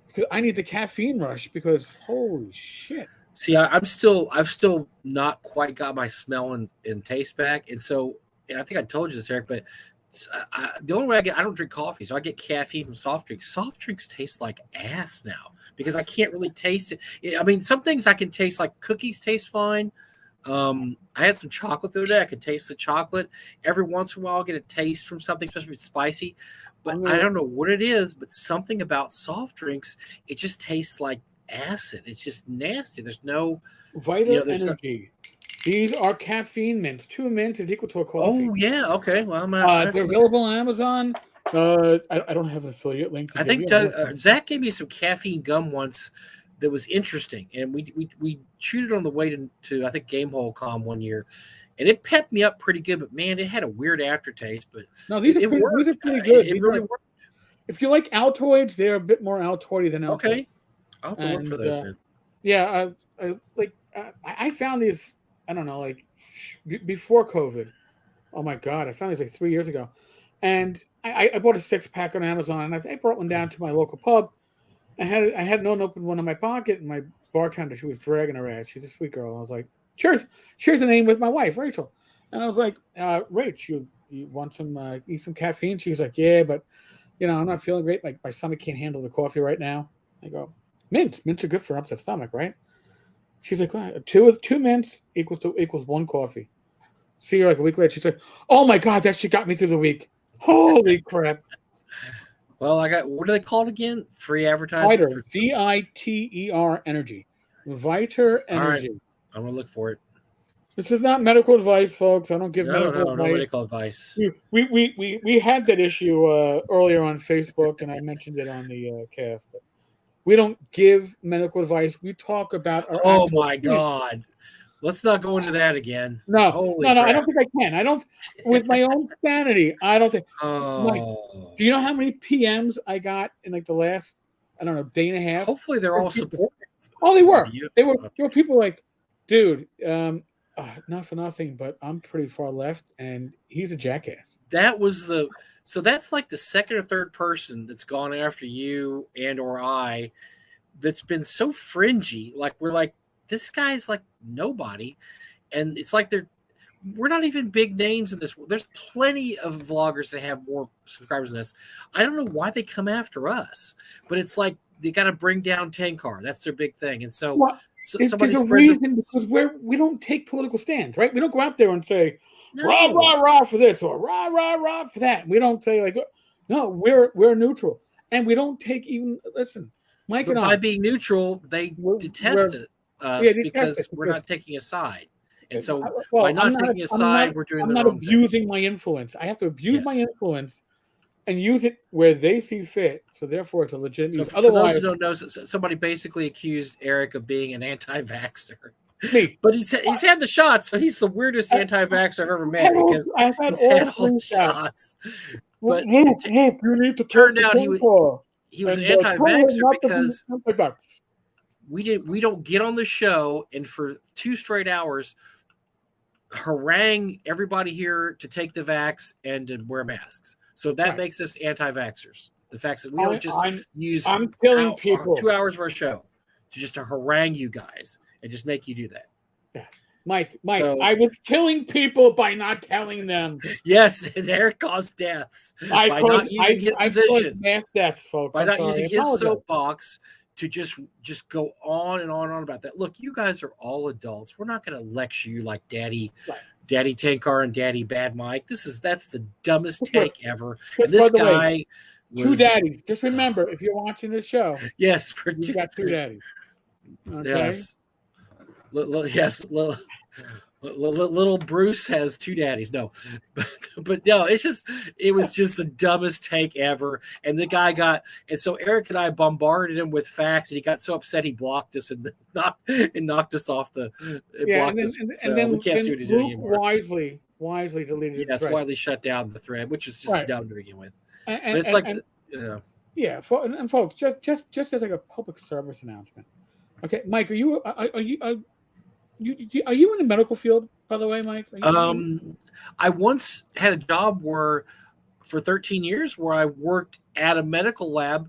[SPEAKER 1] because I need the caffeine rush. Because holy shit!
[SPEAKER 2] See, I've still not quite got my smell and taste back, and I think I told you this, Eric, but the only way I don't drink coffee, so I get caffeine from soft drinks. Soft drinks taste like ass now because I can't really taste it. I mean, some things I can taste, like cookies taste fine. I had some chocolate the other day. I could taste the chocolate. Every once in a while, I'll get a taste from something, especially if it's spicy. But I don't know what it is, but something about soft drinks, it just tastes like acid. It's just nasty. There's no
[SPEAKER 1] Vita Energy. These are caffeine mints. 2 mints is equal to a coffee.
[SPEAKER 2] Oh yeah, okay. Well,
[SPEAKER 1] they're available on Amazon. I don't have an affiliate link.
[SPEAKER 2] I think Zach gave me some caffeine gum once that was interesting, and we chewed it on the way to I think GameHole.com one year, and it pepped me up pretty good. But man, it had a weird aftertaste. But
[SPEAKER 1] no, these are pretty good. It really worked. If you like Altoids, they're a bit more Altoidy than Altoids.
[SPEAKER 2] Okay, I'll have to look for those then.
[SPEAKER 1] Yeah, I found these. I don't know, like before COVID. Oh my God, I found these like 3 years ago, and I bought a 6-pack on Amazon, and I brought one down to my local pub. I had an unopened one in my pocket, and my bartender, she was dragging her ass. She's a sweet girl. I was like, cheers the name with my wife, Rachel. And I was like, Rach, you want some eat some caffeine? She's like, yeah, but I'm not feeling great. Like my stomach can't handle the coffee right now. I go, mints are good for upset stomach, right? She's like, two mints equals 1 coffee. See her like a week later. She's like, oh my God, that shit got me through the week. Holy crap.
[SPEAKER 2] Well, I got, what are they called again? Free advertising?
[SPEAKER 1] Viter, VITER Energy. Viter Energy.
[SPEAKER 2] Right. I'm going to look for it.
[SPEAKER 1] This is not medical advice, folks. I don't give medical advice.
[SPEAKER 2] No medical advice.
[SPEAKER 1] We had that issue earlier on Facebook, and I mentioned it on the cast. But we don't give medical advice. We talk about our.
[SPEAKER 2] Oh my God! Let's not go into that again.
[SPEAKER 1] No,
[SPEAKER 2] crap.
[SPEAKER 1] I don't think I can. I don't. With my own sanity, I don't think.
[SPEAKER 2] Oh.
[SPEAKER 1] Like, do you know how many PMs I got in like the last, I don't know, day and a half?
[SPEAKER 2] Hopefully, they're all supportive.
[SPEAKER 1] Oh, they were. There were people like, dude. Not for nothing, but I'm pretty far left, and he's a jackass.
[SPEAKER 2] So that's like the second or third person that's gone after you and or I that's been so fringy. Like we're like, this guy's like nobody, and it's like we're not even big names in this. There's plenty of vloggers that have more subscribers than us. I don't know why they come after us, but it's like they got to bring down Tenkar. That's their big thing. And so,
[SPEAKER 1] Well, there's
[SPEAKER 2] somebody's
[SPEAKER 1] a reason because we don't take political stands, right? We don't go out there and say rah rah rah for this or rah rah rah for that. We don't say like, no, we're neutral, and we don't take even listen. Mike and I,
[SPEAKER 2] by being neutral, they detest us because we're not taking a side. And so, by not taking a side, we're doing the wrong thing.
[SPEAKER 1] I'm not abusing my influence. I have to abuse my influence and use it where they see fit. So therefore, it's a legitimate use.
[SPEAKER 2] For those who don't know, somebody basically accused Eric of being an anti-vaxxer.
[SPEAKER 1] Me,
[SPEAKER 2] but he's had the shots, so he's the weirdest anti-vaxxer I've ever met because he's had all the shots. But
[SPEAKER 1] Luke, you need to
[SPEAKER 2] turn out he was an anti-vaxxer because we don't get on the show and for 2 straight hours harangue everybody here to take the vax and to wear masks. So that makes us anti-vaxxers. The fact that we don't just use
[SPEAKER 1] I'm killing people
[SPEAKER 2] 2 hours of our show to harangue you guys and just make you do that.
[SPEAKER 1] Yeah. Mike, I was killing people by not telling them.
[SPEAKER 2] Yes, and Eric caused deaths by not using his position.
[SPEAKER 1] Mass deaths, folks.
[SPEAKER 2] By not using his soapbox to just go on and on about that. Look, you guys are all adults. We're not going to lecture you like Daddy Tenkar and Daddy Bad Mike. That's the dumbest take ever. And this guy was
[SPEAKER 1] 2 daddies. Just remember, if you're watching this show,
[SPEAKER 2] yes,
[SPEAKER 1] you got 2 daddies. Okay?
[SPEAKER 2] Yes. Little Bruce has 2 daddies. No, but no, it was just the dumbest take ever. And the guy and so Eric and I bombarded him with facts, and he got so upset he blocked us and knocked us off the. Blocked us. And then we can't see what he's doing anymore.
[SPEAKER 1] Wisely deleted.
[SPEAKER 2] Yes, wisely shut down the thread, which was just dumb to begin with.
[SPEAKER 1] And
[SPEAKER 2] it's
[SPEAKER 1] yeah, and folks, just as like a public service announcement. Okay, Mike, are you in the medical field, by the way, Mike?
[SPEAKER 2] I once had a job for 13 years where I worked at a medical lab,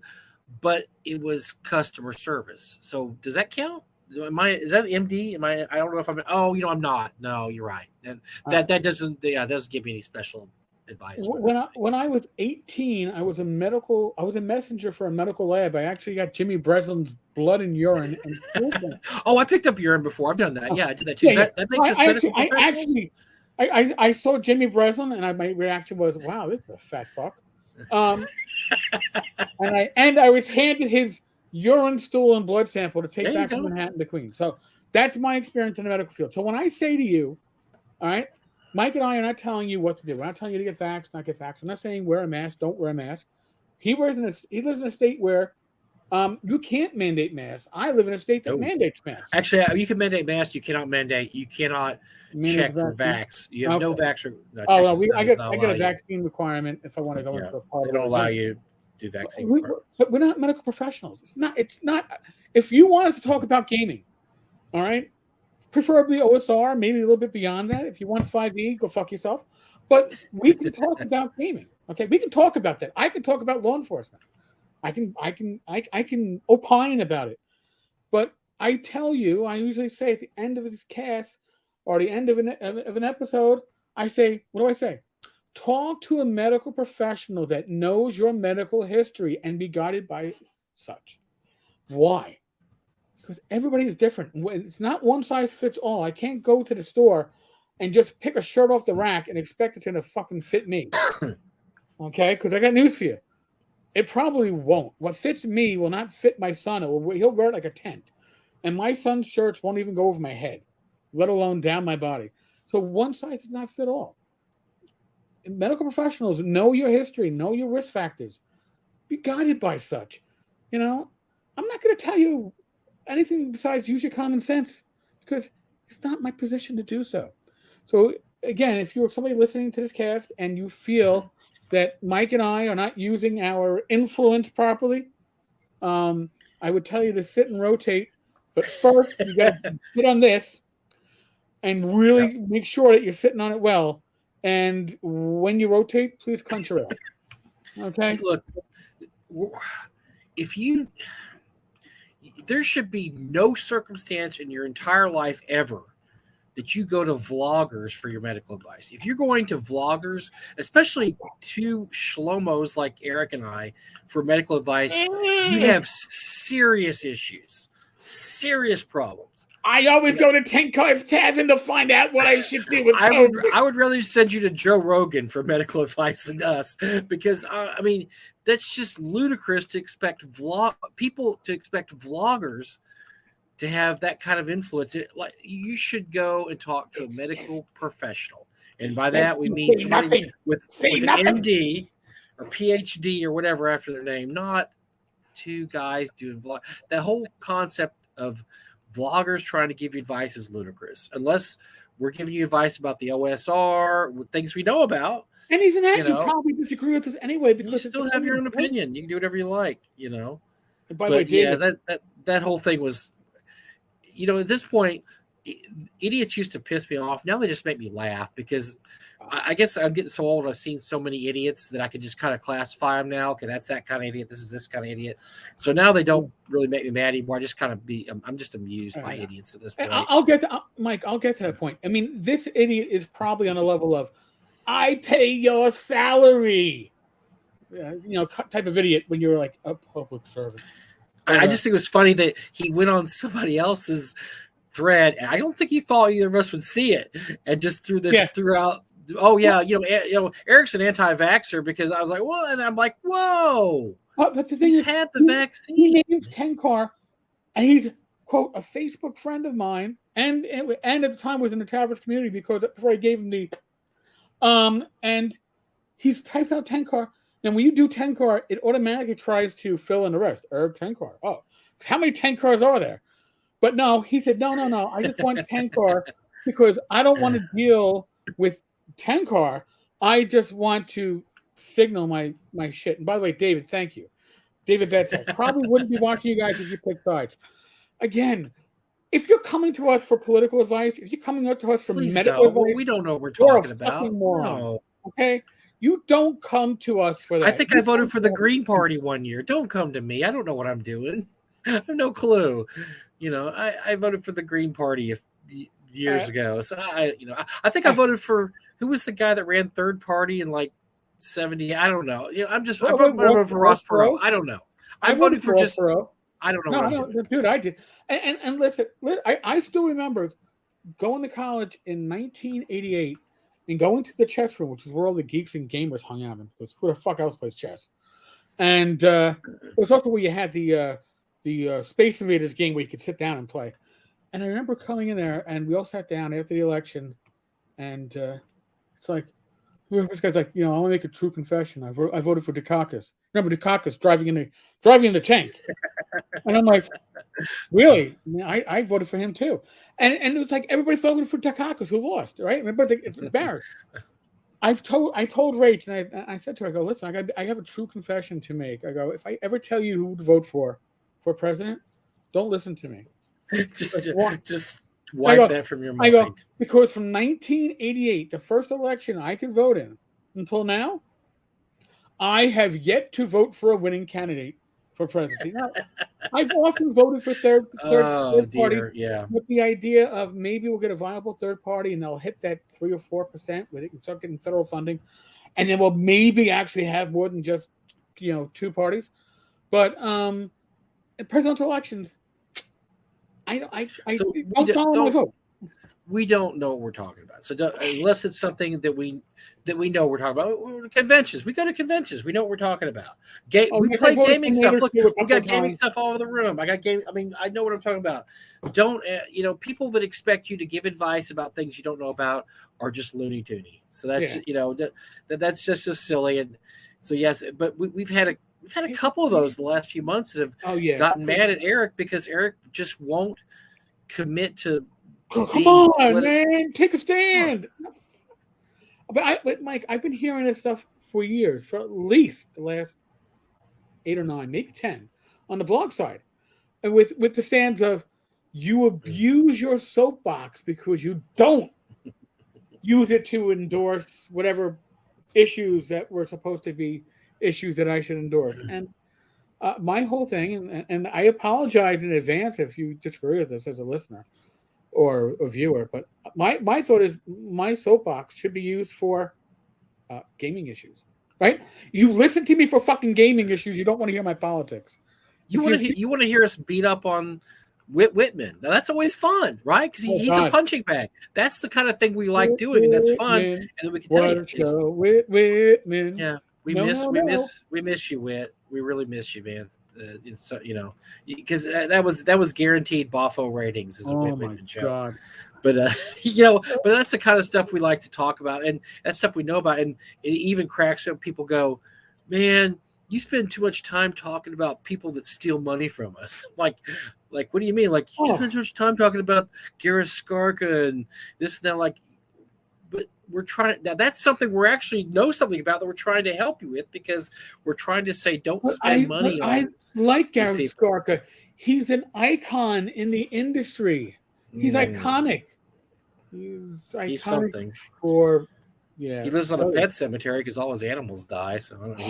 [SPEAKER 2] but it was customer service. So does that count? Is that MD? I don't know if I'm. Oh, I'm not. No, you're right. And that doesn't give me any special advice.
[SPEAKER 1] When I was 18, I was a messenger for a medical lab. I actually got Jimmy Breslin's blood and urine. And
[SPEAKER 2] I picked up urine before. I've done that. Yeah, I did that too. That makes us medical professionals.
[SPEAKER 1] I saw Jimmy Breslin, and my reaction was, "Wow, this is a fat fuck." And I was handed his urine, stool, and blood sample to take back from Manhattan to Queens. So that's my experience in the medical field. So when I say to you, all right, Mike and I are not telling you what to do. We're not telling you to get vaxxed, not get vaxxed. I'm not saying wear a mask, don't wear a mask. He lives in a state where you can't mandate masks. I live in a state that mandates masks.
[SPEAKER 2] Actually, you can mandate masks. You cannot check for vax. You have no vax.
[SPEAKER 1] I get a vaccine requirement if I want to go into a public.
[SPEAKER 2] They don't allow you to do vaccine.
[SPEAKER 1] But we're not medical professionals. It's not. If you want us to talk about gaming, all right, preferably OSR, maybe a little bit beyond that. If you want 5e, go fuck yourself. But we can talk about gaming. Okay, we can talk about that. I can talk about law enforcement. I can opine about it. But I tell you, I usually say at the end of this cast or the end of an episode, I say, what do I say? Talk to a medical professional that knows your medical history and be guided by such. Why? Because everybody is different. It's not one size fits all. I can't go to the store and just pick a shirt off the rack and expect it's going to fucking fit me. Okay? Because I got news for you. It probably won't. What fits me will not fit my son. He'll wear it like a tent. And my son's shirts won't even go over my head, let alone down my body. So one size does not fit all. Medical professionals know your history, know your risk factors. Be guided by such. I'm not going to tell you anything besides use your common sense because it's not my position to do so. So again, if you're somebody listening to this cast and you feel that Mike and I are not using our influence properly, I would tell you to sit and rotate. But first, you got to sit on this and really make sure that you're sitting on it well. And when you rotate, please clench your ass. Okay?
[SPEAKER 2] Look, there should be no circumstance in your entire life ever that you go to vloggers for your medical advice. If you're going to vloggers, especially two schlomos like Eric and I, for medical advice, you have serious issues, serious problems.
[SPEAKER 1] I always go to Tenkar's Tavern to find out what I should do with COVID.
[SPEAKER 2] I would rather send you to Joe Rogan for medical advice than us, because I mean, that's just ludicrous to expect people to expect vloggers to have that kind of influence. Like, you should go and talk to a medical professional, and by that we mean somebody with an MD or PhD or whatever after their name, not two guys doing vlog. That whole concept of vloggers trying to give you advice is ludicrous, unless we're giving you advice about the OSR, things we know about.
[SPEAKER 1] And even that, you probably disagree with us anyway, because
[SPEAKER 2] you still have your own opinion. You can do whatever you like, And
[SPEAKER 1] by the way, David,
[SPEAKER 2] that whole thing was, at this point, idiots used to piss me off. Now they just make me laugh, because I guess I'm getting so old. I've seen so many idiots that I could just kind of classify them now. Okay, that's that kind of idiot. This is this kind of idiot. So now they don't really make me mad anymore. I just kind of I'm just amused by idiots at this point.
[SPEAKER 1] I'll get to Mike. I'll get to that point. I mean, this idiot is probably on a level of, I pay your salary, type of idiot when you're like a public servant.
[SPEAKER 2] I just think it was funny that he went on somebody else's thread, and I don't think he thought either of us would see it, and just threw out. Oh yeah, Eric's an anti-vaxxer, because I was like, well, and I'm like, whoa.
[SPEAKER 1] But the thing
[SPEAKER 2] he's
[SPEAKER 1] is,
[SPEAKER 2] had the vaccine.
[SPEAKER 1] He names Tenkar, and he's, quote, a Facebook friend of mine, and at the time was in the Tavers community, because before I gave him the, and he's typed out Tenkar. And when you do Tenkar, it automatically tries to fill in the rest. Eric Tenkar. Oh, how many Tenkars are there? But no, he said, no. I just want Tenkar because I don't want to deal with Tenkar. I just want to signal my shit. And by the way, David, thank you. David Betzel probably wouldn't be watching you guys if you picked sides. Again, if you're coming to us for political advice, if you're coming to us for medical advice,
[SPEAKER 2] we don't know what we're talking about.
[SPEAKER 1] No. Okay? You don't come to us for that.
[SPEAKER 2] I think I voted for the Green Party one year. Don't come to me. I don't know what I'm doing. I have no clue. I voted for the Green Party years ago. So I think I voted for, who was the guy that ran third party in like 70? I don't know. I voted for Ross Perot. I don't know. I voted for just Perot. I don't know.
[SPEAKER 1] No, dude, I did. And listen, I still remember going to college in 1988. And going to the chess room, which is where all the geeks and gamers hung out in, because who the fuck else plays chess? And it was also where you had the Space Invaders game where you could sit down and play. And I remember coming in there, and we all sat down after the election, and it's like, this guy's like, I want to make a true confession. I voted for Dukakis. Remember Dukakis driving in the tank? And I'm like, really? I voted for him too. And it was like everybody voted for Dukakis, who lost, right? Remember, it's embarrassed. I told Rach, and I said to her, I go, listen, I have a true confession to make. I go, if I ever tell you who to vote for president, don't listen to me.
[SPEAKER 2] just wipe that from your mind.
[SPEAKER 1] I go, because from 1988, the first election I could vote in, until now, I have yet to vote for a winning candidate for presidency. Now, I've often voted for third party with the idea of maybe we'll get a viable third party and they'll hit that 3 or 4% where they can start getting federal funding, and then we'll maybe actually have more than just two parties. But in presidential elections, I don't follow my vote.
[SPEAKER 2] We don't know what we're talking about. So unless it's something that we know we're talking about. Conventions. We go to conventions. We know what we're talking about. We play gaming stuff. Look, we got gaming stuff all over the room. I got game. I mean, I know what I'm talking about. Don't people that expect you to give advice about things you don't know about are just loony toony. So that's that's just as silly. And so yes, but we've had a couple of those the last few months that have gotten mad at Eric because Eric just won't commit to.
[SPEAKER 1] Come on, man, take a stand. But Mike, I've been hearing this stuff for years, for at least the last 8 or 9, maybe 10, on the blog side, and with the stands of you abuse your soapbox because you don't use it to endorse whatever issues that were supposed to be issues that I should endorse. And my whole thing, and I apologize in advance if you disagree with this as a listener. or a viewer. But my thought is my soapbox should be used for gaming issues, right? You listen to me for fucking gaming issues. You don't want to hear my politics.
[SPEAKER 2] You want to hear us beat up on Whitman. Now, that's always fun, right? Because he's a punching bag. That's the kind of thing we like doing, and that's fun. And then we can tell you,
[SPEAKER 1] Whitman.
[SPEAKER 2] Yeah, we miss you, Whit. We really miss you, man. So because that was guaranteed Boffo ratings as a Whitman show. God. But but that's the kind of stuff we like to talk about, and that's stuff we know about, and it even cracks up. People go, man, you spend too much time talking about people that steal money from us. Like, what do you mean? Like, you spend too much time talking about Gareth Skarka and this and that. Like, but we're trying. Now, that's something we're actually know something about that we're trying to help you with, because we're trying to say don't spend money on.
[SPEAKER 1] I like Gareth Skarka. He's an icon in the industry. He's iconic. He's iconic.
[SPEAKER 2] He's something.
[SPEAKER 1] He
[SPEAKER 2] lives on a pet cemetery because all his animals die. So I don't know,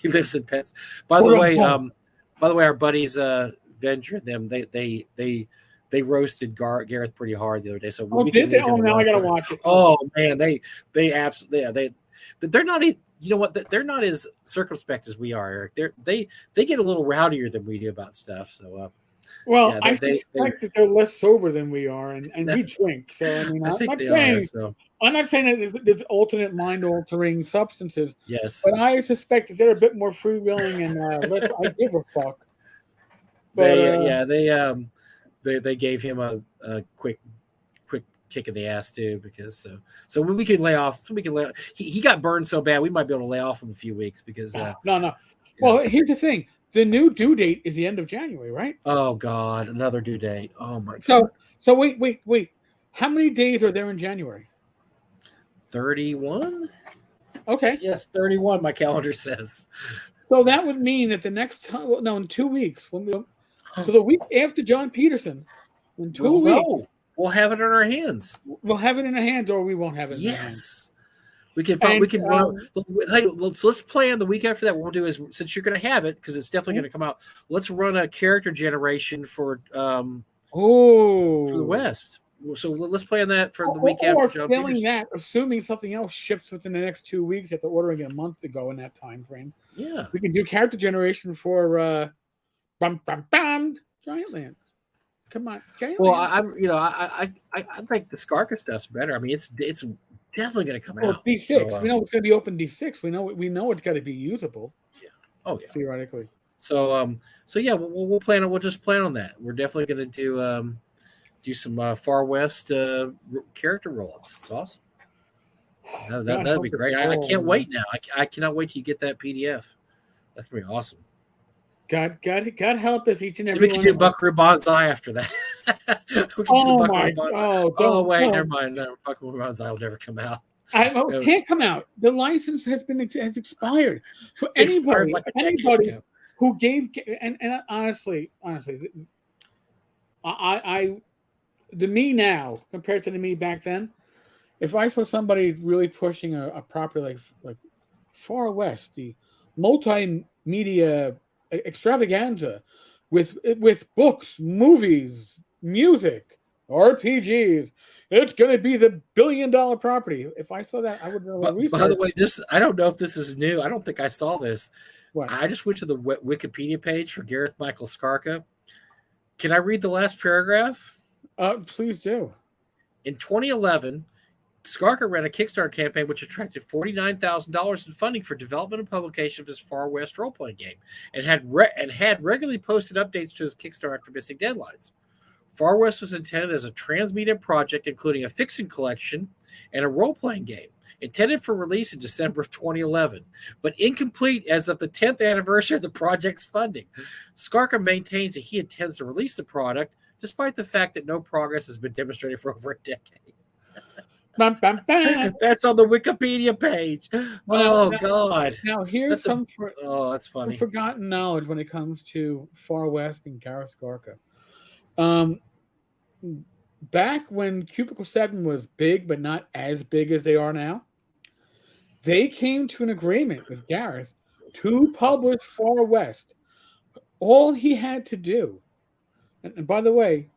[SPEAKER 2] he lives in pets. By the way, our buddies Venger and them, they roasted Gareth pretty hard the other day. So
[SPEAKER 1] did they? Oh, now I gotta watch it.
[SPEAKER 2] Oh man, they absolutely they're not. You know what? They're not as circumspect as we are, Eric. They get a little rowdier than we do about stuff. So.
[SPEAKER 1] I suspect that they're less sober than we are, and we drink. So I mean, I'm not saying that there's alternate mind-altering substances.
[SPEAKER 2] Yes,
[SPEAKER 1] but I suspect that they're a bit more freewheeling and less. I give a fuck. But,
[SPEAKER 2] they gave him a quick kick in the ass too, because so when we could lay off, he got burned so bad we might be able to lay off him a few weeks because
[SPEAKER 1] no. Well, here's the thing. The new due date is the end of January, right?
[SPEAKER 2] Oh God, another due date. Oh my God.
[SPEAKER 1] So wait. How many days are there in January?
[SPEAKER 2] 31.
[SPEAKER 1] Okay.
[SPEAKER 2] Yes, 31. My calendar says.
[SPEAKER 1] So that would mean that in 2 weeks, so the week after John Peterson, in 2 weeks,
[SPEAKER 2] we'll have it in our hands.
[SPEAKER 1] We'll have it in our hands, or we won't have it.
[SPEAKER 2] Yes. We can run. Hey, let's plan the week after that. What we'll do is, since you're going to have it, because it's definitely going to come out, let's run a character generation for the West. So let's plan that for the week after John Peterson.
[SPEAKER 1] That, assuming something else ships within the next 2 weeks, after ordering it a month ago in that time frame.
[SPEAKER 2] Yeah,
[SPEAKER 1] we can do character generation for Giantlands. Come on, Giantlands.
[SPEAKER 2] Well, I think the Skarka stuff's better. I mean, it's definitely going to come out.
[SPEAKER 1] D6. So, we know it's going to be open D6. We know it's got to be usable.
[SPEAKER 2] Yeah. Oh yeah.
[SPEAKER 1] Theoretically.
[SPEAKER 2] So yeah, we'll plan. We'll just plan on that. We're definitely going to do some Far West character roll-ups. It's awesome. That'd be great. I can't wait now. I cannot wait till you get that PDF. That's gonna be awesome.
[SPEAKER 1] God help us each and every.
[SPEAKER 2] We can do Buckaroo Banzai after that. Never mind. No, Buckaroo Banzai will never come out.
[SPEAKER 1] It can't come out. The license has expired. So anybody who gave and honestly, the me now compared to the me back then, if I saw somebody really pushing a property like Far West, the multimedia extravaganza with books, movies, music, RPGs, it's going to be the $1 billion property. If I saw that, I would know.
[SPEAKER 2] By the way, I don't know if this is new. I don't think I saw this.
[SPEAKER 1] What?
[SPEAKER 2] I just went to the Wikipedia page for Gareth Michael Skarka. Can I read the last paragraph?
[SPEAKER 1] Please do.
[SPEAKER 2] In 2011, Skarka ran a Kickstarter campaign which attracted $49,000 in funding for development and publication of his Far West role-playing game, and had regularly posted updates to his Kickstarter after missing deadlines. Far West was intended as a transmedia project, including a fiction collection and a role-playing game, intended for release in December of 2011, but incomplete as of the 10th anniversary of the project's funding. Skarka maintains that he intends to release the product, despite the fact that no progress has been demonstrated for over a decade. That's on the Wikipedia page. God.
[SPEAKER 1] Now here's
[SPEAKER 2] that's funny.
[SPEAKER 1] Some forgotten knowledge when it comes to Far West and Gareth Skarka. Back when Cubicle 7 was big, but not as big as they are now, they came to an agreement with Gareth to publish Far West. All he had to do, and by the way,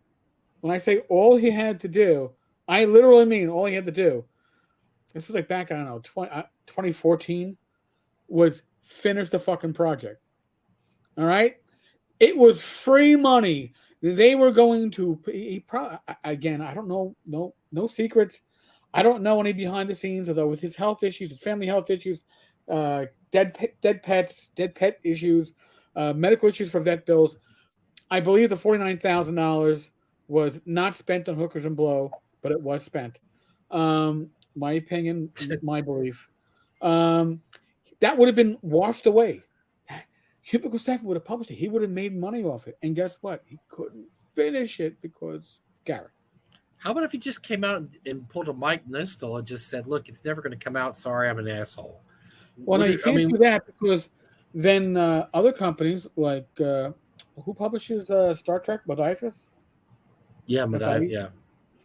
[SPEAKER 1] When I say all he had to do, I literally mean all he had to do. This is like back, I don't know, 2014, was finish the fucking project. All right? It was free money. They were going to, again, I don't know, no secrets. I don't know any behind the scenes, although with his health issues, his family health issues, dead pets, dead pet issues, medical issues for vet bills. I believe the $49,000 was not spent on hookers and blow, but it was spent. My opinion, my belief. Um, that would have been washed away. Cubicle 7 would have published it. He would have made money off it. And guess what? He couldn't finish it because Garrett.
[SPEAKER 2] How about if he just came out and pulled a Mike Nistel and just said, "Look, it's never going to come out. Sorry, I'm an asshole."
[SPEAKER 1] Well, no, you can't do that because then other companies like who publishes Star Trek? Modifius?
[SPEAKER 2] Yeah, yeah.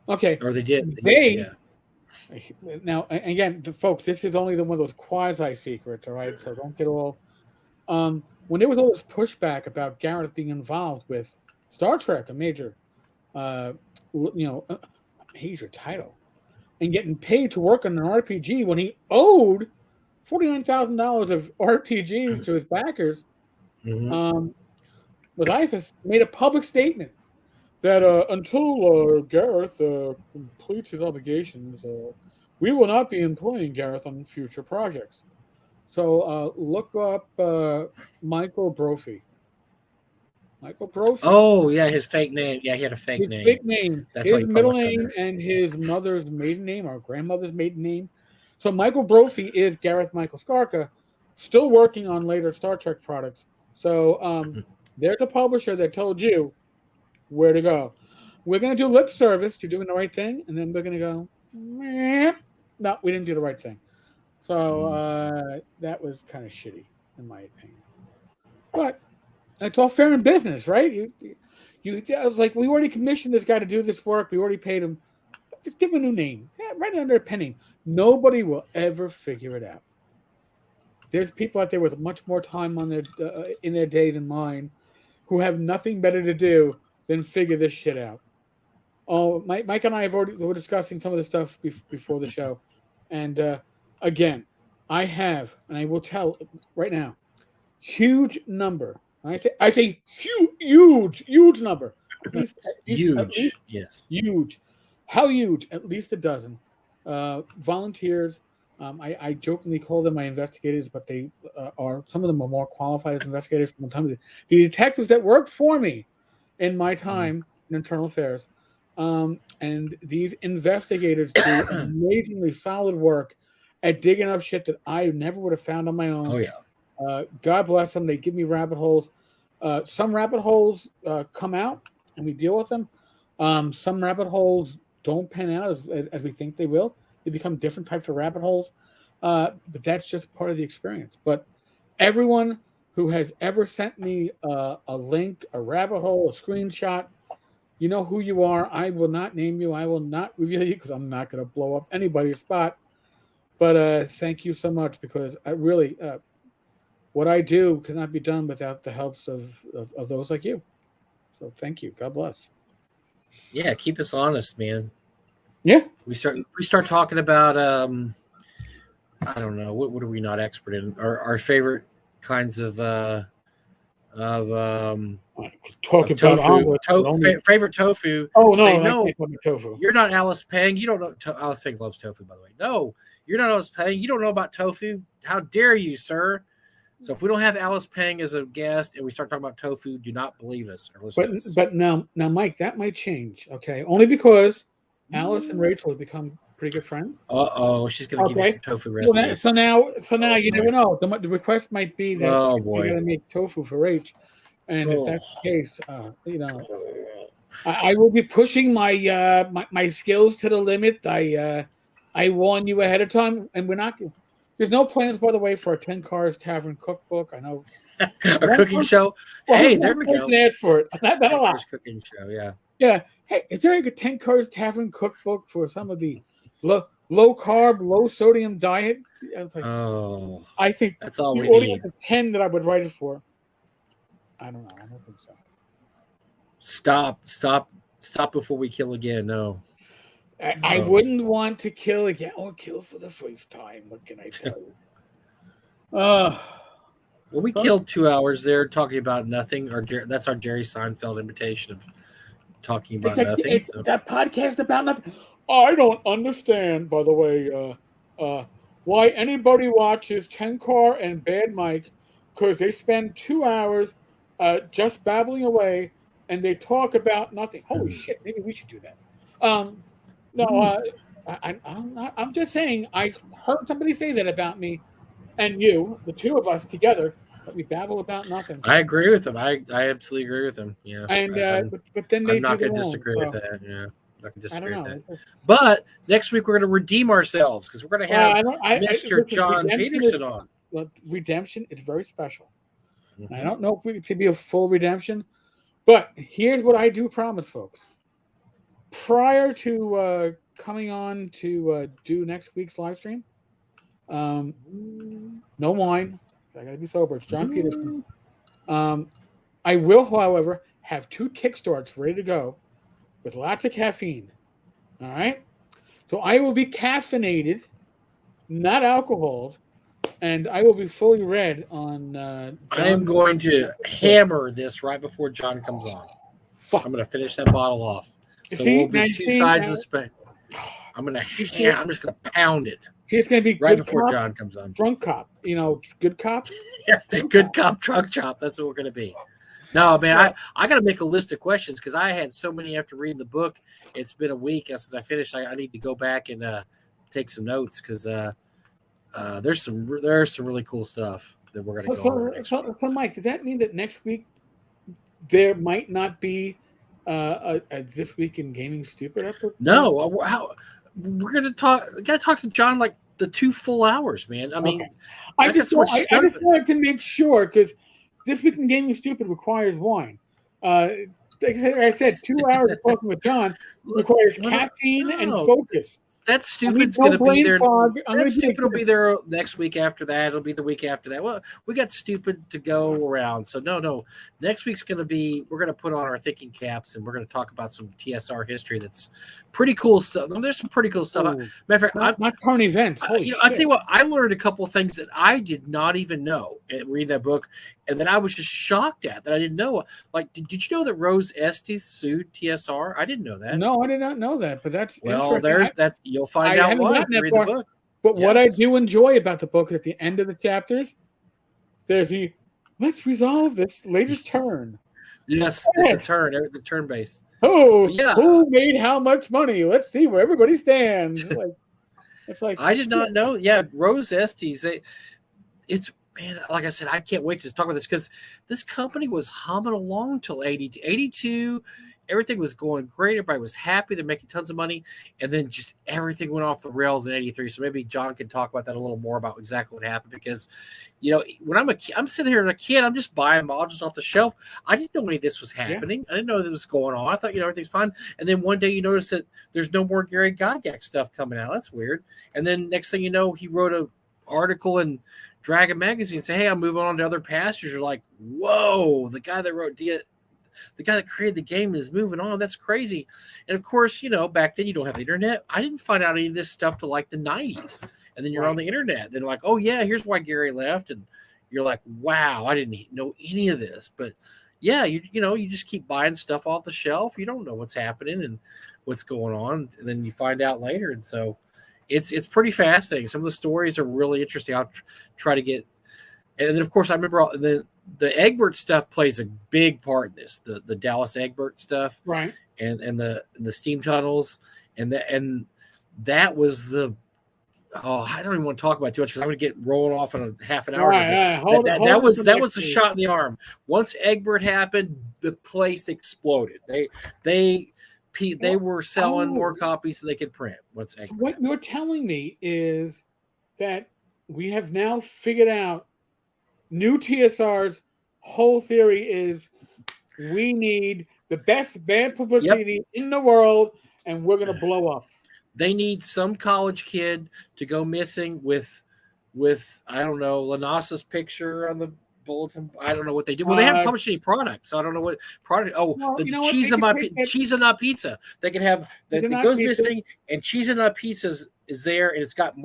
[SPEAKER 1] Okay.
[SPEAKER 2] Or they did.
[SPEAKER 1] Yeah. Now, again, folks, this is only one of those quasi secrets, all right? So don't get all. When there was all this pushback about Gareth being involved with Star Trek, a major, major title, and getting paid to work on an RPG when he owed $49,000 of RPGs to his backers, Modifius made a public statement that until Gareth completes his obligations, we will not be employing Gareth on future projects. So look up Michael Brophy. Michael Brophy.
[SPEAKER 2] Oh, yeah, his fake name. Yeah, he had a fake name.
[SPEAKER 1] Fake name. That's his middle name and his mother's maiden name or grandmother's maiden name. So Michael Brophy is Gareth Michael Skarka, still working on later Star Trek products. So there's a publisher that told you where to go. We're going to do lip service to doing the right thing, and then we're going to go, meh. No, we didn't do the right thing. So that was kind of shitty, in my opinion. But that's all fair in business, right? You like, we already commissioned this guy to do this work. We already paid him. Just give him a new name. Yeah, write it under a pen name. Nobody will ever figure it out. There's people out there with much more time on their in their day than mine who have nothing better to do than figure this shit out. Oh, Mike and I were discussing some of the stuff before the show. And again, I have, and I will tell right now, huge number. I say huge number.
[SPEAKER 2] Huge, yes.
[SPEAKER 1] Huge. How huge? At least a dozen volunteers. I jokingly call them my investigators, but they are, some of them are more qualified as investigators. Sometimes the detectives that work for me in my time in internal affairs. And these investigators do amazingly solid work at digging up shit that I never would have found on my own.
[SPEAKER 2] Oh, yeah.
[SPEAKER 1] God bless them. They give me rabbit holes. Some rabbit holes come out and we deal with them. Some rabbit holes don't pan out as we think they will. They become different types of rabbit holes. But that's just part of the experience. But everyone who has ever sent me a link, a rabbit hole, a screenshot, you know who you are. I will not name you. I will not reveal you because I'm not going to blow up anybody's spot. But thank you so much, because I really, what I do cannot be done without the helps of those like you. So thank you. God bless.
[SPEAKER 2] Yeah, keep us honest, man.
[SPEAKER 1] Yeah.
[SPEAKER 2] We start talking about I don't know, what are we not expert in? Our favorite kinds of
[SPEAKER 1] talk about
[SPEAKER 2] tofu. Favorite tofu.
[SPEAKER 1] Oh no,
[SPEAKER 2] say, no,
[SPEAKER 1] tofu.
[SPEAKER 2] You're not Alice Pang. You don't know. Alice Pang loves tofu, by the way. No, you're not Alice Pang. You don't know about tofu. How dare you, sir? So if we don't have Alice Pang as a guest and we start talking about tofu, do not believe us or listen to us.
[SPEAKER 1] But now, Mike, that might change. Okay, only because Alice and Rachel have become pretty good friends.
[SPEAKER 2] She's gonna give you some tofu recipes.
[SPEAKER 1] So now, you never know. The request might be that
[SPEAKER 2] boy,
[SPEAKER 1] I gotta make tofu for Rach, and if that's the case, I will be pushing my my skills to the limit. I warn you ahead of time, and we're not. There's no plans, by the way, for a Tenkar's Tavern cookbook. I know
[SPEAKER 2] a cooking show.
[SPEAKER 1] Well,
[SPEAKER 2] hey, there we go.
[SPEAKER 1] Ask for it. Tenkar's
[SPEAKER 2] cooking show. Yeah.
[SPEAKER 1] Yeah. Hey, is there a Tenkar's Tavern cookbook for some of the low carb, low sodium diet? I was like, I think
[SPEAKER 2] that's all we need.
[SPEAKER 1] 10 that I would write it for. I don't know. I don't think so.
[SPEAKER 2] Stop Stop before we kill again. No.
[SPEAKER 1] I wouldn't want to kill again or kill for the first time. What can I tell you?
[SPEAKER 2] Well, we killed 2 hours there talking about nothing. That's our Jerry Seinfeld invitation of talking about nothing.
[SPEAKER 1] It's that podcast about nothing. I don't understand, by the way, why anybody watches Tenkar and Bad Mike, because they spend 2 hours just babbling away and they talk about nothing. Holy shit! Maybe we should do that. No, I'm just saying. I heard somebody say that about me and you, the two of us together, that we babble about nothing.
[SPEAKER 2] I agree with him. I absolutely agree with him. Yeah.
[SPEAKER 1] And but then they
[SPEAKER 2] I'm not
[SPEAKER 1] going
[SPEAKER 2] to
[SPEAKER 1] to
[SPEAKER 2] disagree with that. Yeah. I can disagree with that.
[SPEAKER 1] Know.
[SPEAKER 2] But next week we're going to redeem ourselves because we're going to have Mr. John Peterson on.
[SPEAKER 1] Well, redemption is very special.
[SPEAKER 2] Mm-hmm.
[SPEAKER 1] I don't know if it could be a full redemption, but here's what I do promise, folks. Prior to coming on to do next week's live stream, no wine. I got to be sober. It's John Peterson. I will, however, have 2 kickstarts ready to go with lots of caffeine. All right? So I will be caffeinated, not alcoholed, and I will be fully read on
[SPEAKER 2] I am going to hammer this right before John comes on.
[SPEAKER 1] Fuck.
[SPEAKER 2] I'm going to finish that bottle off. So we'll be 2 sides of the spectrum. I'm just going to pound it.
[SPEAKER 1] See, it's going to be
[SPEAKER 2] right before cop, John comes on.
[SPEAKER 1] Drunk cop. Good cop?
[SPEAKER 2] Yeah, good cop, drunk chop. That's what we're going to be. No, man, I got to make a list of questions because I had so many after reading the book. It's been a week since I finished. I need to go back and take some notes because there's some really cool stuff that we're going to go over next week.
[SPEAKER 1] So, Mike, does that mean that next week there might not be a This Week in Gaming Stupid episode?
[SPEAKER 2] No, we're going to talk. We got to talk to John like the 2 full hours, man. I mean,
[SPEAKER 1] I just wanted to make sure because This Week in Gaming Stupid requires wine. Like I said, 2 hours of talking with John requires caffeine and focus.
[SPEAKER 2] That stupid's going to be there. That stupid will be there next week after that. It'll be the week after that. Well, we got stupid to go around. So no. Next week's going to be, we're going to put on our thinking caps and we're going to talk about some TSR history that's pretty cool stuff. There's some pretty cool stuff. Matter of fact,
[SPEAKER 1] not current events.
[SPEAKER 2] I'll tell you what, I learned a couple of things that I did not even know reading that book and that I was just shocked at that I didn't know. Like, did you know that Rose Estes sued TSR? I didn't know that.
[SPEAKER 1] No, I did not know that, but that's
[SPEAKER 2] you'll find out why if you read the book.
[SPEAKER 1] But what I do enjoy about the book is at the end of the chapters, there's let's resolve this latest turn.
[SPEAKER 2] Yes, it's a turn. The turn based.
[SPEAKER 1] Oh, yeah. Who made how much money? Let's see where everybody stands. It's like
[SPEAKER 2] I did not know. Yeah, Rose Estes. It's man, like I said, I can't wait to talk about this because this company was humming along till 82. Everything was going great. Everybody was happy. They're making tons of money. And then just everything went off the rails in 83. So maybe John can talk about that a little more about exactly what happened. Because, when I'm sitting here as a kid, I'm just buying models off the shelf. I didn't know any of this was happening. Yeah. I didn't know that was going on. I thought, everything's fine. And then one day you notice that there's no more Gary Gygax stuff coming out. That's weird. And then next thing you know, he wrote an article in Dragon Magazine saying, hey, I'm moving on to other pastures. You're like, whoa, the guy that wrote the guy that created the game is moving on. That's crazy. And of course, back then you don't have the internet. I didn't find out any of this stuff till like the 90s. And then you're on the internet. Then like, oh yeah, here's why Gary left. And you're like, wow, I didn't know any of this. But yeah, you just keep buying stuff off the shelf. You don't know what's happening and what's going on. And then you find out later. And so it's pretty fascinating. Some of the stories are really interesting. I'll try to get. And then of course I remember the Egbert stuff plays a big part in this, the Dallas Egbert stuff,
[SPEAKER 1] right?
[SPEAKER 2] And the steam tunnels, and that was the I don't even want to talk about it too much because I'm going to get rolling off in a half an hour. That was the shot in the arm. Once Egbert happened, the place exploded. They were selling more copies than they could print. Once Egbert
[SPEAKER 1] what happened. You're telling me is that we have now figured out. New TSR's whole theory is we need the best bad publicity in the world, and we're going to blow up.
[SPEAKER 2] They need some college kid to go missing with I don't know, Lanassa's picture on the bulletin. I don't know what they do. Well, they haven't published any products. So I don't know what product. Oh,
[SPEAKER 1] well,
[SPEAKER 2] the
[SPEAKER 1] you know what?
[SPEAKER 2] cheese
[SPEAKER 1] They
[SPEAKER 2] and
[SPEAKER 1] could
[SPEAKER 2] my
[SPEAKER 1] take that-
[SPEAKER 2] cheese and nut pizza. They can have
[SPEAKER 1] Cheese
[SPEAKER 2] that
[SPEAKER 1] and
[SPEAKER 2] it
[SPEAKER 1] nut
[SPEAKER 2] goes
[SPEAKER 1] pizza.
[SPEAKER 2] missing, and cheese and nut pizzas is there, and it's got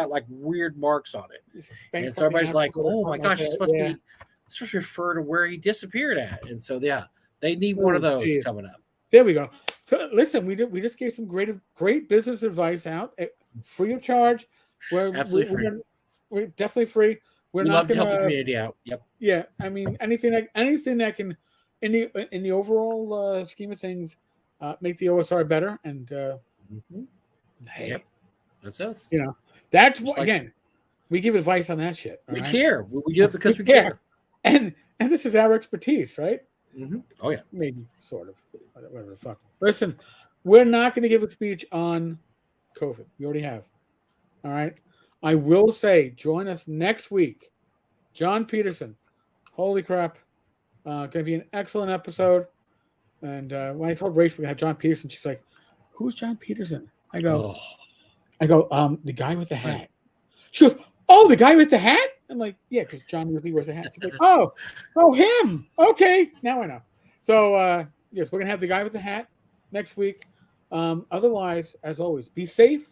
[SPEAKER 2] like weird marks on it, and so everybody's like, "Oh my gosh, it's supposed to be refer to where he disappeared at." And so yeah, they need one of those coming up.
[SPEAKER 1] There we go. So listen, we just gave some great business advice out, free of charge.
[SPEAKER 2] Absolutely
[SPEAKER 1] we're definitely free.
[SPEAKER 2] We love to help the community out. Yep.
[SPEAKER 1] Yeah, I mean anything that can, in the overall scheme of things, make the OSR better. And hey,
[SPEAKER 2] yep. That's us.
[SPEAKER 1] You know, that's what, again, we give advice on that shit.
[SPEAKER 2] We care. We do it because we care.
[SPEAKER 1] And this is our expertise, right?
[SPEAKER 2] Mm-hmm. Oh yeah,
[SPEAKER 1] maybe sort of. Whatever the fuck. Listen, we're not going to give a speech on COVID. We already have. All right. I will say, join us next week. John Peterson. Holy crap. Going to be an excellent episode. And when I told Rachel we're going to have John Peterson, she's like, who's John Peterson? I go, the guy with the hat. She goes, oh, the guy with the hat? I'm like, yeah, because John usually wears a hat. She's like, oh, him. Okay. Now I know. So, yes, we're going to have the guy with the hat next week. Otherwise, as always, be safe,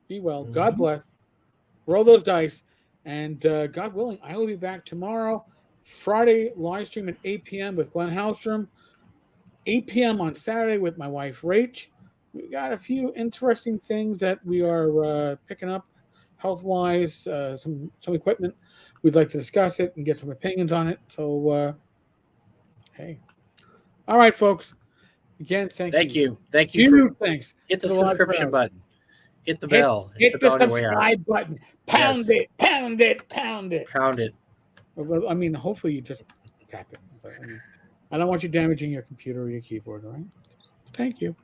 [SPEAKER 1] be well. Mm-hmm. God bless. Roll those dice. And God willing, I will be back tomorrow, Friday live stream at 8 p.m. with Glenn Hallstrom, 8 p.m. on Saturday with my wife, Rach. We got a few interesting things that we are picking up health-wise, some equipment. We'd like to discuss it and get some opinions on it. So, hey. All right, folks. Again, thank you.
[SPEAKER 2] Thank you.
[SPEAKER 1] Thanks.
[SPEAKER 2] Hit the subscription button. Hit the bell.
[SPEAKER 1] Hit the subscribe button. Pound it. Pound it. Pound it.
[SPEAKER 2] Pound it.
[SPEAKER 1] Well, I mean, hopefully you just tap it. But, I don't want you damaging your computer or your keyboard, all right? Thank you.